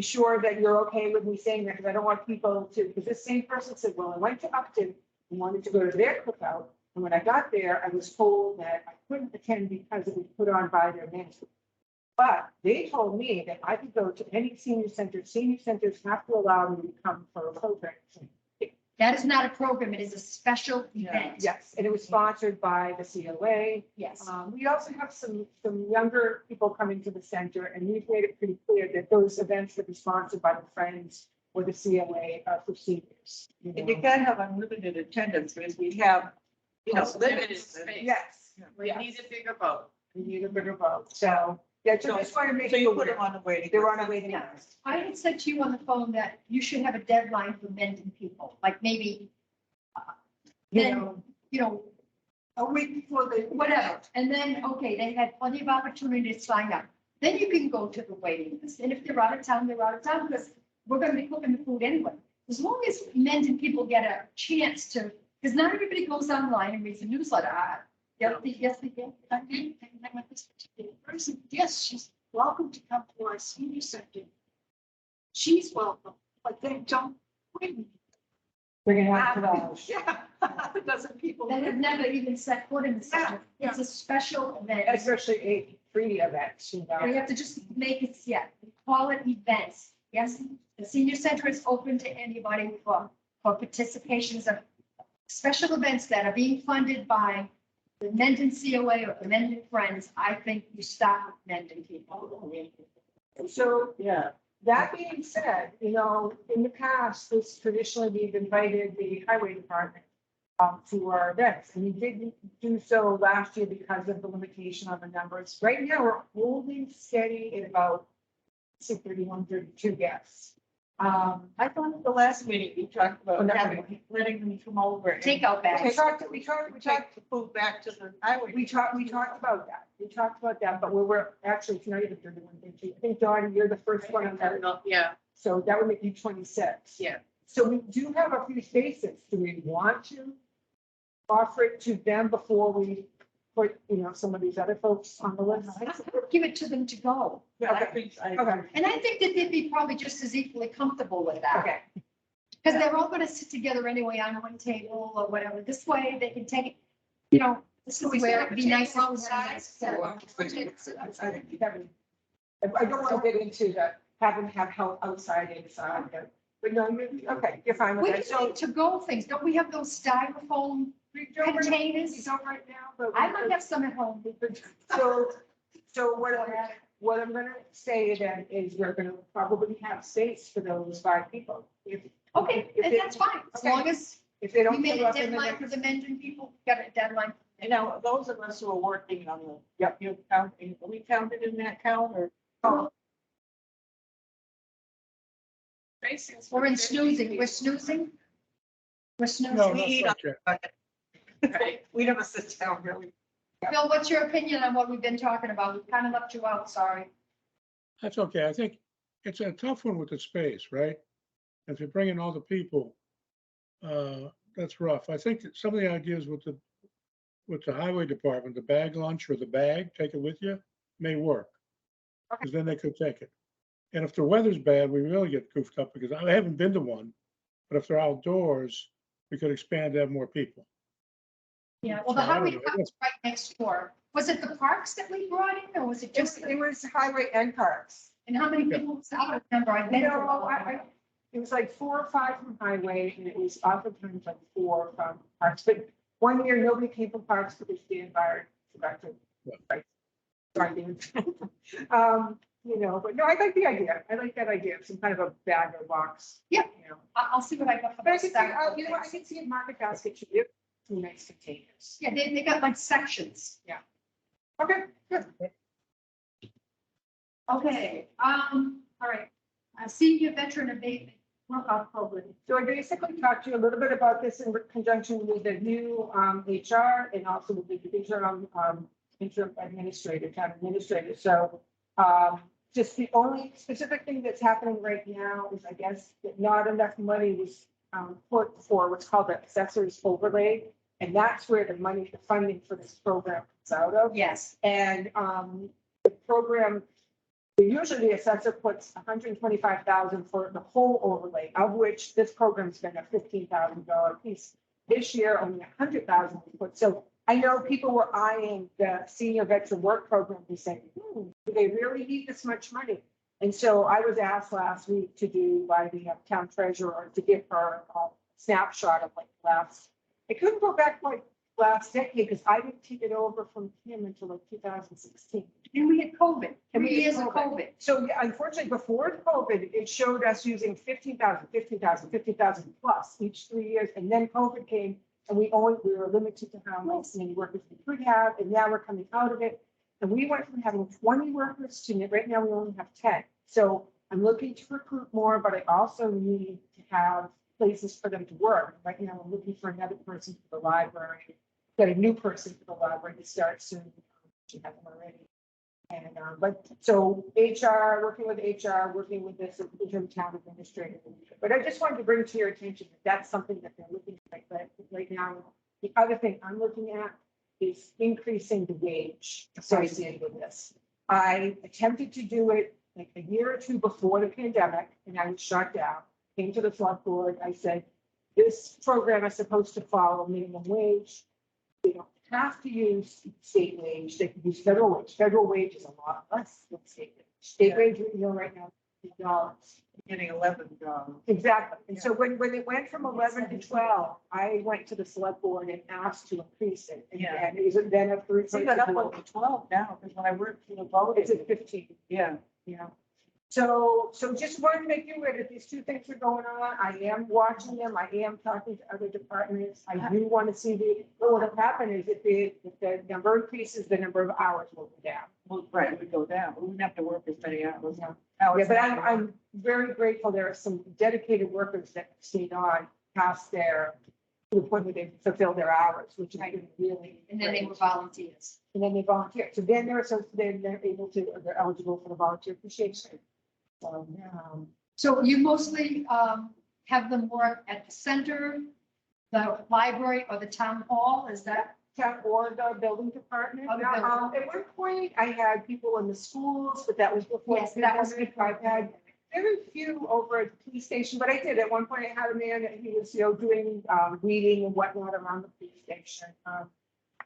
Speaker 3: sure that you're okay with me saying that, because I don't want people to, because this same person said, well, I went to Upton and wanted to go to their cookout. And when I got there, I was told that I couldn't attend because it was put on by their management. But they told me that I could go to any senior center. Senior centers have to allow me to come for a program.
Speaker 2: That is not a program, it is a special event.
Speaker 3: Yes, and it was sponsored by the COA.
Speaker 2: Yes.
Speaker 3: We also have some younger people coming to the center, and we've made it pretty clear that those events that are sponsored by the Friends or the COA are for seniors.
Speaker 4: And you can't have unlimited attendance, because we have,
Speaker 7: Limited
Speaker 4: limits.
Speaker 7: space.
Speaker 3: Yes.
Speaker 7: We need a bigger boat.
Speaker 3: We need a bigger vote. So, yeah, just want to make
Speaker 4: So you
Speaker 3: it
Speaker 4: put
Speaker 3: clear.
Speaker 4: them on the waiting.
Speaker 3: They're
Speaker 4: list.
Speaker 3: on a waiting
Speaker 2: Yeah.
Speaker 3: list.
Speaker 2: I had said to you on the phone that you should have a deadline for Mendon people, like maybe,
Speaker 3: You
Speaker 2: then,
Speaker 3: know,
Speaker 2: a week before the, whatever. And then, okay, they had plenty of opportunity to sign up. Then you can go to the waiting list. And if they're out of town, they're out of town, because we're gonna be cooking the food anyway. As long as Mendon people get a chance to, because not everybody goes online and reads the newsletter. Yes, they can.
Speaker 5: I didn't think I met this particular person. Yes, she's welcome to come to our senior center. She's welcome, but they don't bring.
Speaker 3: we're gonna have to.
Speaker 5: Yeah, a dozen people.
Speaker 2: That have never even set foot in the center.
Speaker 5: Yeah.
Speaker 2: It's a special event.
Speaker 3: Especially a free events,
Speaker 2: We have to just make it, call it events. Yes, the senior center is open to anybody for participations of special events that are being funded by the Mendon COA or the Mendon Friends. I think you start with Mendon people.
Speaker 3: So
Speaker 4: Yeah.
Speaker 3: that being said, in the past, this traditionally we've invited the highway department to our events, and we didn't do so last year because of the limitation on the numbers. Right now, we're holding steady at about 31, 32 guests.
Speaker 4: I thought at the last meeting, we talked
Speaker 3: Oh,
Speaker 4: about
Speaker 3: no.
Speaker 4: letting them come over. and
Speaker 2: Takeout
Speaker 3: we
Speaker 2: bags.
Speaker 3: talked,
Speaker 4: Take the food back to the highway.
Speaker 3: we talked about that. We talked about that, but we're actually, tonight is the 31st. I think, Dawn, you're the first one on that.
Speaker 7: Yeah,
Speaker 3: So that would make you 26.
Speaker 7: Yeah.
Speaker 3: So we do have a few spaces. Do we want to offer it to them before we put, some of these other folks on the list?
Speaker 2: Give it to them to go.
Speaker 4: Yeah, I think,
Speaker 3: Okay,
Speaker 2: And I think that they'd be probably just as equally comfortable with that.
Speaker 3: okay.
Speaker 2: Because they're all gonna sit together anyway on one table or whatever. This way they can take it, this is where it'd be nice outside.
Speaker 3: I think that would- I don't want to get into the having have help outside, inside, but no, okay, you're fine with
Speaker 2: We
Speaker 3: that.
Speaker 2: can make to-go things. Don't we have those styrofoam containers?
Speaker 3: We don't right now, but.
Speaker 2: I might have some at home.
Speaker 3: So what I'm gonna say then is we're gonna probably have space for those 5 people.
Speaker 2: Okay,
Speaker 3: If
Speaker 2: and
Speaker 3: it-
Speaker 2: that's fine. As
Speaker 3: okay.
Speaker 2: long as
Speaker 3: If they
Speaker 2: we
Speaker 3: don't.
Speaker 2: made
Speaker 3: show
Speaker 2: a
Speaker 3: up in the
Speaker 2: deadline for
Speaker 3: next-
Speaker 2: the Mendon people, got a deadline.
Speaker 4: and now those of us who are working on the, you're counting, are we counted in that count or?
Speaker 7: basically.
Speaker 2: We're in snoozing. We're snoozing. We're
Speaker 1: No,
Speaker 2: snoozing.
Speaker 1: not
Speaker 4: eat
Speaker 1: quite yet.
Speaker 7: Right.
Speaker 4: We never sit down really.
Speaker 2: Bill, what's your opinion on what we've been talking about? We've kind of left you out, sorry.
Speaker 1: That's okay. I think it's a tough one with the space, right? If you're bringing all the people, that's rough. I think that some of the ideas with the highway department, the bag lunch or the bag, take it with you, may work. Because then they could take it. And if the weather's bad, we really get goofed up because I haven't been to one, but if they're outdoors, we could expand to have more people.
Speaker 2: Yeah, well, the
Speaker 1: So I don't
Speaker 2: highway
Speaker 1: know.
Speaker 2: department's right next door. Was it the parks that we brought in or was it just,
Speaker 3: It was highway and parks.
Speaker 2: and how many
Speaker 1: Yeah.
Speaker 2: people? Was that? I don't remember. I've been to
Speaker 3: No,
Speaker 2: all of them.
Speaker 3: it was like 4 or 5 from highway, and it was oftentimes like 4 from parks, but one year, nobody came from parks because Dan Byard forgot to.
Speaker 1: Yeah.
Speaker 3: Right. Sorry, Dan. But no, I like the idea. I like that idea, some kind of a bag or box.
Speaker 2: Yeah.
Speaker 3: You know.
Speaker 2: I'll see what I got for
Speaker 3: But I
Speaker 2: those
Speaker 3: can see,
Speaker 2: styrofoam
Speaker 3: I
Speaker 2: things.
Speaker 3: can see a market basket should be 2 nice containers.
Speaker 2: Yeah, they got like sections.
Speaker 3: Okay, good.
Speaker 2: Okay, all right. Senior veteran abatement workout program.
Speaker 3: So I basically talked to you a little bit about this in conjunction with the new HR and also with the interim administrator, town administrator. So just the only specific thing that's happening right now is, I guess, that not enough money was put for what's called the accessories overlay. And that's where the money, the funding for this program comes out of.
Speaker 2: Yes.
Speaker 3: And the program, usually the assessor puts $125,000 for the whole overlay, of which this program's been a $15,000 piece. This year, only $100,000 was put. So I know people were eyeing the senior veteran work program and saying, do they really need this much money? And so I was asked last week to do by the town treasurer to give her a snapshot of like last, I couldn't go back like last decade because I didn't take it over from him until like 2016.
Speaker 2: And we had COVID,
Speaker 3: And we
Speaker 2: 3
Speaker 3: had
Speaker 2: years of
Speaker 3: COVID.
Speaker 2: COVID.
Speaker 3: So yeah, unfortunately, before COVID, it showed us using 50,000 plus each 3 years. And then COVID came and we were limited to how many workers we could have. And now we're coming out of it. And we went from having 20 workers to right now we only have 10. So I'm looking to recruit more, but I also need to have places for them to work. Right now, I'm looking for another person for the library, got a new person for the library to start soon. She hasn't already. And, but so HR, working with HR, working with this interim town administrator. But I just wanted to bring to your attention that that's something that they're looking at right now. The other thing I'm looking at is increasing the wage associated with this. I attempted to do it like a year or 2 before the pandemic and I was shut down. Came to the select board. I said, this program is supposed to follow minimum wage. They don't have to use state wage. They can use federal wage. Federal wage is a lot less than state wage. State wage, right now, $2.
Speaker 4: Getting 11.
Speaker 3: Exactly. And so when it went from 11 to 12, I went to the select board and asked to increase it. And
Speaker 4: Yeah.
Speaker 3: it was then a three.
Speaker 4: See that up on 12 now, because when I worked for the vote,
Speaker 3: It's at 15.
Speaker 4: yeah.
Speaker 3: Yeah. So just wanted to make you aware that these 2 things are going on. I am watching them. I am talking to other departments. I do want to see what will happen is if the number increases, the number of hours will go down.
Speaker 4: Well, right, we go down, we wouldn't have to work as many hours.
Speaker 3: Yeah.
Speaker 4: Now
Speaker 3: Yeah,
Speaker 4: it's
Speaker 3: but
Speaker 4: not-
Speaker 3: I'm very grateful. There are some dedicated workers that stayed on past their, to the point where they fulfilled their hours, which has been really.
Speaker 2: And then they
Speaker 3: great.
Speaker 2: were volunteers.
Speaker 3: And then they volunteer. So then they're able to, they're eligible for the volunteer appreciation. So,
Speaker 2: So you mostly have them work at the center, the library, or the town hall, is that?
Speaker 3: town or the building department.
Speaker 2: Oh, the
Speaker 3: Now,
Speaker 2: building.
Speaker 3: at one point, I had people in the schools, but that was before.
Speaker 2: Yes, that was
Speaker 3: pandemic. I've had very few over at the police station, but I did. At one point, I had a man that he was, doing reading and whatnot around the police station.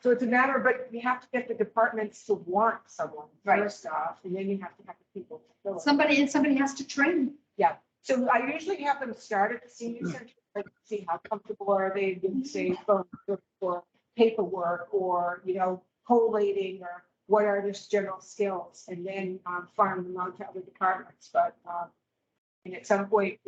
Speaker 3: So it's a matter, but you have to get the departments to want someone
Speaker 2: Right.
Speaker 3: first off, and then you have to have the people to fill it.
Speaker 2: Somebody has to train.
Speaker 3: So I usually have them start at the senior center, like see how comfortable are they, in say, phone or paperwork or, collating or what are their general skills, and then farm them out to other departments. But and at some point,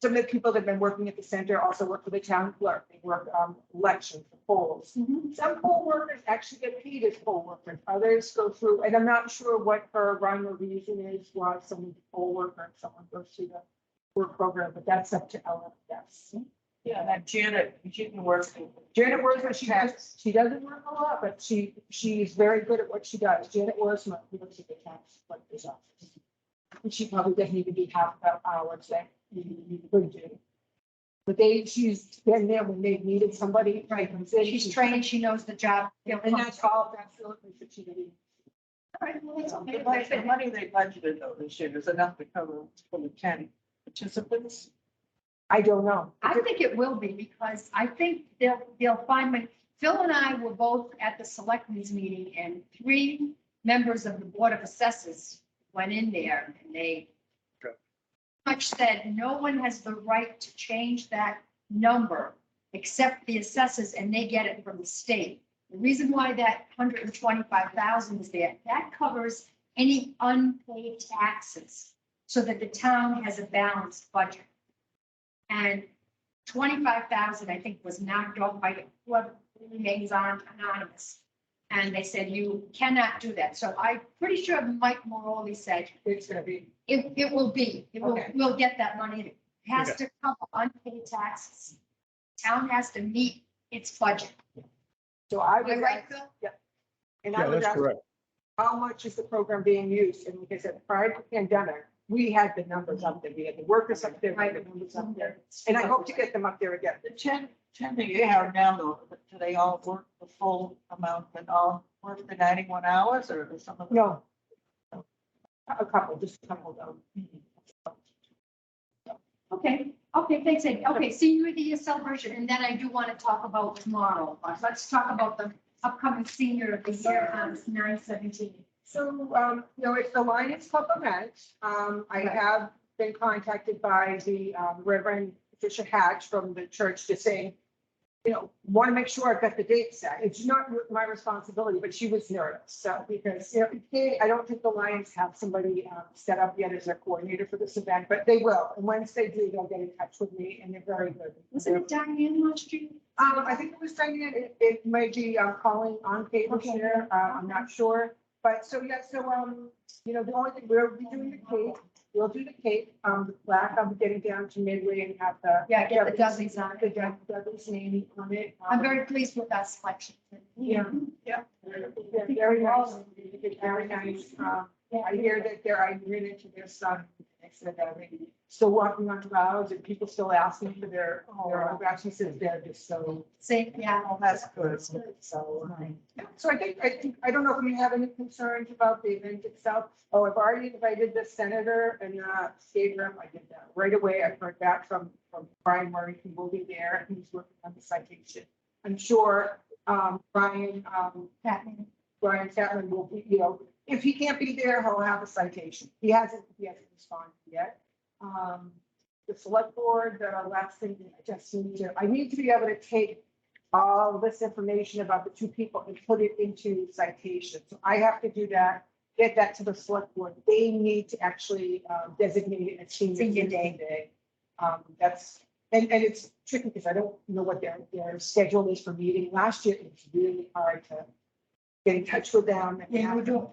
Speaker 3: some of the people that have been working at the center also work for the town clerk. They work elections, for polls. Some poll workers actually get paid as poll workers. Others go through, and I'm not sure what her rhyme or reason is why someone's a poll worker and someone goes through the work program, but that's up to Ellen, yes.
Speaker 4: Yeah, that Janet, she can work.
Speaker 3: Janet Worsman, she doesn't work a lot, but she's very good at what she does. Janet Worsman works at the tax collector's office. And she probably doesn't even do half the hours that you could do. But she's been there when they needed somebody.
Speaker 2: Right.
Speaker 3: comes in,
Speaker 2: She's trained, she knows the job.
Speaker 3: And that's all, absolutely, what she did.
Speaker 2: All right, well, that's okay.
Speaker 4: The money they budgeted though this year is enough to cover for the 10 participants.
Speaker 3: I don't know.
Speaker 2: I think it will be, because I think they'll find, when Phil and I were both at the selectmen's meeting, and 3 members of the Board of Assessors went in there, and they much said, no one has the right to change that number except the assessors, and they get it from the state. The reason why that 125,000 is there, that covers any unpaid taxes, so that the town has a balanced budget. And 25,000, I think, was knocked off by whoever remains anonymous. And they said, you cannot do that. So I'm pretty sure Mike Moroli said,
Speaker 3: It's gonna be.
Speaker 2: it will be,
Speaker 3: Okay.
Speaker 2: we'll get that money. It has to cover unpaid taxes. Town has to meet its budget.
Speaker 3: So I
Speaker 2: Am I
Speaker 3: would,
Speaker 2: right, Phil?
Speaker 3: and I
Speaker 1: Yeah,
Speaker 3: would
Speaker 1: that's
Speaker 3: ask,
Speaker 1: correct.
Speaker 3: how much is the program being used? And like I said, prior to the pandemic, we had the numbers up there. We had the workers up there, we had the numbers up there. And I hope to get them up there again.
Speaker 4: The 10 that you have now though, do they all work the full amount and all work the 91 hours or some of them?
Speaker 3: No. A couple, just a couple though.
Speaker 2: Okay, thanks, Ed. Okay, senior of the year celebration, and then I do want to talk about tomorrow. Let's talk about the upcoming senior of the year on 9/17.
Speaker 3: So, it's the Lions Club event. I have been contacted by the Reverend Patricia Hatch from the church to say, want to make sure I've got the date set. It's not my responsibility, but she was nervous. So, because, I don't think the Lions have somebody set up yet as their coordinator for this event, but they will. And once they do, they'll get in touch with me, and they're very good.
Speaker 2: Was it Diane last year?
Speaker 3: I think it was Diane. It might be calling on cable
Speaker 2: Okay.
Speaker 3: here. I'm not sure. But so, yeah, so, the only thing, we'll be doing the cake. We'll do the cake, the plaque. I'll be getting down to Midway and have the.
Speaker 2: Yeah, get the Dudleys on
Speaker 3: The
Speaker 2: it.
Speaker 3: Dudley's name on it.
Speaker 2: I'm very pleased with that selection.
Speaker 3: Yeah. They're very nice. They're very nice. I hear that I ran into their son. I said that they still walking on clouds and people still asking for their autographs. He says they're just so.
Speaker 2: Say, yeah.
Speaker 3: Oh, that's good. So, so I don't know if you have any concerns about the event itself. Oh, I've already invited the senator and state rep. I did that right away. I've heard back from Brian Murray, who will be there. He's working on the citation. I'm sure, Brian Chapman will be, if he can't be there, he'll have a citation. He hasn't responded yet. The select board, the last thing I need to be able to take all this information about the 2 people and put it into citation. So I have to do that, get that to the select board. They need to actually designate it as senior day. That's, and it's tricky because I don't know what their schedule is for meeting. Last year, it was really hard to get in touch with them. and
Speaker 2: Yeah, we do,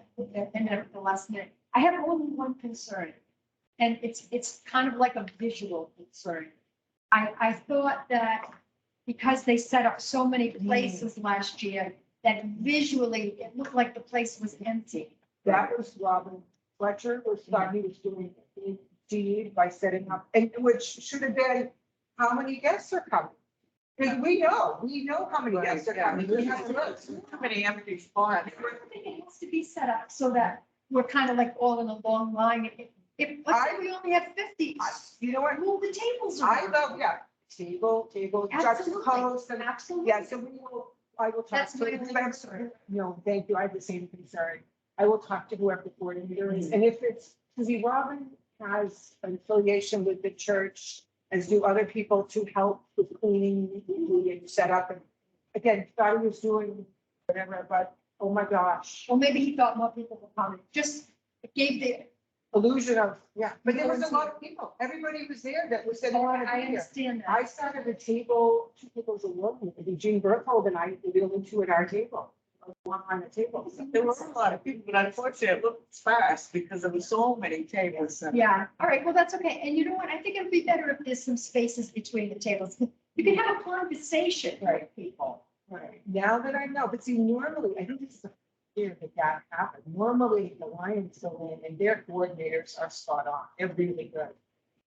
Speaker 2: and at the last minute. I have only one concern, and it's kind of like a visual concern. I thought that because they set up so many places last year, that visually it looked like the place was empty.
Speaker 3: That was Robin Fletcher, was thought he was doing a deed by setting up, and which should have been, how many guests are coming? Because we know how many guests are coming. We have a list.
Speaker 4: Too many empty spots.
Speaker 2: I think it has to be set up so that we're kind of like all in a long line. If, let's say we only have 50,
Speaker 3: You know what?
Speaker 2: move the tables
Speaker 3: I
Speaker 2: around.
Speaker 3: love, yeah, table,
Speaker 2: Absolutely,
Speaker 3: juxtaposed, and
Speaker 2: absolutely.
Speaker 3: yeah, so I will talk
Speaker 2: That's
Speaker 3: to
Speaker 2: my
Speaker 3: the
Speaker 2: only
Speaker 3: next,
Speaker 2: concern.
Speaker 3: no, thank you, I have the same concern. I will talk to whoever the coordinator is, and if it's, see, Robin has an affiliation with the church, as do other people to help with cleaning and set up, and again, thought he was doing whatever, but oh my gosh,
Speaker 2: Or maybe he thought more people were coming, just it gave the,
Speaker 3: illusion of, yeah, but there was a lot of people, everybody was there that was sitting
Speaker 2: oh,
Speaker 3: on
Speaker 2: I
Speaker 3: a
Speaker 2: understand that.
Speaker 3: I sat at a table, 2 tables alone, Eugene Berthold and I, we were the only 2 at our table, one on the table. So
Speaker 4: There were a lot of people, but unfortunately it looked sparse because there were so many tables.
Speaker 2: Yeah, all right, well, that's okay. And you know what? I think it'd be better if there's some spaces between the tables. You can have a conversation with people.
Speaker 3: Right, now that I know, but see, normally, I think this is the year that happened. Normally, the Lions go in and their coordinators are spot on. They're really good.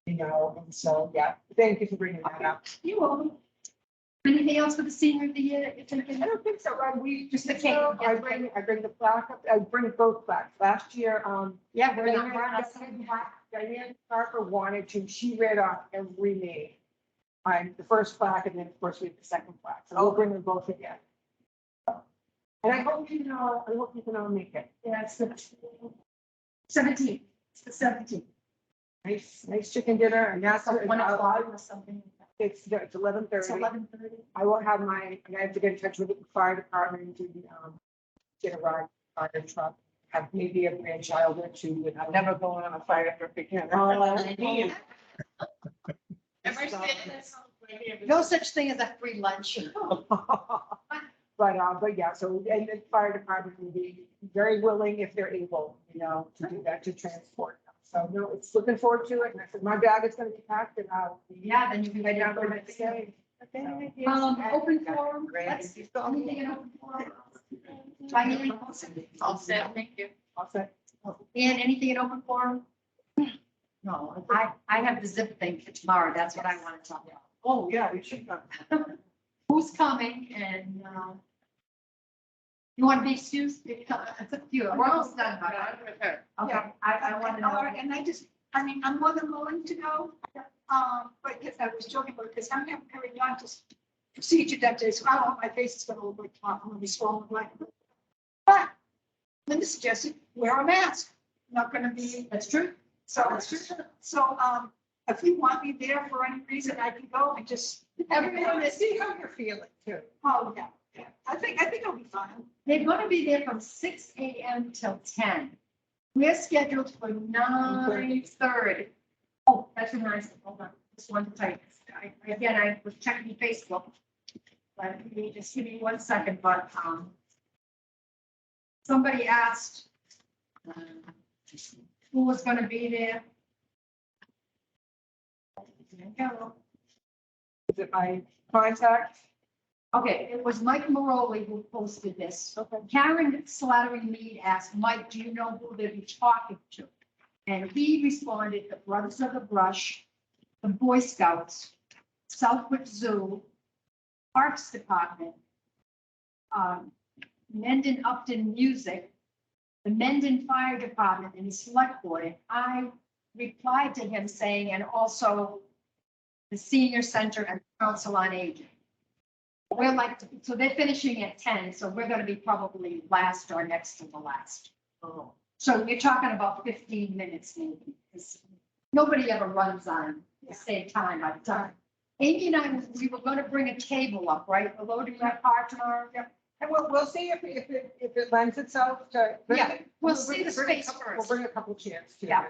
Speaker 3: You know, and so, yeah, thank you for bringing that up.
Speaker 2: You will. Anything else for the senior of the year that you're thinking?
Speaker 3: I don't think so, we just,
Speaker 2: The cake,
Speaker 3: I bring the plaque up, I bring both plaques. Last year,
Speaker 2: Yeah, we're not, we're not.
Speaker 3: Diane Parker wanted to, she read off every name. The first plaque, and then of course we have the second plaque, so we'll bring them both again. And I hope you can all make it.
Speaker 2: Yeah, it's the 17th. It's the 17th.
Speaker 3: Nice chicken dinner, and that's,
Speaker 2: So 1 o'clock or something.
Speaker 3: it's 11:30.
Speaker 2: It's 11:30.
Speaker 3: I will have I have to get in touch with the fire department to, get a ride, fire truck, have maybe a grandchild or 2 with.
Speaker 4: I'm never going on a fire truck again.
Speaker 7: Am I saying this?
Speaker 2: No such thing as a free lunch.
Speaker 3: But yeah, so, and the fire department will be very willing if they're able, to do that, to transport them. So, no, it's looking forward to it. And I said, my bag is gonna be packed and I'll.
Speaker 2: Yeah, then you can
Speaker 3: Right
Speaker 2: write
Speaker 3: down
Speaker 2: down
Speaker 3: for
Speaker 2: the
Speaker 3: next
Speaker 2: next
Speaker 3: day.
Speaker 2: day. Open forum, let's, anything in open forum? Diane?
Speaker 7: All set, thank you.
Speaker 3: All set.
Speaker 2: And anything in open forum? No, I have the zip thing for tomorrow. That's what I want to talk about.
Speaker 4: Oh, yeah, we should go.
Speaker 2: Who's coming and, you want to be excused? It's up to you. We're almost done, but,
Speaker 7: I'm with her.
Speaker 2: okay, I want to know.
Speaker 5: And I mean, I'm more than willing to go. But yes, I was joking about it because I'm having periodontist procedure that day, so I don't want my face is gonna look like I'm gonna be swollen like. But Linda suggested wear a mask, not gonna be,
Speaker 2: That's true.
Speaker 5: so, if you want me there for any reason, I can go and just.
Speaker 3: Everyone, see how you're feeling too.
Speaker 5: Oh, yeah, yeah, I think I'll be fine.
Speaker 2: They're going to be there from 6 a.m. till 10. We're scheduled for 9:30. Oh, that's a nice, hold on, just one second. Again, I was checking Facebook. But you just give me 1 second, but, somebody asked, who was gonna be there.
Speaker 3: Is it my contact?
Speaker 2: Okay, it was Mike Maroli who posted this.
Speaker 3: Okay.
Speaker 2: Karen Slattery Mead asked, Mike, do you know who they'll be talking to? And he responded, the Brothers of the Brush, the Boy Scouts, Southwick Zoo, Parks Department, Mendon Upton Music, the Mendon Fire Department, and the Select Board. And I replied to him saying, and also the Senior Center and Council on Aging. We're like, so they're finishing at 10, so we're gonna be probably last or next to the last. So you're talking about 15 minutes maybe, because nobody ever runs on the same time by the time. Amy and I, we were gonna bring a table up, right, below the car tomorrow?
Speaker 3: And we'll see if it lends itself to.
Speaker 2: Yeah, we'll see
Speaker 3: bring-
Speaker 2: the
Speaker 3: bring a
Speaker 2: space
Speaker 3: couple-
Speaker 2: first.
Speaker 3: We'll bring a couple chairs too.
Speaker 2: Yeah.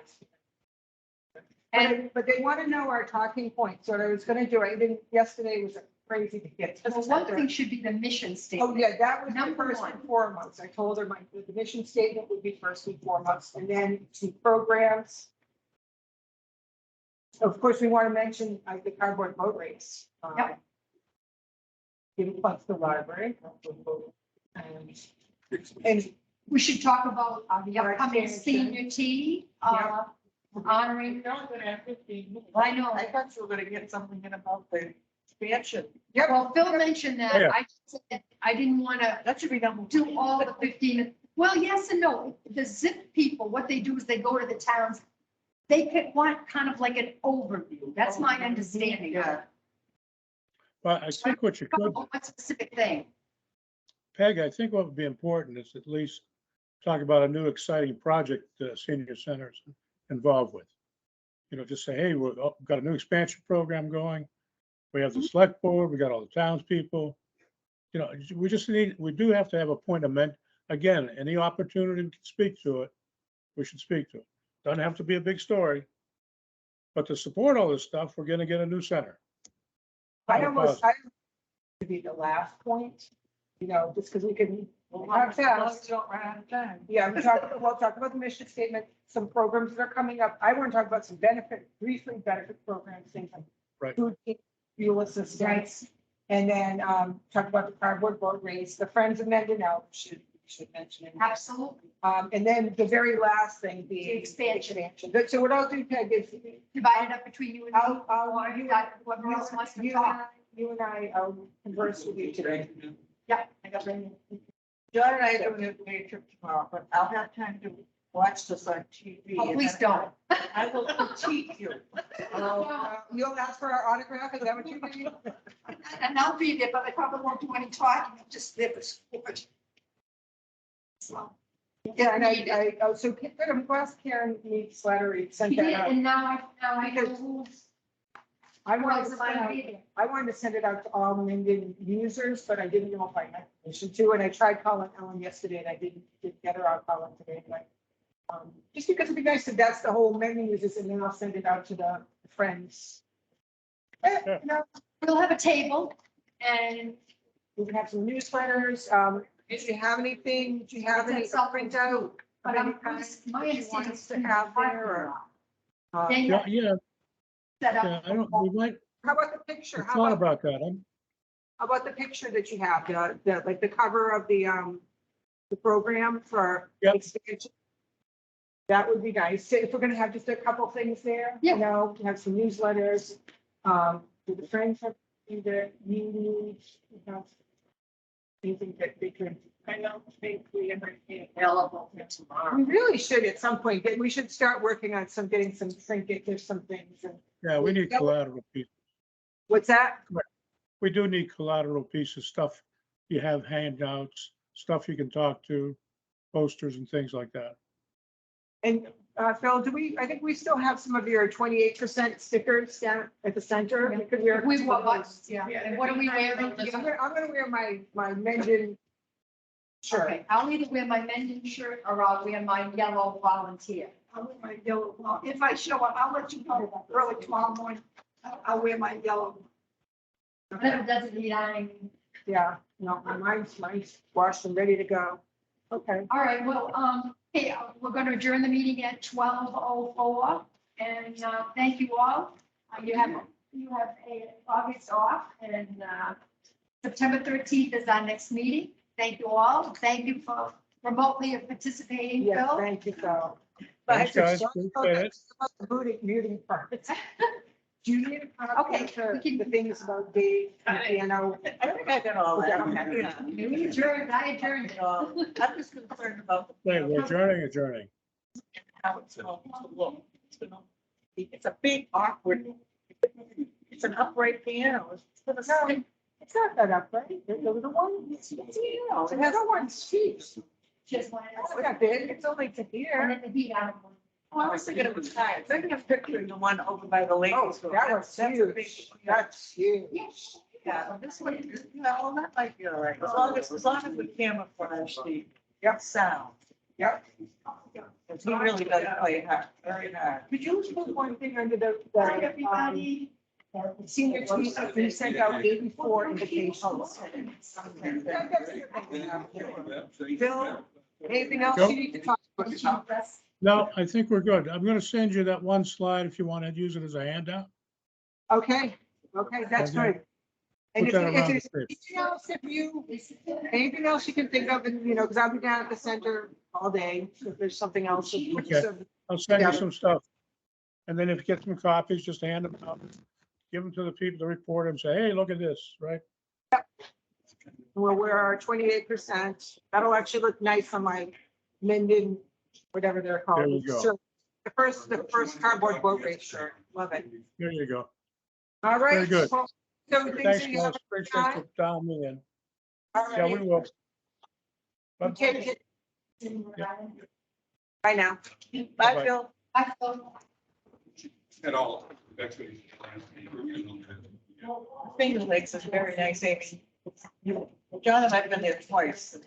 Speaker 2: And
Speaker 3: But they want to know our talking points. So what I was gonna do, yesterday was a crazy to get to the
Speaker 2: Well, one
Speaker 3: center.
Speaker 2: thing should be the mission
Speaker 3: Oh,
Speaker 2: statement.
Speaker 3: yeah, that was the
Speaker 2: Number
Speaker 3: first
Speaker 2: one.
Speaker 3: and foremost. I told her the mission statement would be first and foremost, and then some programs. Of course, we want to mention the cardboard boat race.
Speaker 2: Yep.
Speaker 3: It plus the library. And
Speaker 2: We should talk about the
Speaker 3: Right,
Speaker 2: upcoming
Speaker 3: expansion.
Speaker 2: senior tea,
Speaker 3: Yeah.
Speaker 2: honoring,
Speaker 4: You're not gonna have 15 minutes.
Speaker 2: I know.
Speaker 4: I thought you were gonna get something in about the expansion.
Speaker 2: Well, Phil mentioned
Speaker 1: Yeah.
Speaker 2: that. I said I didn't want to
Speaker 4: That should be number.
Speaker 2: do all the 15. Well, yes and no. The zip people, what they do is they go to the towns. They could want kind of like an overview. That's my understanding. of it.
Speaker 4: Yeah.
Speaker 1: But I think what you could,
Speaker 2: One specific thing.
Speaker 1: Peg, I think what would be important is at least talk about a new exciting project the senior center's involved with. You know, just say, hey, we've got a new expansion program going. We have the select board, we got all the townspeople. You know, we do have to have a point of again, any opportunity to speak to it, we should speak to it. Doesn't have to be a big story. But to support all this stuff, we're gonna get a new center.
Speaker 3: I to be the last point, you know, just because we can.
Speaker 4: Well,
Speaker 3: Not fast.
Speaker 4: don't run out of time.
Speaker 3: Yeah, we'll talk about the mission statement, some programs that are coming up. I want to talk about some briefly benefit programs, things like
Speaker 1: Right.
Speaker 3: food, fuel assistance. And then talk about the cardboard boat race, the Friends of Mendon Elk should mention it.
Speaker 2: Absolutely.
Speaker 3: And then the very last thing, the
Speaker 2: The expansion.
Speaker 3: expansion. So what I'll do, Peg, is
Speaker 2: Divide it up between you and me.
Speaker 3: I'll,
Speaker 2: You got whoever else wants to talk.
Speaker 3: you and I converse with you today.
Speaker 2: Yeah. I got it.
Speaker 4: John and I are doing a day trip tomorrow, but I'll have time to watch this on TV.
Speaker 2: Oh,
Speaker 4: and
Speaker 2: please
Speaker 4: then
Speaker 2: don't.
Speaker 4: I will critique you.
Speaker 3: You'll ask for our autograph, is that what you're doing?
Speaker 5: And I'll be there, but I probably won't do any talking, I'm just there for sport. So,
Speaker 3: Yeah, and so I'm glad Karen needs Slattery sent
Speaker 2: He
Speaker 3: that
Speaker 2: did,
Speaker 3: out.
Speaker 2: and now I know
Speaker 3: Because
Speaker 2: who
Speaker 3: I wanted
Speaker 2: else
Speaker 3: to
Speaker 2: is
Speaker 3: send
Speaker 2: gonna
Speaker 3: out,
Speaker 2: be there.
Speaker 3: I wanted to send it out to all Minden users, but I didn't know if I had permission to, and I tried calling Ellen yesterday and I didn't get her. I'll call her today anyway. Just because it'd be nice if that's the whole Minden users, and then I'll send it out to the friends.
Speaker 1: Yeah.
Speaker 3: You know,
Speaker 2: We'll have a table and
Speaker 3: we can have some newsletters. If you have anything, do you have any printout?
Speaker 2: but
Speaker 3: of any
Speaker 2: I'm,
Speaker 3: kind
Speaker 2: my
Speaker 3: that you want
Speaker 2: understanding
Speaker 3: us
Speaker 2: is
Speaker 3: to
Speaker 2: to
Speaker 3: have
Speaker 2: have
Speaker 3: there, or,
Speaker 2: Then you
Speaker 1: Yeah, yeah,
Speaker 2: set
Speaker 1: yeah,
Speaker 2: up.
Speaker 1: I don't, we might,
Speaker 3: How about the picture?
Speaker 1: I
Speaker 3: How
Speaker 1: thought
Speaker 3: about,
Speaker 1: about that.
Speaker 3: how about the picture that you have, like the cover of the program for
Speaker 1: Yep.
Speaker 3: expansion? That would be nice. So if we're gonna have just a couple things there,
Speaker 2: Yeah.
Speaker 3: you know, have some newsletters, with the friends of the need, you know, anything that they could.
Speaker 4: I don't think we ever get
Speaker 2: Available for tomorrow.
Speaker 3: We really should at some point, we should start working on getting some trinkets or some things. And
Speaker 1: Yeah, we need collateral pieces.
Speaker 3: what's that?
Speaker 1: We do need collateral pieces, stuff you have handouts, stuff you can talk to, posters and things like that.
Speaker 3: And Phil, I think we still have some of your 28% stickers down at the center. We could wear.
Speaker 2: We want what?
Speaker 5: yeah.
Speaker 2: And what are we wearing?
Speaker 3: I'm gonna wear my Mendon shirt.
Speaker 2: Okay, I'll either wear my Mendon shirt or I'll wear my yellow volunteer.
Speaker 5: I'll wear my yellow, well, if I show up, I'll let you know early tomorrow morning. I'll wear my yellow.
Speaker 2: But it doesn't need ironing.
Speaker 3: Yeah, no, mine's washed and ready to go. Okay.
Speaker 2: All right, well, hey, we're going to adjourn the meeting at 12:04. And thank you all. You have a August off and September 13th is our next meeting. Thank you all. Thank you for remotely participating,
Speaker 3: Yes,
Speaker 2: Phil.
Speaker 3: thank you, Phil.
Speaker 1: Thanks, guys.
Speaker 3: About
Speaker 1: Appreciate it.
Speaker 3: the muting part. Do you need a copy
Speaker 2: Okay,
Speaker 3: of
Speaker 2: we can-
Speaker 3: the things about Dave and piano?
Speaker 4: I think I got all that.
Speaker 3: Okay.
Speaker 4: Yeah.
Speaker 2: We adjourned, I adjourned.
Speaker 4: I'm just concerned about
Speaker 1: Wait, we're adjourning.
Speaker 4: how it's going to look. It's a big awkward, it's an upright piano. It's gonna
Speaker 3: No,
Speaker 4: stick.
Speaker 3: it's not that upright. The little one. It has no one seats.
Speaker 2: Just wanted
Speaker 3: It's
Speaker 2: to.
Speaker 3: not that big. It's only to
Speaker 2: And
Speaker 3: here.
Speaker 2: then the heat out.
Speaker 4: Oh, I was thinking it was nice. I think I'm picturing the one over by the lake.
Speaker 3: Oh, that was huge. That's huge.
Speaker 4: Yeah, this one, well, that might be all right, as long as we camouflage the sound.
Speaker 3: Yep.
Speaker 4: Because he really does play hard, very hard.
Speaker 3: Could you just put one thing under
Speaker 2: Hi,
Speaker 3: the
Speaker 2: everybody.
Speaker 3: Senior team, we sent out 84 invitations. Bill, anything else you need to talk about?
Speaker 1: No, I think we're good. I'm gonna send you that one slide if you want to use it as a handout.
Speaker 3: Okay, that's
Speaker 1: Okay.
Speaker 3: good. And
Speaker 1: Put
Speaker 3: if
Speaker 1: that
Speaker 3: if
Speaker 1: around
Speaker 3: there's
Speaker 1: the table.
Speaker 3: anything else, anything else you can think of, and, because I'll be down at the center all day, so if there's something else.
Speaker 1: Okay. I'll send you some stuff. And then if you get some copies, just hand them out. Give them to the people to report and say, hey, look at this, right?
Speaker 3: We'll wear our 28%. That'll actually look nice on my Minden, whatever they're called.
Speaker 1: There you go.
Speaker 3: So, the first cardboard boat race shirt. Love it.
Speaker 1: There you go.
Speaker 3: All right.
Speaker 1: Very good.
Speaker 3: Well, so things
Speaker 1: Thanks,
Speaker 3: that you have-
Speaker 1: Lois. Thanks for dialing me in.
Speaker 3: all
Speaker 1: Yeah, we
Speaker 3: right.
Speaker 1: will.
Speaker 3: You take it. Bye now. Bye,
Speaker 1: Bye-bye.
Speaker 3: Phil.
Speaker 2: I thought,
Speaker 6: At all. Actually.
Speaker 4: Finger Lakes is very nice, Amy. John and I've been there twice.